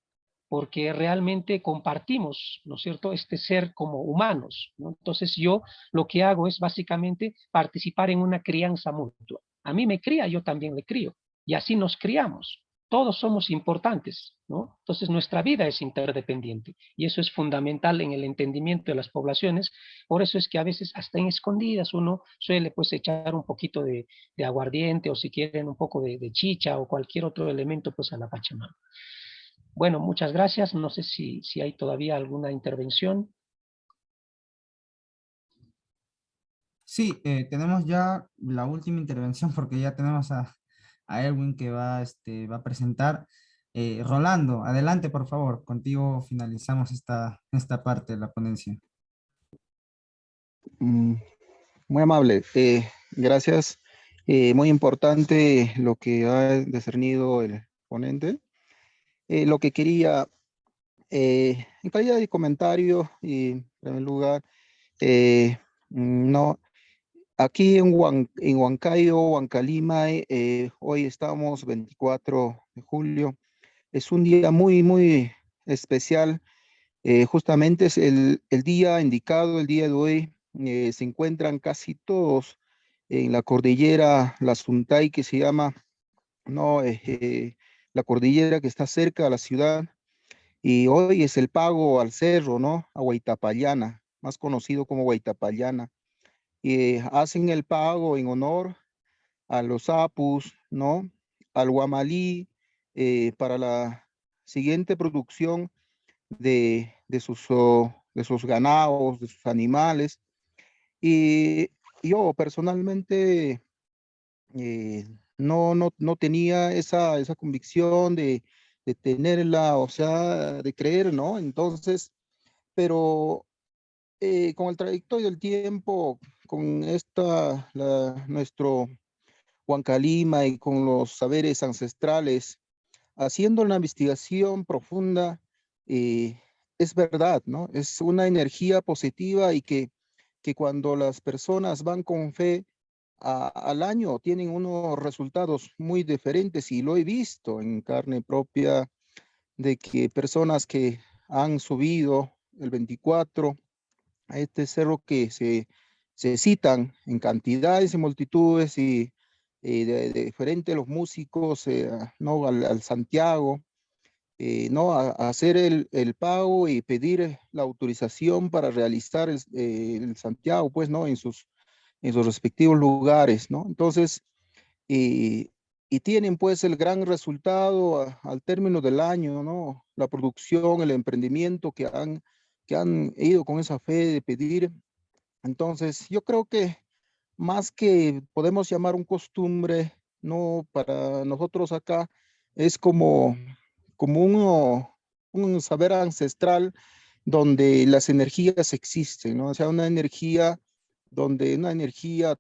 porque realmente compartimos, ¿no es cierto?, este ser como humanos, ¿no? Entonces yo lo que hago es básicamente participar en una crianza mutua. A mí me cría, yo también le crío, y así nos criamos. Todos somos importantes, ¿no? Entonces nuestra vida es interdependiente, y eso es fundamental en el entendimiento de las poblaciones. Por eso es que a veces hasta en escondidas uno suele pues echar un poquito de aguardiente, o si quieren un poco de chicha o cualquier otro elemento pues a la Pachamama. Bueno, muchas gracias. No sé si hay todavía alguna intervención. Sí, tenemos ya la última intervención porque ya tenemos a Erwin que va a presentar. Rolando, adelante por favor. Contigo finalizamos esta parte de la ponencia. Muy amable. Gracias. Muy importante lo que ha discernido el ponente. Lo que quería, en calidad de comentario, y en primer lugar, no, aquí en Huancayo, Huancalima, hoy estamos 24 de julio. Es un día muy, muy especial. Justamente es el día indicado, el día de hoy. Se encuentran casi todos en la cordillera, la Suntay, que se llama, ¿no? La cordillera que está cerca de la ciudad. Y hoy es el pago al cerro, ¿no? A Huaytapallana, más conocido como Huaytapallana. Y hacen el pago en honor a los apus, ¿no? Al guamalí, para la siguiente producción de sus ganados, de sus animales. Y yo personalmente no tenía esa convicción de tenerla, o sea, de creer, ¿no? Entonces, pero con el trayectorio del tiempo, con nuestro Huancalima y con los saberes ancestrales, haciendo una investigación profunda, es verdad, ¿no? Es una energía positiva y que cuando las personas van con fe al año tienen unos resultados muy diferentes, y lo he visto en carne propia, de que personas que han subido el 24 a este cerro, que se citan en cantidades y multitudes, y de diferente los músicos, ¿no? Al Santiago, ¿no? A hacer el pago y pedir la autorización para realizar el Santiago, pues, ¿no? En sus respectivos lugares, ¿no? Entonces, y tienen pues el gran resultado al término del año, ¿no? La producción, el emprendimiento que han ido con esa fe de pedir. Entonces, yo creo que más que podemos llamar un costumbre, no para nosotros acá, es como un saber ancestral donde las energías existen, ¿no? O sea,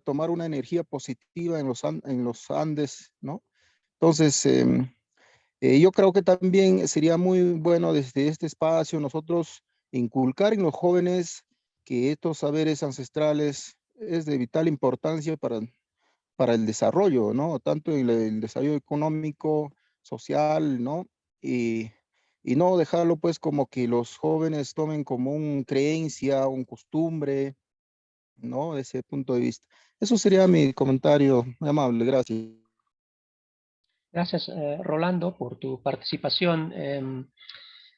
tomar una energía positiva en los Andes, ¿no? Entonces, yo creo que también sería muy bueno desde este espacio nosotros inculcar en los jóvenes que estos saberes ancestrales es de vital importancia para el desarrollo, ¿no? Tanto el desarrollo económico, social, ¿no? Y, y no dejarlo pues como que los jóvenes tomen como una creencia, un costumbre, ¿no? De ese punto de vista. Eso sería mi comentario, muy amable, gracias. Gracias, Rolando, por tu participación.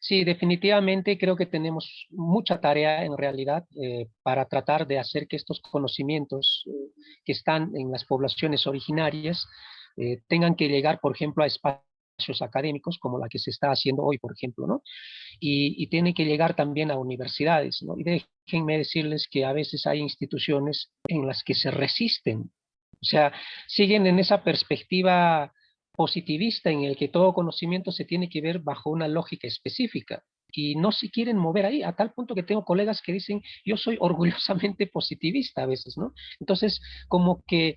Sí, definitivamente creo que tenemos mucha tarea en realidad para tratar de hacer que estos conocimientos que están en las poblaciones originarias tengan que llegar, por ejemplo, a espacios académicos como la que se está haciendo hoy, por ejemplo, ¿no? Y tiene que llegar también a universidades, ¿no? Y déjenme decirles que a veces hay instituciones en las que se resisten, o sea, siguen en esa perspectiva positivista en el que todo conocimiento se tiene que ver bajo una lógica específica y no se quieren mover ahí, a tal punto que tengo colegas que dicen, yo soy orgullosamente positivista a veces, ¿no? Entonces, como que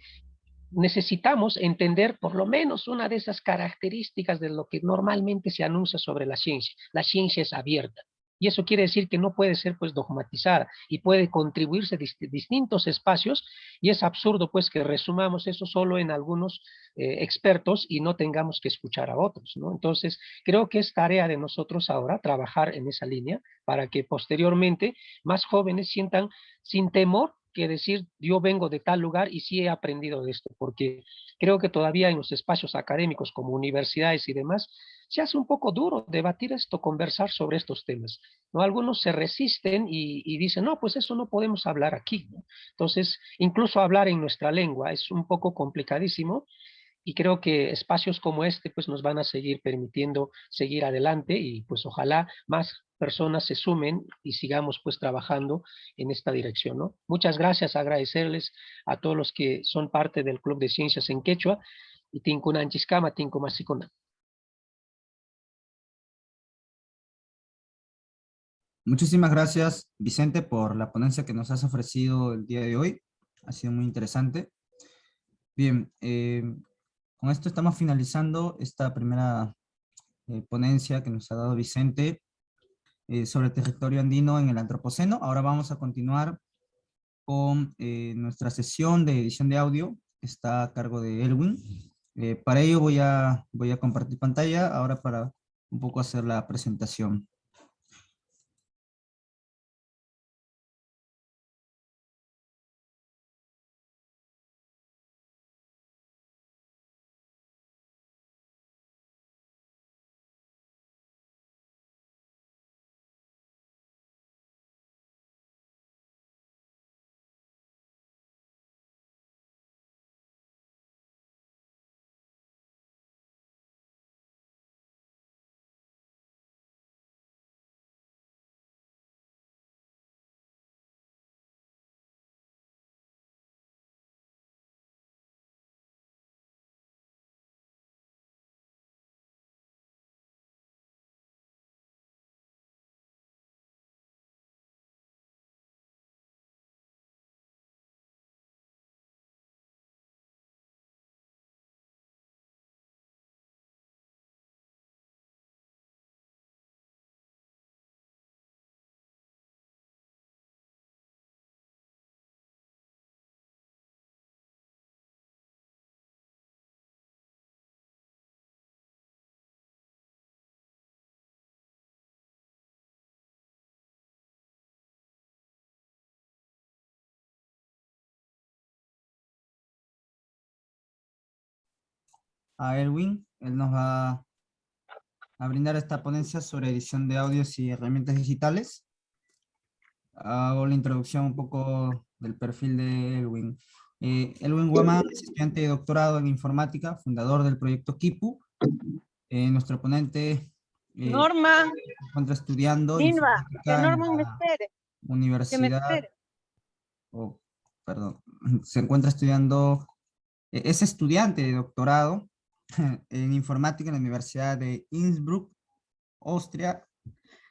necesitamos entender por lo menos una de esas características de lo que normalmente se anuncia sobre la ciencia. La ciencia es abierta. Y eso quiere decir que no puede ser pues dogmatizada y puede contribuirse distintos espacios y es absurdo pues que resumamos eso solo en algunos expertos y no tengamos que escuchar a otros, ¿no? Entonces, creo que es tarea de nosotros ahora trabajar en esa línea para que posteriormente más jóvenes sientan sin temor que decir yo vengo de tal lugar y sí he aprendido de esto, porque creo que todavía en los espacios académicos como universidades y demás, se hace un poco duro debatir esto, conversar sobre estos temas, ¿no? Algunos se resisten y dicen, no, pues eso no podemos hablar aquí, ¿no? Entonces, incluso hablar en nuestra lengua es un poco complicadísimo y creo que espacios como este pues nos van a seguir permitiendo seguir adelante y pues ojalá más personas se sumen y sigamos pues trabajando en esta dirección, ¿no? Muchas gracias, agradecerles a todos los que son parte del Club de Ciencias en Quechua y tinkunan chiscama, tinkumasikuna. Muchísimas gracias, Vicente, por la ponencia que nos has ofrecido el día de hoy. Ha sido muy interesante. Bien, con esto estamos finalizando esta primera ponencia que nos ha dado Vicente sobre el territorio andino en el Antropoceno. Ahora vamos a continuar con nuestra sesión de edición de audio, que está a cargo de Elwin. Para ello voy a compartir pantalla ahora para un poco hacer la presentación. A Elwin, él nos va a brindar esta ponencia sobre edición de audios y herramientas digitales. Hago la introducción un poco del perfil de Elwin. Elwin Guamán es estudiante de doctorado en informática, fundador del proyecto Kipu. Nuestro ponente Norma, se encuentra estudiando Ninva, que informática en Norma me la espere, que me universidad, espere. perdón, se encuentra estudiando, es estudiante de doctorado en informática en la Universidad de Innsbruck, Austria.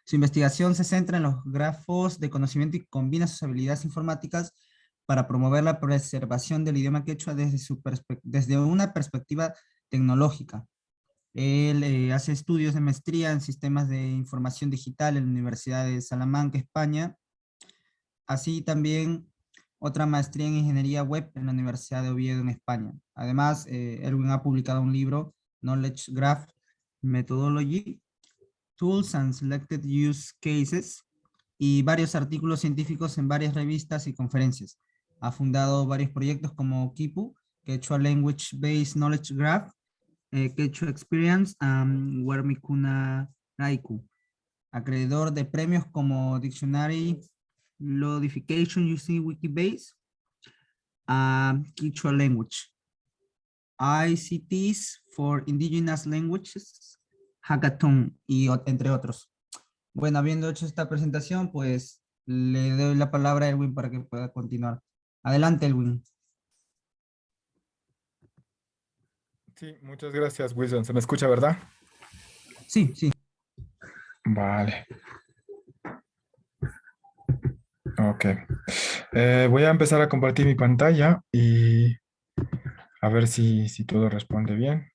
Su investigación se centra en los grafos de conocimiento y combina sus habilidades informáticas para promover la preservación del idioma quechua desde una perspectiva tecnológica. Él hace estudios de maestría en sistemas de información digital en la Universidad de Salamanca, España. Así también otra maestría en ingeniería web en la Universidad de Oviedo, en España. Además, Erwin ha publicado un libro, Knowledge Graph Methodology, Tools and Selected Use Cases, y varios artículos científicos en varias revistas y conferencias. Ha fundado varios proyectos como Kipu, Quechua Language Based Knowledge Graph, Quechua Experience, Wermikuna Raiku, acreedor de premios como Dictionary Lodification Using Wikibase, Quechua Language, ICTs for Indigenous Languages, Hackathon, y entre otros. Bueno, habiendo hecho esta presentación, pues le doy la palabra a Elwin para que pueda continuar. Adelante, Elwin. Sí, muchas gracias, Wilson. ¿Se me escucha, verdad? Sí, sí. Vale. Ok. Voy a empezar a compartir mi pantalla y a ver si todo responde bien.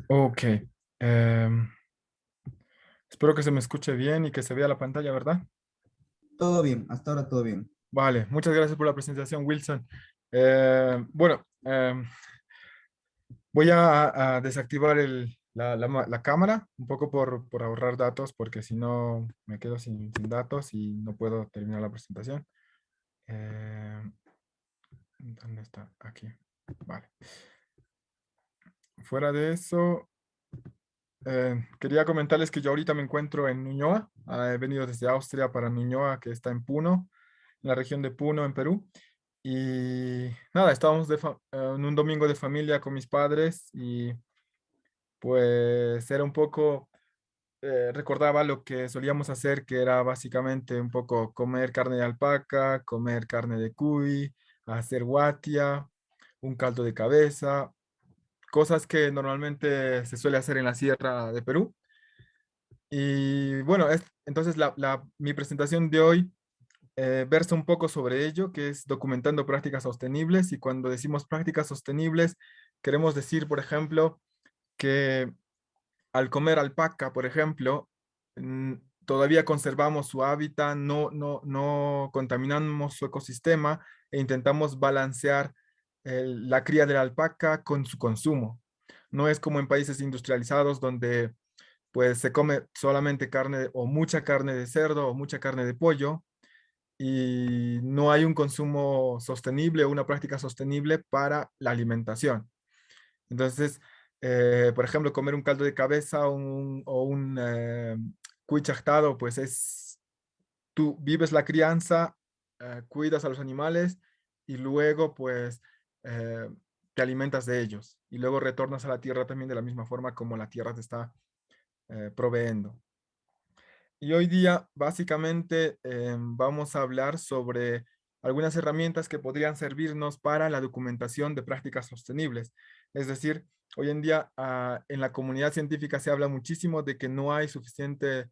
Ok. Espero que se me escuche bien y que se vea la pantalla, ¿verdad? Todo bien, hasta ahora todo bien. Vale, muchas gracias por la presentación, Wilson. Bueno, voy a desactivar la cámara, un poco por ahorrar datos, porque si no me quedo sin datos y no puedo terminar la presentación. ¿Dónde está? Aquí. Vale. Fuera de eso, quería comentarles que yo ahorita me encuentro en Ñuñoa. He venido desde Austria para Ñuñoa, que está en Puno, en la región de Puno, en Perú. Y nada, estábamos en un domingo de familia con mis padres y pues era un poco, recordaba lo que solíamos hacer, que era básicamente un poco comer carne de alpaca, comer carne de cuy, hacer guatia, un caldo de cabeza, cosas que normalmente se suele hacer en la sierra de Perú. Y bueno, entonces mi presentación de hoy versa un poco sobre ello, que es documentando prácticas sostenibles. Y cuando decimos prácticas sostenibles, queremos decir, por ejemplo, que al comer alpaca, por ejemplo, todavía conservamos su hábitat, no contaminamos su ecosistema e intentamos balancear la cría de la alpaca con su consumo. No es como en países industrializados donde pues se come solamente carne o mucha carne de cerdo o mucha carne de pollo y no hay un consumo sostenible o una práctica sostenible para la alimentación. Entonces, por ejemplo, comer un caldo de cabeza o un cuy chachtado, pues tú vives la crianza, cuidas a los animales y luego pues te alimentas de ellos y luego retornas a la tierra también de la misma forma como la tierra te está proveyendo. Y hoy día básicamente vamos a hablar sobre algunas herramientas que podrían servirnos para la documentación de prácticas sostenibles. Es decir, hoy en día en la comunidad científica se habla muchísimo de que no hay suficiente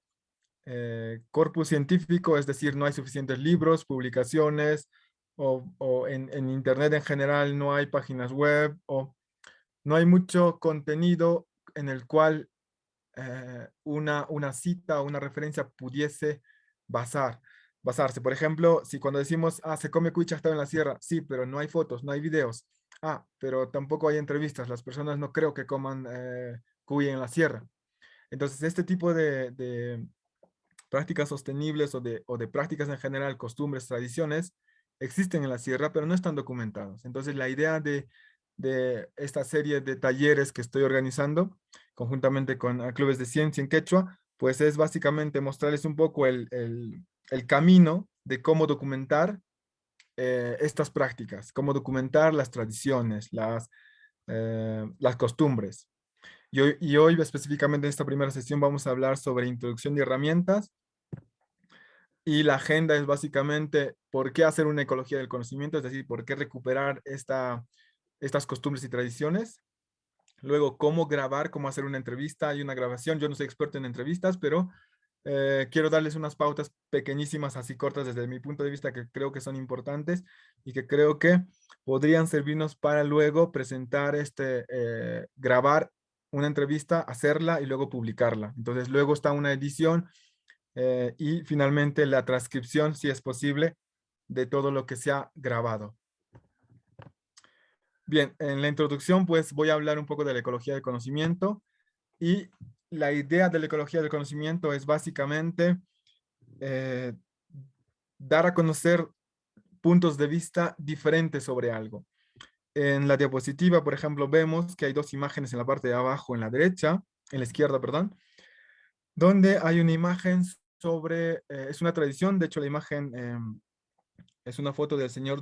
corpus científico, es decir, no hay suficientes libros, publicaciones, o en Internet en general no hay páginas web, o no hay mucho contenido en el cual una cita o una referencia pudiese basarse. Por ejemplo, si cuando decimos, se come cuy chachtado en la sierra, sí, pero no hay fotos, no hay videos. pero tampoco hay entrevistas, las personas no creo que coman cuy en la sierra. Entonces, este tipo de prácticas sostenibles o de prácticas en general, costumbres, tradiciones, existen en la sierra, pero no están documentados. Entonces, la idea de esta serie de talleres que estoy organizando, conjuntamente con clubes de ciencia en quechua, pues es básicamente mostrarles un poco el camino de cómo documentar estas prácticas, cómo documentar las tradiciones, las costumbres. Y hoy específicamente en esta primera sesión vamos a hablar sobre introducción de herramientas, y la agenda es básicamente por qué hacer una ecología del conocimiento, es decir, por qué recuperar estas costumbres y tradiciones. Luego, cómo grabar, cómo hacer una entrevista y una grabación. Yo no soy experto en entrevistas, pero quiero darles unas pautas pequeñísimas, así cortas desde mi punto de vista, que creo que son importantes y que creo que podrían servirnos para luego presentar, grabar una entrevista, hacerla y luego publicarla. Entonces, luego está una edición y finalmente la transcripción, si es posible, de todo lo que se ha grabado. Bien, en la introducción pues voy a hablar un poco de la ecología del conocimiento, y la idea de la ecología del conocimiento es básicamente dar a conocer puntos de vista diferentes sobre algo. En la diapositiva, por ejemplo, vemos que hay dos imágenes en la parte de abajo, en la izquierda, perdón, donde hay una imagen sobre, es una tradición, de hecho la imagen es una foto del señor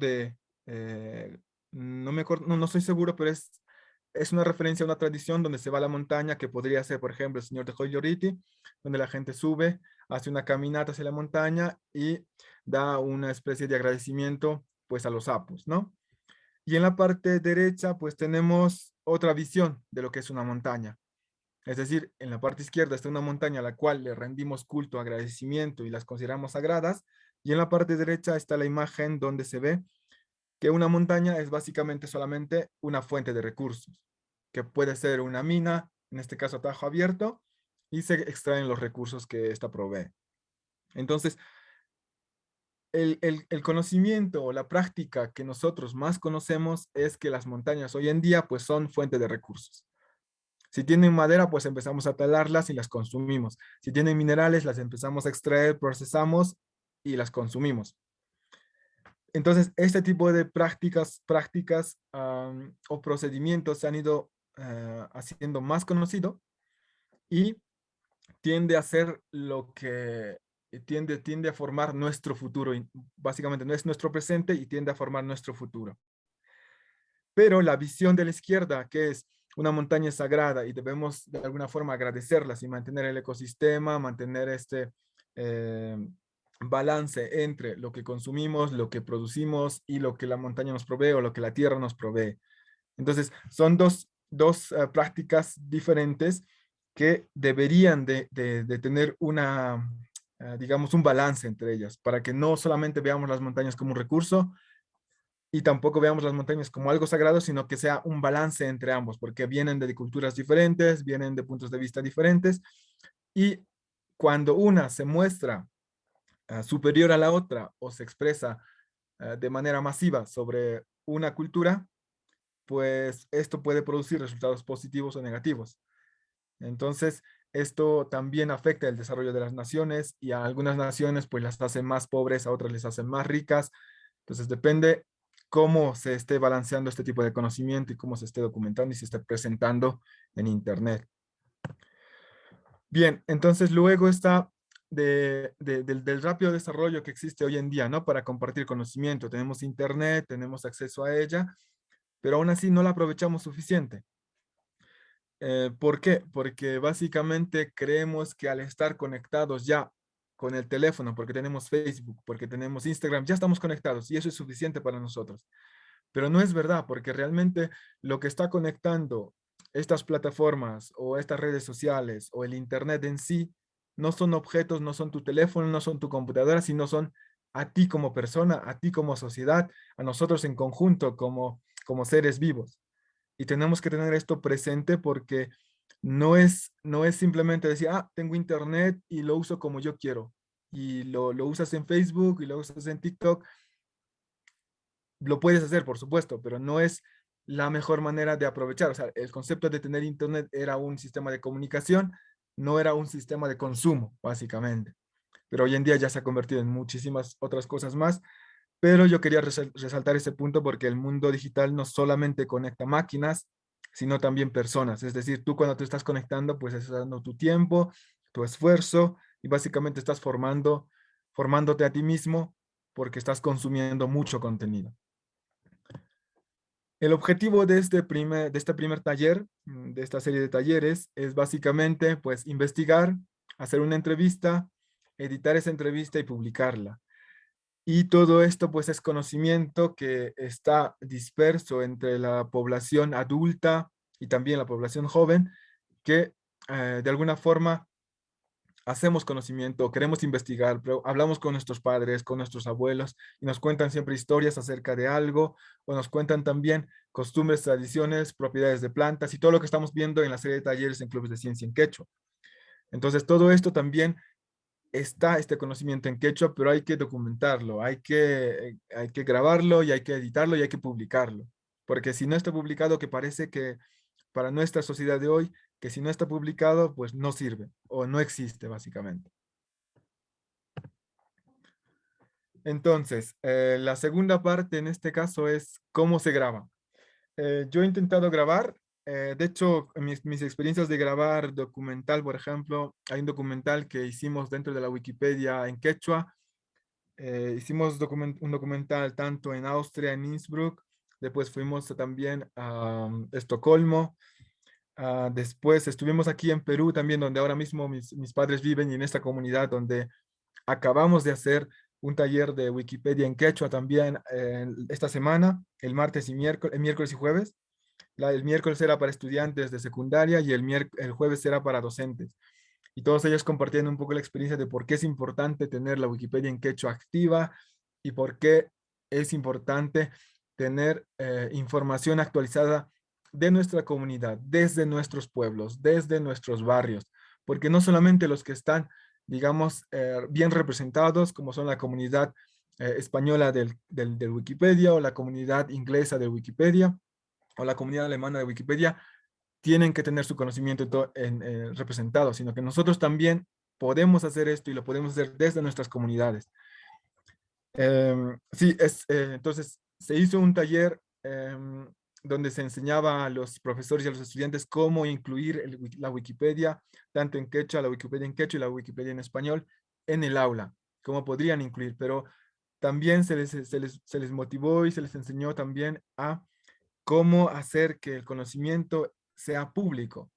no me acuerdo, no estoy seguro, pero es una referencia a una tradición donde se va a la montaña, que podría ser, por ejemplo, el señor de Hoyloriti, donde la gente sube, hace una caminata hacia la montaña y da una especie de agradecimiento pues a los sapos, ¿no? Y en la parte derecha pues tenemos otra visión de lo que es una montaña. Es decir, en la parte izquierda está una montaña a la cual le rendimos culto, agradecimiento y las consideramos sagradas, y en la parte derecha está la imagen donde se ve que una montaña es básicamente solamente una fuente de recursos, que puede ser una mina, en este caso a tajo abierto, y se extraen los recursos que ésta provee. Entonces, el conocimiento o la práctica que nosotros más conocemos es que las montañas hoy en día pues son fuente de recursos. Si tienen madera, pues empezamos a talarlas y las consumimos. Si tienen minerales, las empezamos a extraer, procesamos y las consumimos. Entonces, este tipo de prácticas o procedimientos se han ido haciendo más conocido, y tiende a ser lo que tiende a formar nuestro futuro. Básicamente no es nuestro presente y tiende a formar nuestro futuro. Pero la visión de la izquierda, que es una montaña sagrada y debemos de alguna forma agradecerlas y mantener el ecosistema, mantener este balance entre lo que consumimos, lo que producimos y lo que la montaña nos provee o lo que la tierra nos provee. Entonces, son dos prácticas diferentes que deberían de tener digamos, un balance entre ellas, para que no solamente veamos las montañas como un recurso, y tampoco veamos las montañas como algo sagrado, sino que sea un balance entre ambos, porque vienen de culturas diferentes, vienen de puntos de vista diferentes, y cuando una se muestra superior a la otra o se expresa de manera masiva sobre una cultura, pues esto puede producir resultados positivos o negativos. Entonces, esto también afecta el desarrollo de las naciones, y a algunas naciones pues las hacen más pobres, a otras les hacen más ricas. Entonces depende cómo se esté balanceando este tipo de conocimiento y cómo se esté documentando y se esté presentando en Internet. Bien, entonces luego está del rápido desarrollo que existe hoy en día, ¿no? Para compartir conocimiento. Tenemos Internet, tenemos acceso a ella, pero aún así no la aprovechamos suficiente. ¿Por qué? Porque básicamente creemos que al estar conectados ya con el teléfono, porque tenemos Facebook, porque tenemos Instagram, ya estamos conectados y eso es suficiente para nosotros. Pero no es verdad, porque realmente lo que está conectando estas plataformas o estas redes sociales o el Internet en sí, no son objetos, no son tu teléfono, no son tu computadora, sino son a ti como persona, a ti como sociedad, a nosotros en conjunto como seres vivos. Y tenemos que tener esto presente, porque no es simplemente decir, tengo Internet y lo uso como yo quiero. Y lo usas en Facebook y lo usas en TikTok. Lo puedes hacer, por supuesto, pero no es la mejor manera de aprovechar. O sea, el concepto de tener internet era un sistema de comunicación, no era un sistema de consumo, básicamente. Pero hoy en día ya se ha convertido en muchísimas otras cosas más. Pero yo quería resaltar ese punto porque el mundo digital no solamente conecta máquinas, sino también personas. Es decir, tú cuando te estás conectando, pues estás dando tu tiempo, tu esfuerzo y básicamente estás formándote a ti mismo porque estás consumiendo mucho contenido. El objetivo de este primer taller, de esta serie de talleres, es básicamente pues investigar, hacer una entrevista, editar esa entrevista y publicarla. Y todo esto pues es conocimiento que está disperso entre la población adulta y también la población joven, que de alguna forma hacemos conocimiento, queremos investigar, pero hablamos con nuestros padres, con nuestros abuelos, y nos cuentan siempre historias acerca de algo, o nos cuentan también costumbres, tradiciones, propiedades de plantas, y todo lo que estamos viendo en la serie de talleres en Clubes de Ciencia en Quechua. Entonces, todo esto también está este conocimiento en quechua, pero hay que documentarlo, hay que grabarlo y hay que editarlo y hay que publicarlo. Porque si no está publicado, que parece que para nuestra sociedad de hoy, que si no está publicado, pues no sirve o no existe básicamente. Entonces, la segunda parte en este caso es cómo se graba. Yo he intentado grabar, de hecho, en mis experiencias de grabar documental, por ejemplo, hay un documental que hicimos dentro de la Wikipedia en quechua. Hicimos un documental tanto en Austria, en Innsbruck, después fuimos también a Estocolmo, después estuvimos aquí en Perú también, donde ahora mismo mis padres viven y en esta comunidad donde acabamos de hacer un taller de Wikipedia en quechua también esta semana, el martes y miércoles y jueves. El miércoles era para estudiantes de secundaria y el jueves era para docentes. Y todos ellos compartiendo un poco la experiencia de por qué es importante tener la Wikipedia en quechua activa y por qué es importante tener información actualizada de nuestra comunidad, desde nuestros pueblos, desde nuestros barrios, porque no solamente los que están, digamos, bien representados, como son la comunidad española del Wikipedia o la comunidad inglesa de Wikipedia o la comunidad alemana de Wikipedia, tienen que tener su conocimiento representado, sino que nosotros también podemos hacer esto y lo podemos hacer desde nuestras comunidades. Sí, entonces se hizo un taller donde se enseñaba a los profesores y a los estudiantes cómo incluir la Wikipedia, tanto en quechua, la Wikipedia en quechua y la Wikipedia en español, en el aula, cómo podrían incluir, pero también se les motivó y se les enseñó también a cómo hacer que el conocimiento sea público.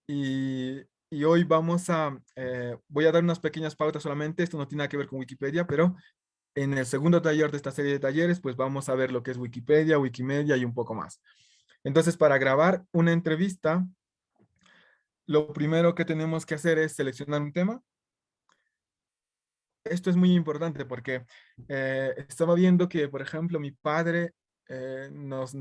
Y hoy voy a dar unas pequeñas pautas solamente, esto no tiene nada que ver con Wikipedia, pero en el segundo taller de esta serie de talleres, pues vamos a ver lo que es Wikipedia, Wikimedia y un poco más. Entonces, para grabar una entrevista, lo primero que tenemos que hacer es seleccionar un tema. Esto es muy importante porque estaba viendo que, por ejemplo, mi padre nos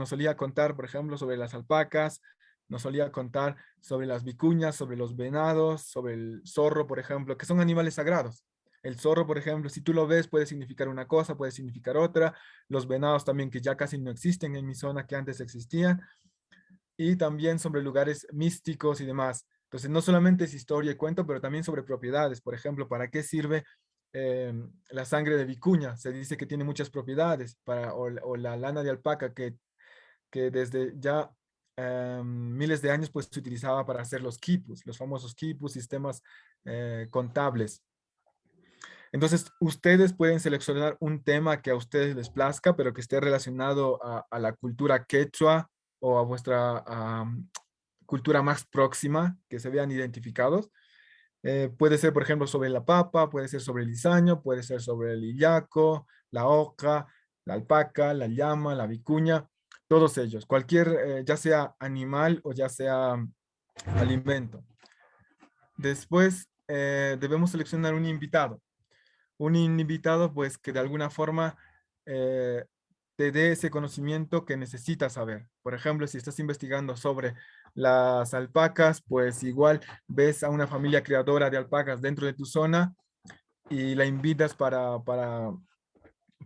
solía contar, por ejemplo, sobre las alpacas, nos solía contar sobre las vicuñas, sobre los venados, sobre el zorro, por ejemplo, que son animales sagrados. El zorro, por ejemplo, si tú lo ves, puede significar una cosa, puede significar otra. Los venados también, que ya casi no existen en mi zona, que antes existían. Y también sobre lugares místicos y demás. Entonces, no solamente es historia y cuento, pero también sobre propiedades. Por ejemplo, ¿para qué sirve la sangre de vicuña? Se dice que tiene muchas propiedades. O la lana de alpaca, que desde ya miles de años pues se utilizaba para hacer los quipus, los famosos quipus, sistemas contables. Entonces, ustedes pueden seleccionar un tema que a ustedes les plazca, pero que esté relacionado a la cultura quechua o a vuestra cultura más próxima, que se vean identificados. Puede ser, por ejemplo, sobre la papa, puede ser sobre el lizaño, puede ser sobre el illaco, la oca, la alpaca, la llama, la vicuña, todos ellos, cualquier, ya sea animal o ya sea alimento. Después debemos seleccionar un invitado. Un invitado, pues, que de alguna forma te dé ese conocimiento que necesitas saber. Por ejemplo, si estás investigando sobre las alpacas, pues igual ves a una familia criadora de alpacas dentro de tu zona y la invitas para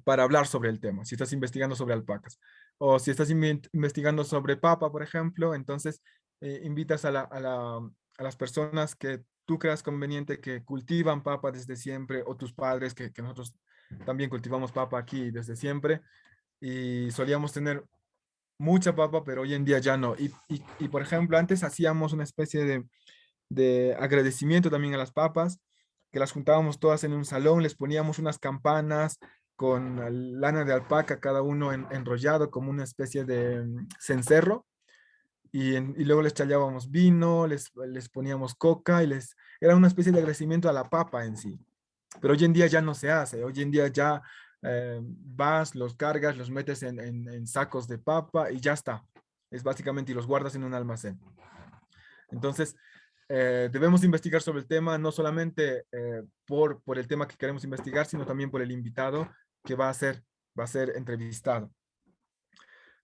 hablar sobre el tema, si estás investigando sobre alpacas. O si estás investigando sobre papa, por ejemplo, entonces invitas a las personas que tú creas conveniente que cultivan papa desde siempre, o tus padres, que nosotros también cultivamos papa aquí desde siempre, y solíamos tener mucha papa, pero hoy en día ya no. Y por ejemplo, antes hacíamos una especie de agradecimiento también a las papas, que las juntábamos todas en un salón, les poníamos unas campanas con lana de alpaca, cada uno enrollado como una especie de cencerro, y luego les challábamos vino, les poníamos coca, era una especie de agradecimiento a la papa en sí. Pero hoy en día ya no se hace, hoy en día ya vas, los cargas, los metes en sacos de papa y ya está. Es básicamente, y los guardas en un almacén. Entonces, debemos investigar sobre el tema, no solamente por el tema que queremos investigar, sino también por el invitado que va a ser entrevistado.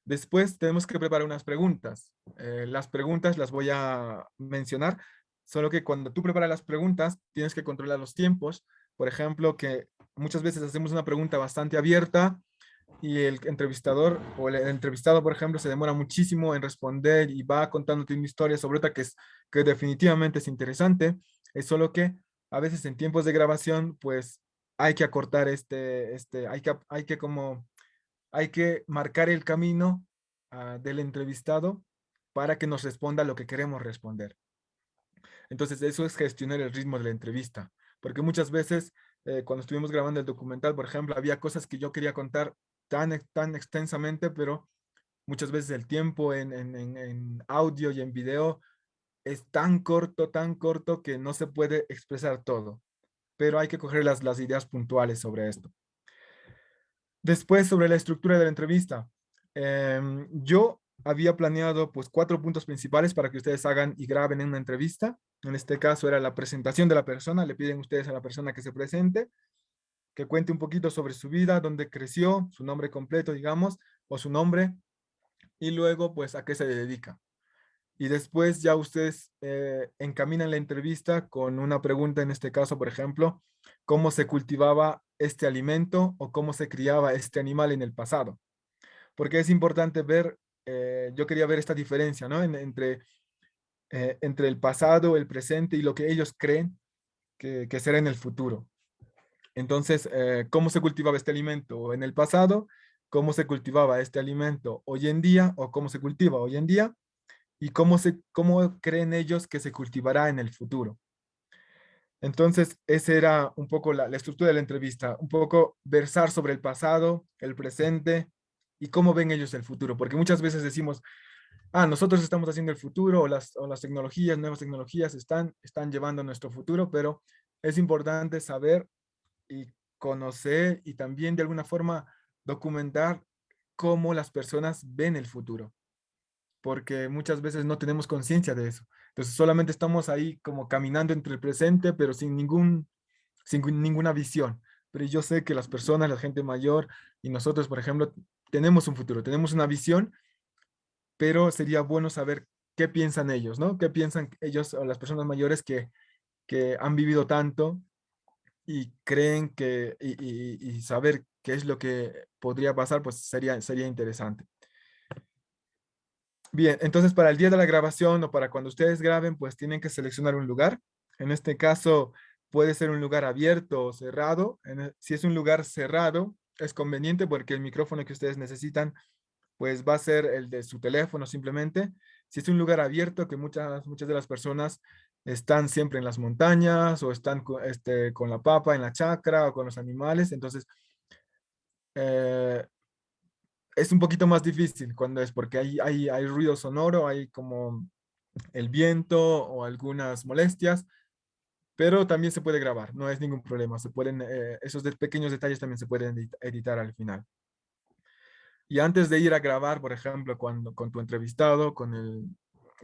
Después tenemos que preparar unas preguntas. Las preguntas las voy a mencionar, solo que cuando tú preparas las preguntas, tienes que controlar los tiempos. Por ejemplo, que muchas veces hacemos una pregunta bastante abierta y el entrevistador o el entrevistado, por ejemplo, se demora muchísimo en responder y va contándote una historia sobre otra que definitivamente es interesante. Es solo que a veces en tiempos de grabación, pues hay que acortar hay que marcar el camino del entrevistado para que nos responda lo que queremos responder. Entonces, eso es gestionar el ritmo de la entrevista, porque muchas veces cuando estuvimos grabando el documental, por ejemplo, había cosas que yo quería contar tan extensamente, pero muchas veces el tiempo en audio y en video es tan corto que no se puede expresar todo, pero hay que coger las ideas puntuales sobre esto. Después, sobre la estructura de la entrevista. Yo había planeado pues 4 puntos principales para que ustedes hagan y graben en una entrevista. En este caso era la presentación de la persona. Le piden ustedes a la persona que se presente, que cuente un poquito sobre su vida, dónde creció, su nombre completo, digamos, o su nombre, y luego pues a qué se dedica. Y después ya ustedes encaminan la entrevista con una pregunta, en este caso, por ejemplo, cómo se cultivaba este alimento o cómo se criaba este animal en el pasado. Porque es importante ver, yo quería ver esta diferencia, ¿no? Entre el pasado, el presente y lo que ellos creen que será en el futuro. Entonces, ¿cómo se cultivaba este alimento en el pasado? ¿Cómo se cultivaba este alimento hoy en día? ¿O cómo se cultiva hoy en día? ¿Y cómo creen ellos que se cultivará en el futuro? Entonces, esa era un poco la estructura de la entrevista, un poco versar sobre el pasado, el presente y cómo ven ellos el futuro, porque muchas veces decimos, nosotros estamos haciendo el futuro o las tecnologías, nuevas tecnologías están llevando a nuestro futuro, pero es importante saber y conocer y también de alguna forma documentar cómo las personas ven el futuro, porque muchas veces no tenemos conciencia de eso. Entonces solamente estamos ahí como caminando entre el presente, pero sin ninguna visión. Pero yo sé que las personas, la gente mayor y nosotros, por ejemplo, tenemos un futuro, tenemos una visión, pero sería bueno saber qué piensan ellos, ¿no? ¿Qué piensan ellos o las personas mayores que han vivido tanto y creen y saber qué es lo que podría pasar, pues sería interesante. Bien, entonces para el día de la grabación o para cuando ustedes graben, pues tienen que seleccionar un lugar. En este caso puede ser un lugar abierto o cerrado. Si es un lugar cerrado, es conveniente porque el micrófono que ustedes necesitan, pues va a ser el de su teléfono simplemente. Si es un lugar abierto, que muchas de las personas están siempre en las montañas o están con la papa en la chacra o con los animales, entonces es un poquito más difícil cuando es porque hay ruido sonoro, hay como el viento o algunas molestias, pero también se puede grabar, no es ningún problema. Esos pequeños detalles también se pueden editar al final. Y antes de ir a grabar, por ejemplo, con tu entrevistado, con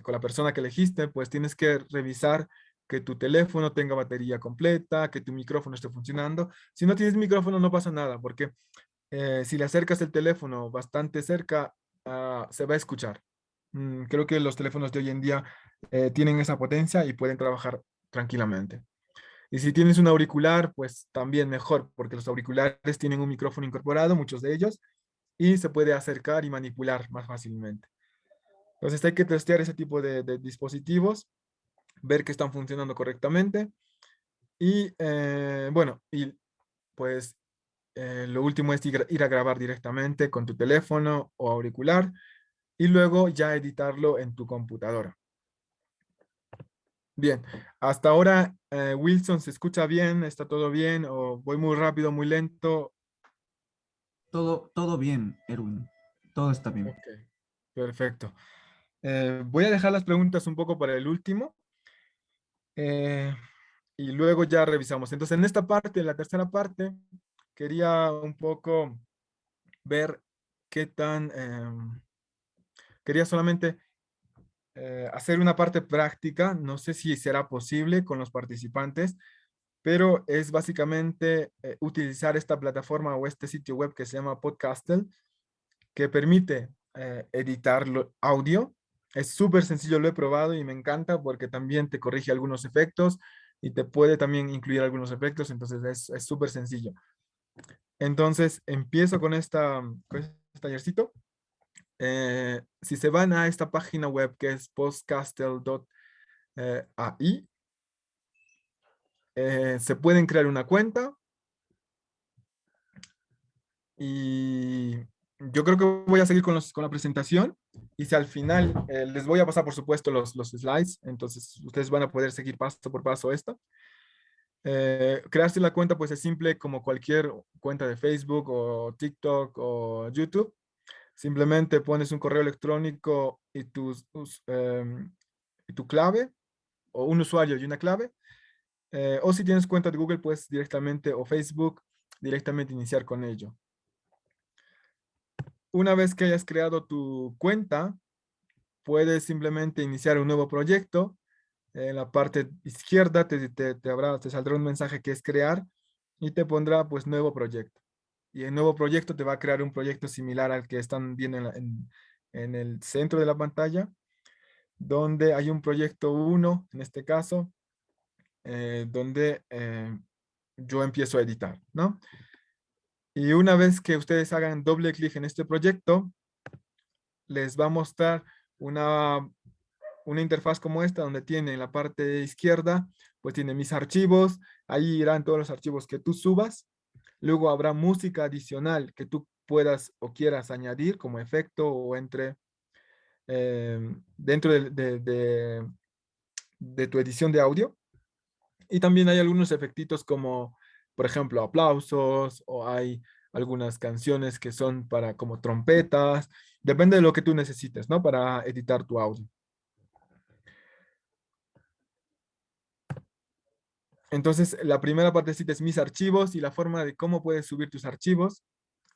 la persona que elegiste, pues tienes que revisar que tu teléfono tenga batería completa, que tu micrófono esté funcionando. Si no tienes micrófono no pasa nada, porque si le acercas el teléfono bastante cerca, se va a escuchar. Creo que los teléfonos de hoy en día tienen esa potencia y pueden trabajar tranquilamente. Y si tienes un auricular, pues también mejor, porque los auriculares tienen un micrófono incorporado, muchos de ellos, y se puede acercar y manipular más fácilmente. Entonces hay que testear ese tipo de dispositivos, ver que están funcionando correctamente y bueno, y pues lo último es ir a grabar directamente con tu teléfono o auricular y luego ya editarlo en tu computadora. Bien, hasta ahora, Wilson, ¿se escucha bien? ¿Está todo bien? ¿O voy muy rápido, muy lento? Todo bien, Erwin. Todo está bien. Ok, perfecto. Voy a dejar las preguntas un poco para el último. Y luego ya revisamos. Entonces, en esta parte, en la tercera parte, quería un poco ver qué tan... quería solamente hacer una parte práctica. No sé si será posible con los participantes, pero es básicamente utilizar esta plataforma o este sitio web que se llama Podcastle, que permite editar audio. Es súper sencillo, lo he probado y me encanta porque también te corrige algunos efectos y te puede también incluir algunos efectos, entonces es súper sencillo. Entonces empiezo con este tallercito. Si se van a esta página web que es podcastle.ai, se pueden crear una cuenta y yo creo que voy a seguir con la presentación y si al final les voy a pasar por supuesto los slides, entonces ustedes van a poder seguir paso por paso esto. Crearse la cuenta pues es simple como cualquier cuenta de Facebook o TikTok o YouTube. Simplemente pones un correo electrónico y tu clave o un usuario y una clave. O si tienes cuenta de Google pues directamente o Facebook directamente iniciar con ello. Una vez que hayas creado tu cuenta, puedes simplemente iniciar un nuevo proyecto. En la parte izquierda te saldrá un mensaje que es crear y te pondrá pues nuevo proyecto. Y el nuevo proyecto te va a crear un proyecto similar al que están viendo en el centro de la pantalla, donde hay un proyecto 1, en este caso, donde yo empiezo a editar, ¿no? Y una vez que ustedes hagan doble clic en este proyecto, les va a mostrar una interfaz como esta, donde tiene en la parte izquierda, pues tiene mis archivos, ahí irán todos los archivos que tú subas, luego habrá música adicional que tú puedas o quieras añadir como efecto o dentro de tu edición de audio, y también hay algunos efectitos como, por ejemplo, aplausos, o hay algunas canciones que son para como trompetas, depende de lo que tú necesites, ¿no? Para editar tu audio. Entonces, la primera partecita es mis archivos y la forma de cómo puedes subir tus archivos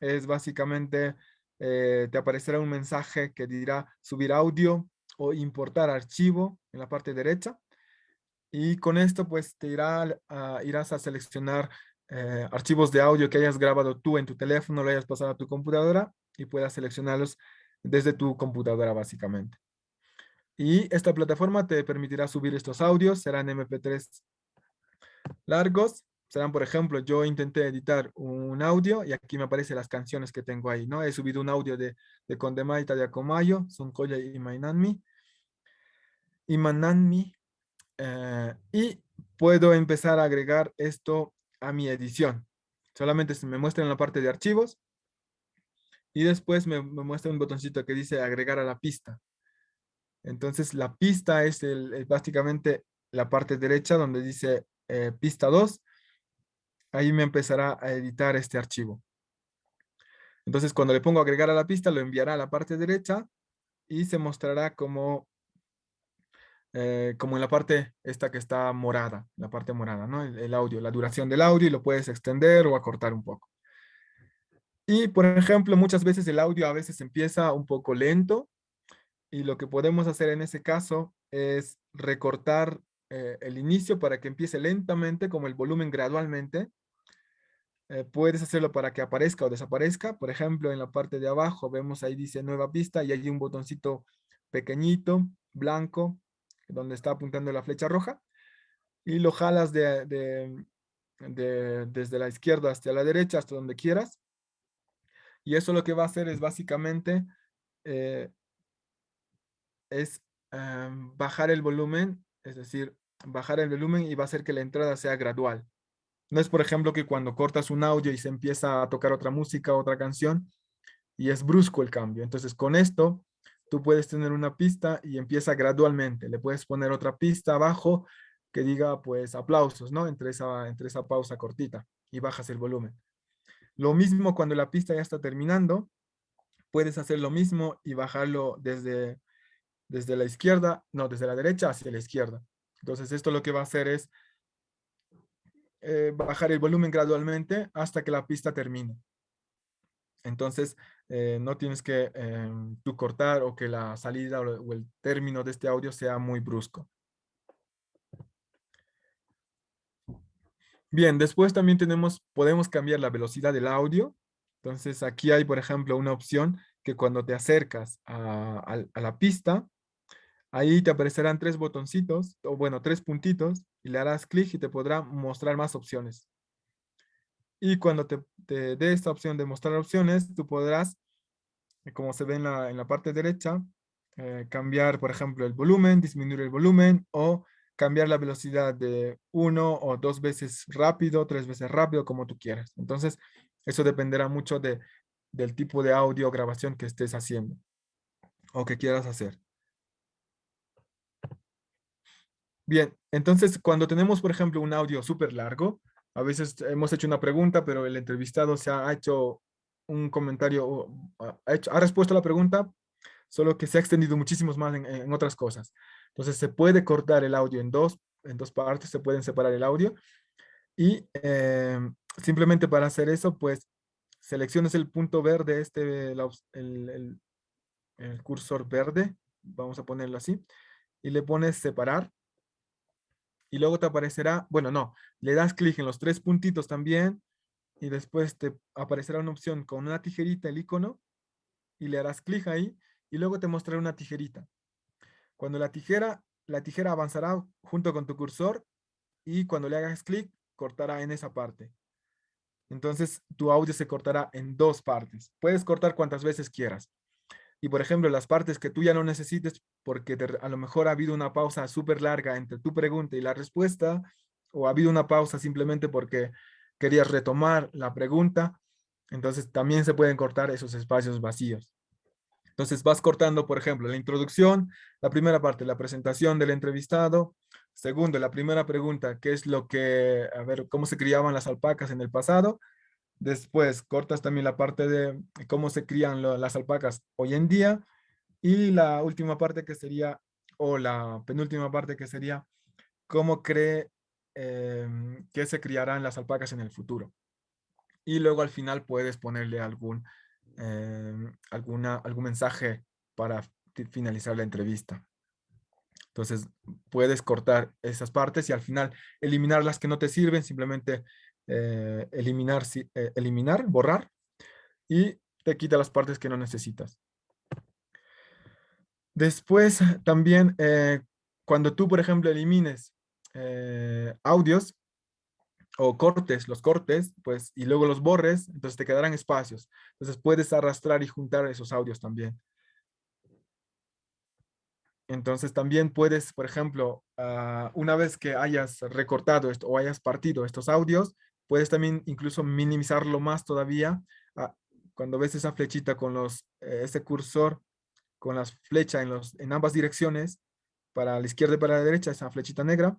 es básicamente, te aparecerá un mensaje que dirá subir audio o importar archivo en la parte derecha. Y con esto, pues, irás a seleccionar archivos de audio que hayas grabado tú en tu teléfono, lo hayas pasado a tu computadora y puedas seleccionarlos desde tu computadora, básicamente. Y esta plataforma te permitirá subir estos audios, serán MP3 largos. Serán, por ejemplo, yo intenté editar un audio y aquí me aparecen las canciones que tengo ahí, ¿no? He subido un audio de Condemaita de Acomayo, Sonkoya y Mainanmi. Y puedo empezar a agregar esto a mi edición. Solamente se me muestra en la parte de archivos y después me muestra un botoncito que dice agregar a la pista. Entonces la pista es básicamente la parte derecha donde dice pista 2. Ahí me empezará a editar este archivo. Entonces cuando le pongo agregar a la pista, lo enviará a la parte derecha y se mostrará como en la parte esta que está morada, la parte morada, ¿no? El audio, la duración del audio, y lo puedes extender o acortar un poco. Y por ejemplo, muchas veces el audio a veces empieza un poco lento y lo que podemos hacer en ese caso es recortar el inicio para que empiece lentamente, como el volumen gradualmente. Puedes hacerlo para que aparezca o desaparezca. Por ejemplo, en la parte de abajo vemos ahí dice nueva pista y hay un botoncito pequeñito, blanco, donde está apuntando la flecha roja, y lo jalas desde la izquierda hasta la derecha, hasta donde quieras, Y eso lo que va a hacer es básicamente bajar el volumen, es decir, bajar el volumen y va a hacer que la entrada sea gradual. No es, por ejemplo, que cuando cortas un audio y se empieza a tocar otra música, otra canción, y es brusco el cambio. Entonces, con esto, tú puedes tener una pista y empieza gradualmente. Le puedes poner otra pista abajo que diga, pues, aplausos, ¿no? Entre esa pausa cortita y bajas el volumen. Lo mismo cuando la pista ya está terminando, puedes hacer lo mismo y bajarlo desde la izquierda, no, desde la derecha hacia la izquierda. Entonces, esto lo que va a hacer es bajar el volumen gradualmente hasta que la pista termine. Entonces, no tienes que tú cortar o que la salida o el término de este audio sea muy brusco. Bien, después también podemos cambiar la velocidad del audio. Entonces, aquí hay, por ejemplo, una opción que cuando te acercas a la pista, ahí te aparecerán 3 botoncitos, o bueno, 3 puntitos, y le harás clic y te podrá mostrar más opciones. Y cuando te dé esta opción de mostrar opciones, tú podrás, como se ve en la parte derecha, cambiar, por ejemplo, el volumen, disminuir el volumen o cambiar la velocidad de 1 o 2 veces rápido, 3 veces rápido, como tú quieras. Entonces, eso dependerá mucho del tipo de audio grabación que estés haciendo o que quieras hacer. Bien, entonces cuando tenemos, por ejemplo, un audio súper largo, a veces hemos hecho una pregunta, pero el entrevistado se ha hecho un comentario, o ha respuesto a la pregunta, solo que se ha extendido muchísimos más en otras cosas. Entonces se puede cortar el audio en dos partes, se pueden separar el audio y simplemente para hacer eso, pues selecciones el punto verde, el cursor verde, vamos a ponerlo así, y le pones separar. Y luego te aparecerá, bueno, no, le das clic en los 3 puntitos también y después te aparecerá una opción con una tijerita, el icono, y le harás clic ahí y luego te mostrará una tijerita. Cuando la tijera avanzará junto con tu cursor y cuando le hagas clic, cortará en esa parte. Entonces, tu audio se cortará en 2 partes. Puedes cortar cuantas veces quieras. Y por ejemplo, las partes que tú ya no necesites porque a lo mejor ha habido una pausa súper larga entre tu pregunta y la respuesta, o ha habido una pausa simplemente porque querías retomar la pregunta, entonces también se pueden cortar esos espacios vacíos. Entonces vas cortando, por ejemplo, la introducción, la primera parte, la presentación del entrevistado. Segundo, la primera pregunta, ¿qué es lo que, a ver, cómo se criaban las alpacas en el pasado? Después cortas también la parte de cómo se crían las alpacas hoy en día. Y la última parte que sería, o la penúltima parte que sería, cómo cree que se criarán las alpacas en el futuro. Y luego al final puedes ponerle algún mensaje para finalizar la entrevista. Entonces puedes cortar esas partes y al final eliminar las que no te sirven, simplemente eliminar, borrar y te quita las partes que no necesitas. Después también cuando tú, por ejemplo, elimines audios o los cortes, pues, y luego los borres, entonces te quedarán espacios. Entonces puedes arrastrar y juntar esos audios también. Entonces también puedes, por ejemplo, una vez que hayas recortado esto o hayas partido estos audios, puedes también incluso minimizarlo más todavía. Cuando ves esa flechita con ese cursor, con las flechas en ambas direcciones, para la izquierda y para la derecha, esa flechita negra,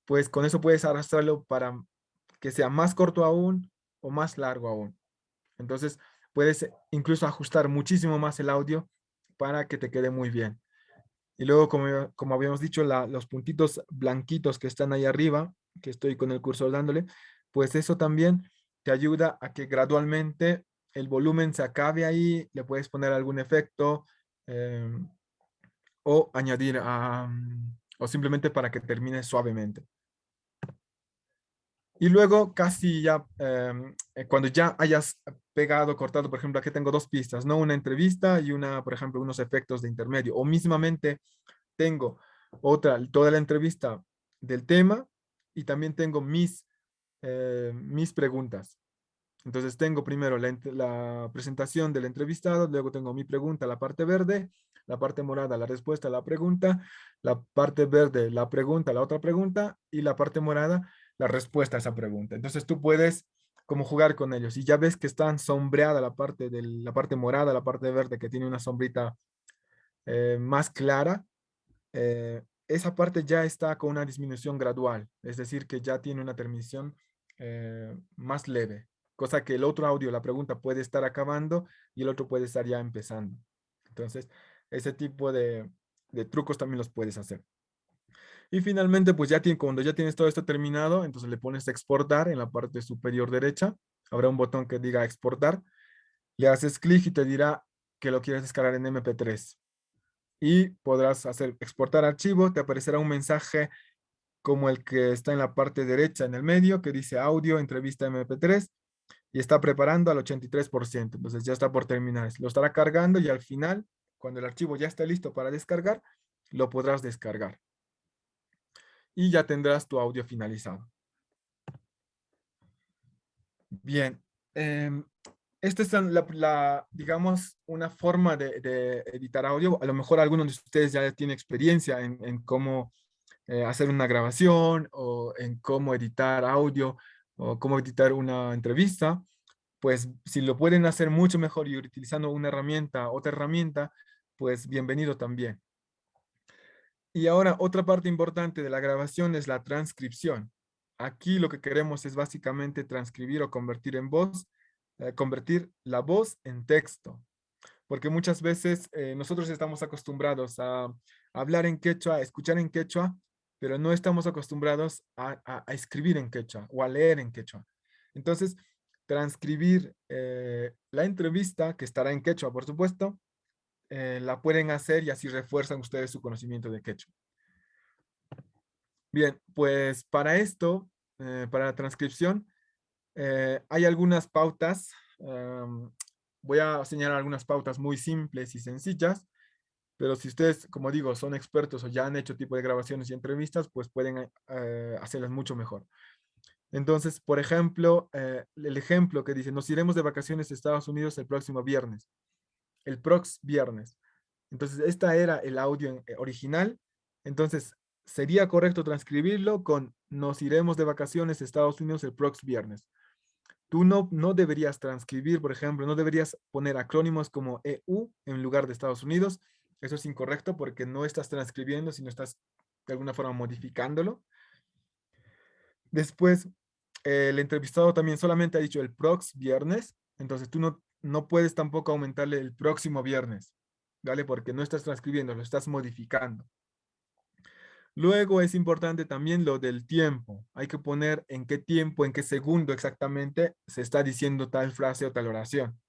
pues con eso puedes arrastrarlo para que sea más corto aún o más largo aún. Entonces puedes incluso ajustar muchísimo más el audio para que te quede muy bien. Y luego, como habíamos dicho, los puntitos blanquitos que están ahí arriba, que estoy con el cursor dándole, pues eso también te ayuda a que gradualmente el volumen se acabe ahí, le puedes poner algún efecto o añadir o simplemente para que termine suavemente. Y luego casi ya, cuando ya hayas pegado, cortado, por ejemplo, aquí tengo 2 pistas, ¿no? Una entrevista y por ejemplo, unos efectos de intermedio. O mismamente tengo toda la entrevista del tema y también tengo mis preguntas. Entonces tengo primero la presentación del entrevistado, luego tengo mi pregunta, la parte verde, la parte morada, la respuesta a la pregunta, la parte verde, la pregunta, la otra pregunta, y la parte morada, la respuesta a esa pregunta. Entonces tú puedes como jugar con ellos y ya ves que están sombreada la parte morada, la parte verde que tiene una sombrita más clara. Esa parte ya está con una disminución gradual, es decir, que ya tiene una terminación más leve, cosa que el otro audio, la pregunta puede estar acabando y el otro puede estar ya empezando. Entonces, ese tipo de trucos también los puedes hacer. Y finalmente, pues cuando ya tienes todo esto terminado, entonces le pones exportar en la parte superior derecha. Habrá un botón que diga exportar. Le haces clic y te dirá que lo quieres descargar en MP3. Y podrás hacer exportar archivo. Te aparecerá un mensaje como el que está en la parte derecha en el medio, que dice audio, entrevista MP3. Y está preparando al 83%. Entonces ya está por terminar. Lo estará cargando y al final, cuando el archivo ya esté listo para descargar, lo podrás descargar. Y ya tendrás tu audio finalizado. Bien. Esta es digamos, una forma de editar audio. A lo mejor algunos de ustedes ya tienen experiencia en cómo hacer una grabación o en cómo editar audio o cómo editar una entrevista. Pues si lo pueden hacer mucho mejor y utilizando otra herramienta, pues bienvenido también. Y ahora otra parte importante de la grabación es la transcripción. Aquí lo que queremos es básicamente transcribir o convertir en voz, convertir la voz en texto. Porque muchas veces nosotros estamos acostumbrados a hablar en quechua, a escuchar en quechua, pero no estamos acostumbrados a escribir en quechua o a leer en quechua. Entonces, transcribir la entrevista, que estará en quechua, por supuesto, la pueden hacer y así refuerzan ustedes su conocimiento de quechua. Bien, pues para esto, para la transcripción, hay algunas pautas. Voy a señalar algunas pautas muy simples y sencillas, pero si ustedes, como digo, son expertos o ya han hecho tipo de grabaciones y entrevistas, pues pueden hacerlas mucho mejor. Entonces, por ejemplo, el ejemplo que dice, nos iremos de vacaciones a Estados Unidos el próximo viernes. El prox viernes. Entonces, esta era el audio original. Entonces, sería correcto transcribirlo con nos iremos de vacaciones a Estados Unidos el prox viernes. Tú no deberías transcribir, por ejemplo, no deberías poner acrónimos como EU en lugar de Estados Unidos. Eso es incorrecto porque no estás transcribiendo, sino estás de alguna forma modificándolo. Después, el entrevistado también solamente ha dicho el prox viernes, entonces tú no puedes tampoco aumentarle el próximo viernes, ¿vale? Porque no estás transcribiendo, lo estás modificando. Luego es importante también lo del tiempo. Hay que poner en qué tiempo, en qué segundo exactamente se está diciendo tal frase o tal oración.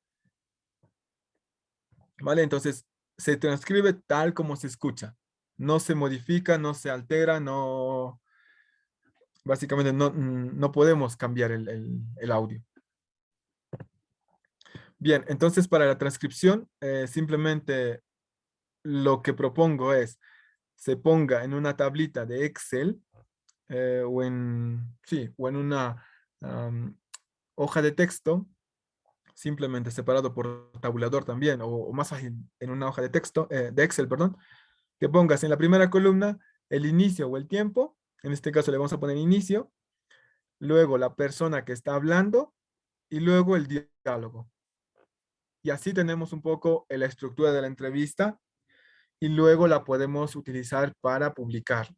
¿Vale? Entonces, se transcribe tal como se escucha. No se modifica, no se altera, básicamente no podemos cambiar el audio. Bien, entonces para la transcripción, simplemente lo que propongo es se ponga en una tablita de Excel o en una hoja de texto, simplemente separado por tabulador también, o más fácil, en una hoja de texto, de Excel, perdón, que pongas en la primera columna el inicio o el tiempo, en este caso le vamos a poner inicio, luego la persona que está hablando y luego el diálogo. Y así tenemos un poco la estructura de la entrevista y luego la podemos utilizar para publicar.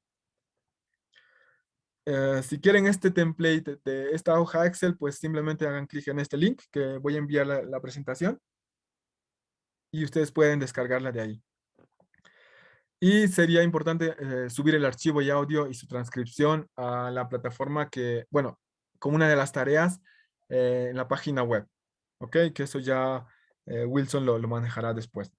Si quieren este template de esta hoja Excel, pues simplemente hagan clic en este link que voy a enviar la presentación y ustedes pueden descargarla de ahí. Y sería importante subir el archivo y audio y su transcripción a la plataforma bueno, como una de las tareas en la página web. ¿Ok? Que eso ya Wilson lo manejará después.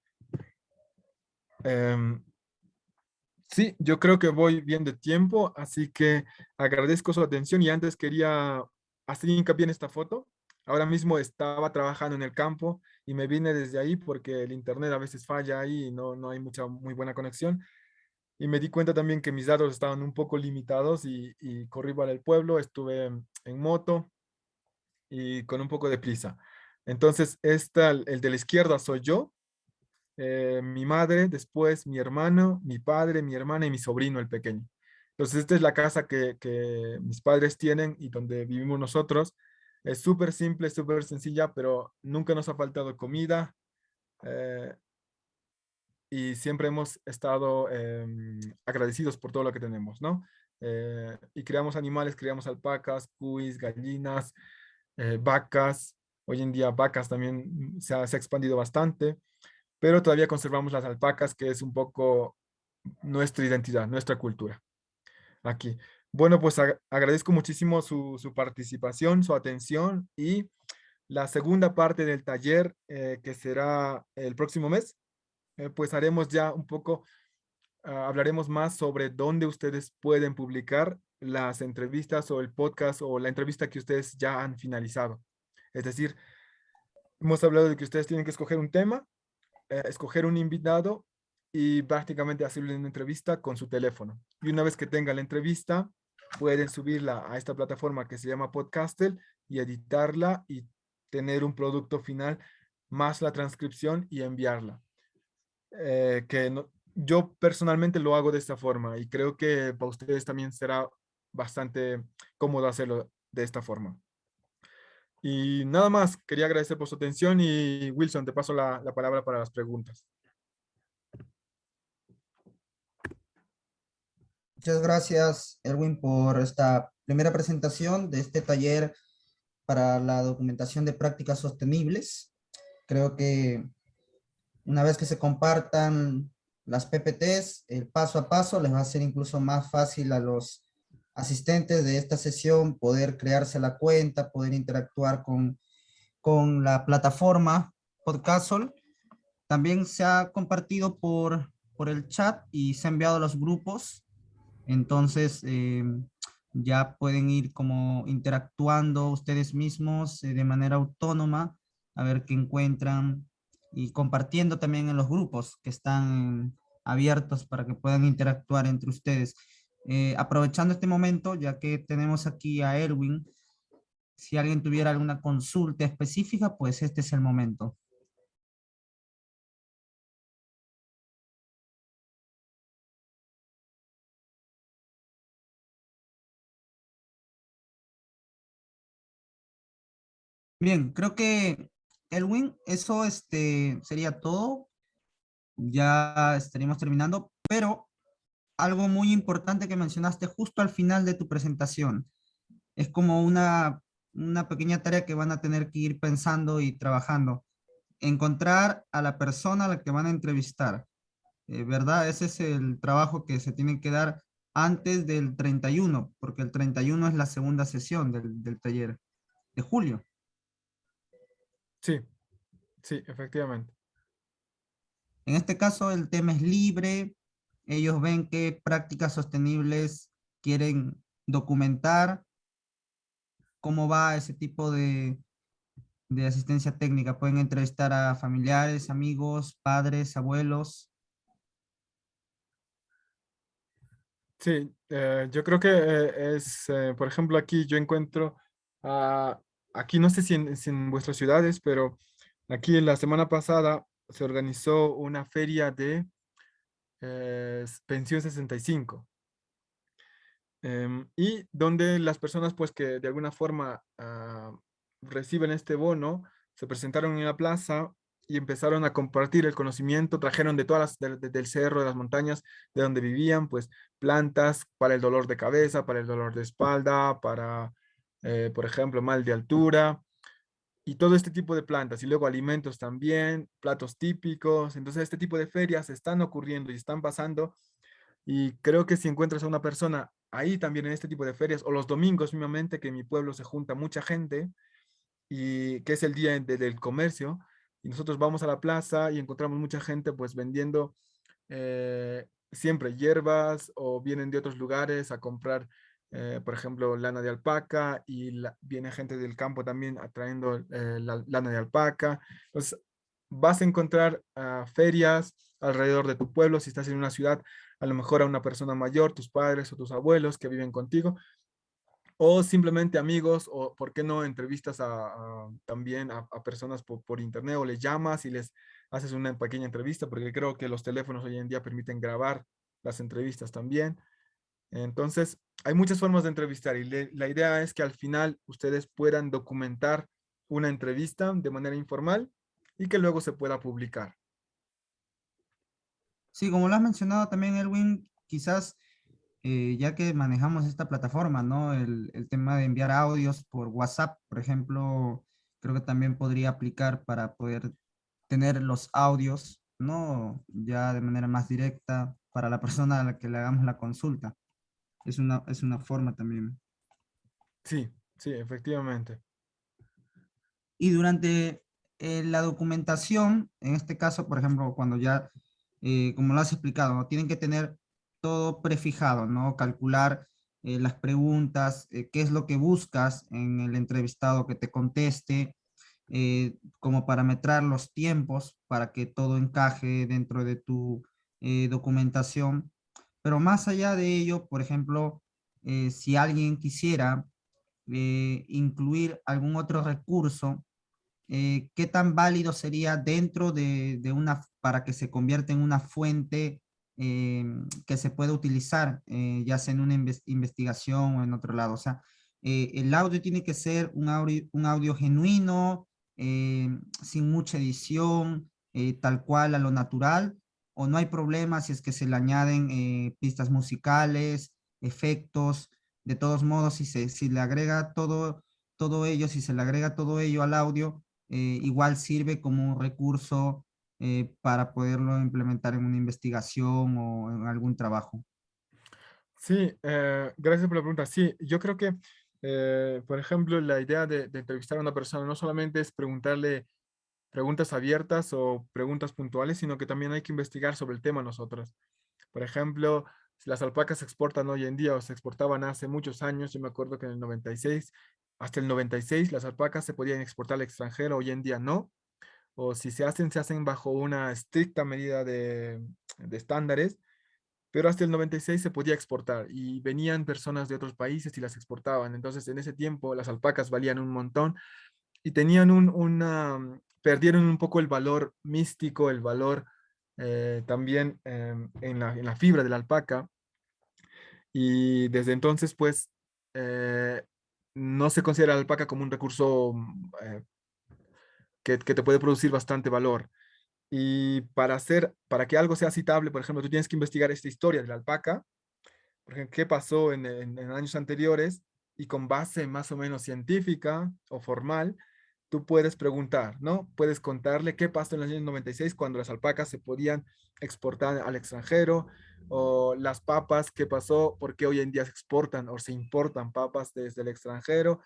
Sí, yo creo que voy bien de tiempo, así que agradezco su atención y antes quería hacer hincapié en esta foto. Ahora mismo estaba trabajando en el campo y me vine desde ahí porque el internet a veces falla ahí y no hay muy buena conexión. Y me di cuenta también que mis datos estaban un poco limitados y corrí para el pueblo, estuve en moto y con un poco de prisa. Entonces, el de la izquierda soy yo, mi madre, después mi hermano, mi padre, mi hermana y mi sobrino, el pequeño. Entonces, esta es la casa que mis padres tienen y donde vivimos nosotros. Es súper simple, súper sencilla, pero nunca nos ha faltado comida. eh, y siempre hemos estado agradecidos por todo lo que tenemos, ¿no? Y criamos animales, criamos alpacas, cuis, gallinas, vacas. Hoy en día vacas también se ha expandido bastante, pero todavía conservamos las alpacas, que es un poco nuestra identidad, nuestra cultura aquí. Bueno, pues agradezco muchísimo su participación, su atención, y la segunda parte del taller, que será el próximo mes, pues haremos ya un poco, hablaremos más sobre dónde ustedes pueden publicar las entrevistas o el podcast o la entrevista que ustedes ya han finalizado. Es decir, hemos hablado de que ustedes tienen que escoger un tema, escoger un invitado y prácticamente hacerle una entrevista con su teléfono. Y una vez que tengan la entrevista, pueden subirla a esta plataforma que se llama Podcastle y editarla y tener un producto final más la transcripción y enviarla. Yo personalmente lo hago de esta forma y creo que para ustedes también será bastante cómodo hacerlo de esta forma. Y nada más, quería agradecer por su atención y Wilson, te paso la palabra para las preguntas. Muchas gracias, Erwin, por esta primera presentación de este taller para la documentación de prácticas sostenibles. Creo que una vez que se compartan las PPTs, el paso a paso les va a ser incluso más fácil a los asistentes de esta sesión poder crearse la cuenta, poder interactuar con la plataforma Podcastle. También se ha compartido por el chat y se ha enviado a los grupos. Entonces, ya pueden ir como interactuando ustedes mismos de manera autónoma, a ver qué encuentran y compartiendo también en los grupos que están abiertos para que puedan interactuar entre ustedes. Aprovechando este momento, ya que tenemos aquí a Erwin, si alguien tuviera alguna consulta específica, pues este es el momento. Bien, creo que, Elwin, eso sería todo. Ya estaríamos terminando, pero algo muy importante que mencionaste justo al final de tu presentación. Es como una pequeña tarea que van a tener que ir pensando y trabajando. Encontrar a la persona a la que van a entrevistar. ¿Verdad? Ese es el trabajo que se tiene que dar antes del 31, porque el 31 es la segunda sesión del taller de julio. Sí, sí, efectivamente. En este caso, el tema es libre. Ellos ven qué prácticas sostenibles quieren documentar, cómo va ese tipo de asistencia técnica. Pueden entrevistar a familiares, amigos, padres, abuelos. Sí, yo creo que por ejemplo, aquí yo encuentro, aquí no sé si en vuestras ciudades, pero aquí en la semana pasada se organizó una feria de Pensión 65. Y donde las personas pues que de alguna forma reciben este bono, se presentaron en la plaza y empezaron a compartir el conocimiento, trajeron de todas del cerro, de las montañas, de donde vivían, pues plantas para el dolor de cabeza, para el dolor de espalda, para, por ejemplo, mal de altura, y todo este tipo de plantas, y luego alimentos también, platos típicos. Entonces este tipo de ferias están ocurriendo y están pasando, y creo que si encuentras a una persona ahí también en este tipo de ferias, o los domingos mismamente, que en mi pueblo se junta mucha gente, y que es el día del comercio, y nosotros vamos a la plaza y encontramos mucha gente pues vendiendo siempre hierbas, o vienen de otros lugares a comprar, por ejemplo, lana de alpaca, y viene gente del campo también atrayendo la lana de alpaca. Entonces, vas a encontrar ferias alrededor de tu pueblo. Si estás en una ciudad, a lo mejor a una persona mayor, tus padres o tus abuelos que viven contigo, o simplemente amigos, o por qué no entrevistas también a personas por internet, o les llamas y les haces una pequeña entrevista, porque creo que los teléfonos hoy en día permiten grabar las entrevistas también. Entonces, hay muchas formas de entrevistar y la idea es que al final ustedes puedan documentar una entrevista de manera informal y que luego se pueda publicar. Sí, como lo has mencionado también, Erwin, quizás ya que manejamos esta plataforma, ¿no? El tema de enviar audios por WhatsApp, por ejemplo, creo que también podría aplicar para poder tener los audios, ¿no? Ya de manera más directa para la persona a la que le hagamos la consulta. Es una forma también. Sí, sí, efectivamente. Y durante la documentación, en este caso, por ejemplo, cuando ya, como lo has explicado, ¿no? Tienen que tener todo prefijado, ¿no? Calcular las preguntas, qué es lo que buscas en el entrevistado que te conteste, como parametrar los tiempos para que todo encaje dentro de tu documentación. Pero más allá de ello, por ejemplo, si alguien quisiera incluir algún otro recurso, ¿qué tan válido sería dentro de una, para que se convierta en una fuente que se pueda utilizar, ya sea en una investigación o en otro lado? O sea, el audio tiene que ser un audio genuino, sin mucha edición, tal cual a lo natural, o no hay problema si es que se le añaden pistas musicales, efectos. De todos modos, si le agrega todo ello, si se le agrega todo ello al audio, igual sirve como un recurso para poderlo implementar en una investigación o en algún trabajo. Sí, gracias por la pregunta. Sí, yo creo que, por ejemplo, la idea de entrevistar a una persona no solamente es preguntarle preguntas abiertas o preguntas puntuales, sino que también hay que investigar sobre el tema nosotros. Por ejemplo, si las alpacas se exportan hoy en día o se exportaban hace muchos años, yo me acuerdo que en el 96, hasta el 96, las alpacas se podían exportar al extranjero, hoy en día no. O si se hacen bajo una estricta medida de estándares, pero hasta el 96 se podía exportar y venían personas de otros países y las exportaban. Entonces, en ese tiempo las alpacas valían un montón y tenían perdieron un poco el valor místico, el valor también en la fibra de la alpaca. Y desde entonces, pues, eh, no se considera la alpaca como un recurso que te puede producir bastante valor. Y para que algo sea citable, por ejemplo, tú tienes que investigar esta historia de la alpaca, por ejemplo, qué pasó en años anteriores, y con base más o menos científica o formal, tú puedes preguntar, ¿no? Puedes contarle qué pasó en los años 96 cuando las alpacas se podían exportar al extranjero, o las papas, qué pasó, por qué hoy en día se exportan o se importan papas desde el extranjero.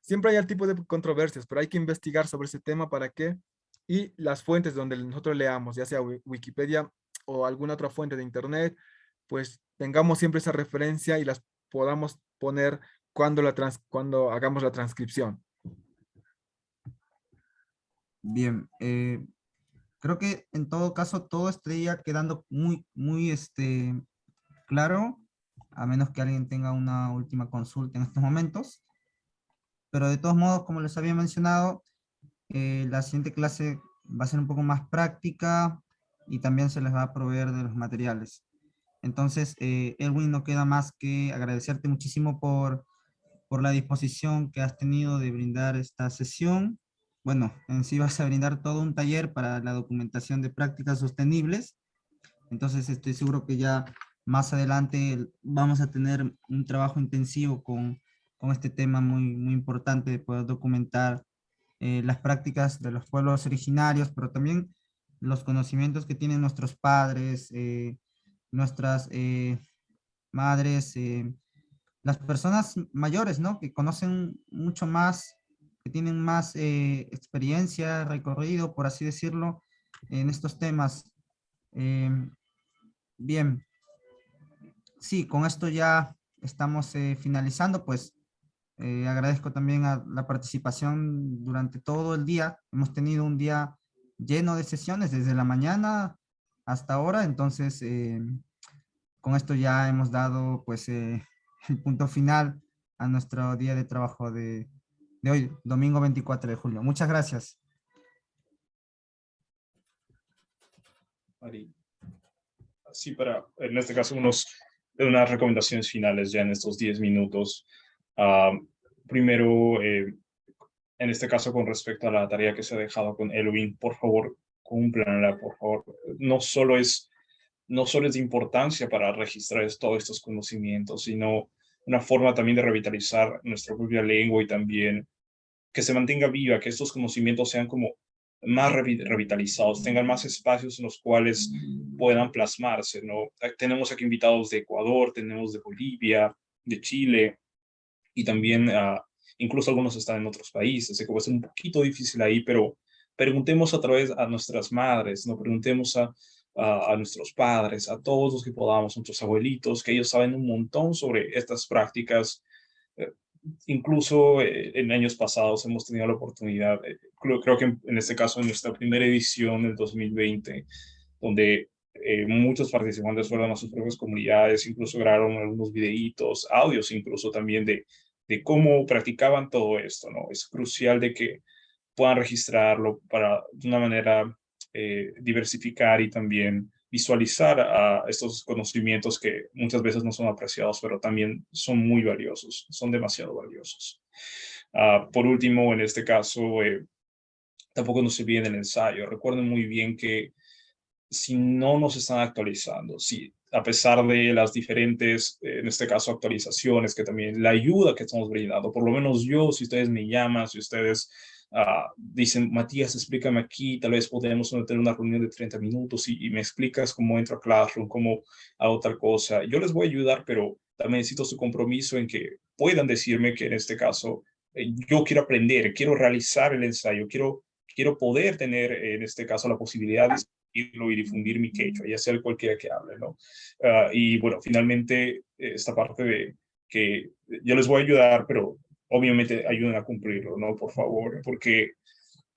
Siempre hay el tipo de controversias, pero hay que investigar sobre ese tema para que, y las fuentes donde nosotros leamos, ya sea Wikipedia o alguna otra fuente de internet, pues tengamos siempre esa referencia y las podamos poner cuando hagamos la transcripción. Bien, creo que en todo caso todo estaría quedando muy claro, a menos que alguien tenga una última consulta en estos momentos. Pero de todos modos, como les había mencionado, la siguiente clase va a ser un poco más práctica y también se les va a proveer de los materiales. Entonces, Erwin, no queda más que agradecerte muchísimo por la disposición que has tenido de brindar esta sesión. Bueno, en sí vas a brindar todo un taller para la documentación de prácticas sostenibles. Entonces, estoy seguro que ya más adelante vamos a tener un trabajo intensivo con este tema muy importante de poder documentar las prácticas de los pueblos originarios, pero también los conocimientos que tienen nuestros padres, nuestras madres, las personas mayores, ¿no? Que conocen mucho más, que tienen más experiencia, recorrido, por así decirlo, en estos temas. Bien, sí, con esto ya estamos finalizando, pues agradezco también a la participación durante todo el día. Hemos tenido un día lleno de sesiones desde la mañana hasta ahora, entonces con esto ya hemos dado pues el punto final a nuestro día de trabajo de hoy, domingo 24 de julio. Muchas gracias. Ari. Sí, en este caso, unas recomendaciones finales ya en estos 10 minutos. Primero, en este caso, con respecto a la tarea que se ha dejado con Elwin, por favor, cúmplanla, por favor. No solo es de importancia para registrar todos estos conocimientos, sino una forma también de revitalizar nuestra propia lengua y también que se mantenga viva, que estos conocimientos sean como más revitalizados, tengan más espacios en los cuales puedan plasmarse, ¿no? Tenemos aquí invitados de Ecuador, tenemos de Bolivia, de Chile, y también incluso algunos están en otros países. Sé que va a ser un poquito difícil ahí, pero preguntemos a través a nuestras madres, ¿no? Preguntemos a nuestros padres, a todos los que podamos, a nuestros abuelitos, que ellos saben un montón sobre estas prácticas. Incluso en años pasados hemos tenido la oportunidad, creo que en este caso en nuestra primera edición del 2020, donde muchos participantes fueron a sus propias comunidades, incluso grabaron algunos videitos, audios incluso también de cómo practicaban todo esto, ¿no? Es crucial de que puedan registrarlo para de una manera diversificar y también visualizar a estos conocimientos que muchas veces no son apreciados, pero también son muy valiosos, son demasiado valiosos. Por último, en este caso, tampoco nos olviden el ensayo. Recuerden muy bien que si no nos están actualizando, si a pesar de las diferentes, en este caso, actualizaciones, que también la ayuda que estamos brindando, por lo menos yo, si ustedes me llaman, si ustedes dicen, Matías, explícame aquí, tal vez podemos tener una reunión de 30 minutos y me explicas cómo entro a Classroom, cómo hago tal cosa. Yo les voy a ayudar, pero también necesito su compromiso en que puedan decirme que en este caso yo quiero aprender, quiero realizar el ensayo, quiero poder tener en este caso la posibilidad de y difundir mi quechua, ya sea cualquiera que hable, ¿no? Y bueno, finalmente esta parte de que yo les voy a ayudar, pero obviamente ayuden a cumplirlo, ¿no? Por favor, porque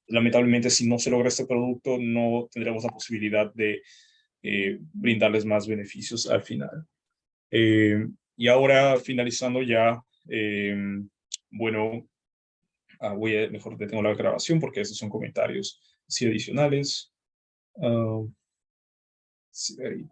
lamentablemente si no se logra este producto, no tendremos la posibilidad de brindarles más beneficios al final. Y ahora, finalizando ya, bueno, mejor detengo la grabación porque estos son comentarios sí adicionales. Sí, ahí.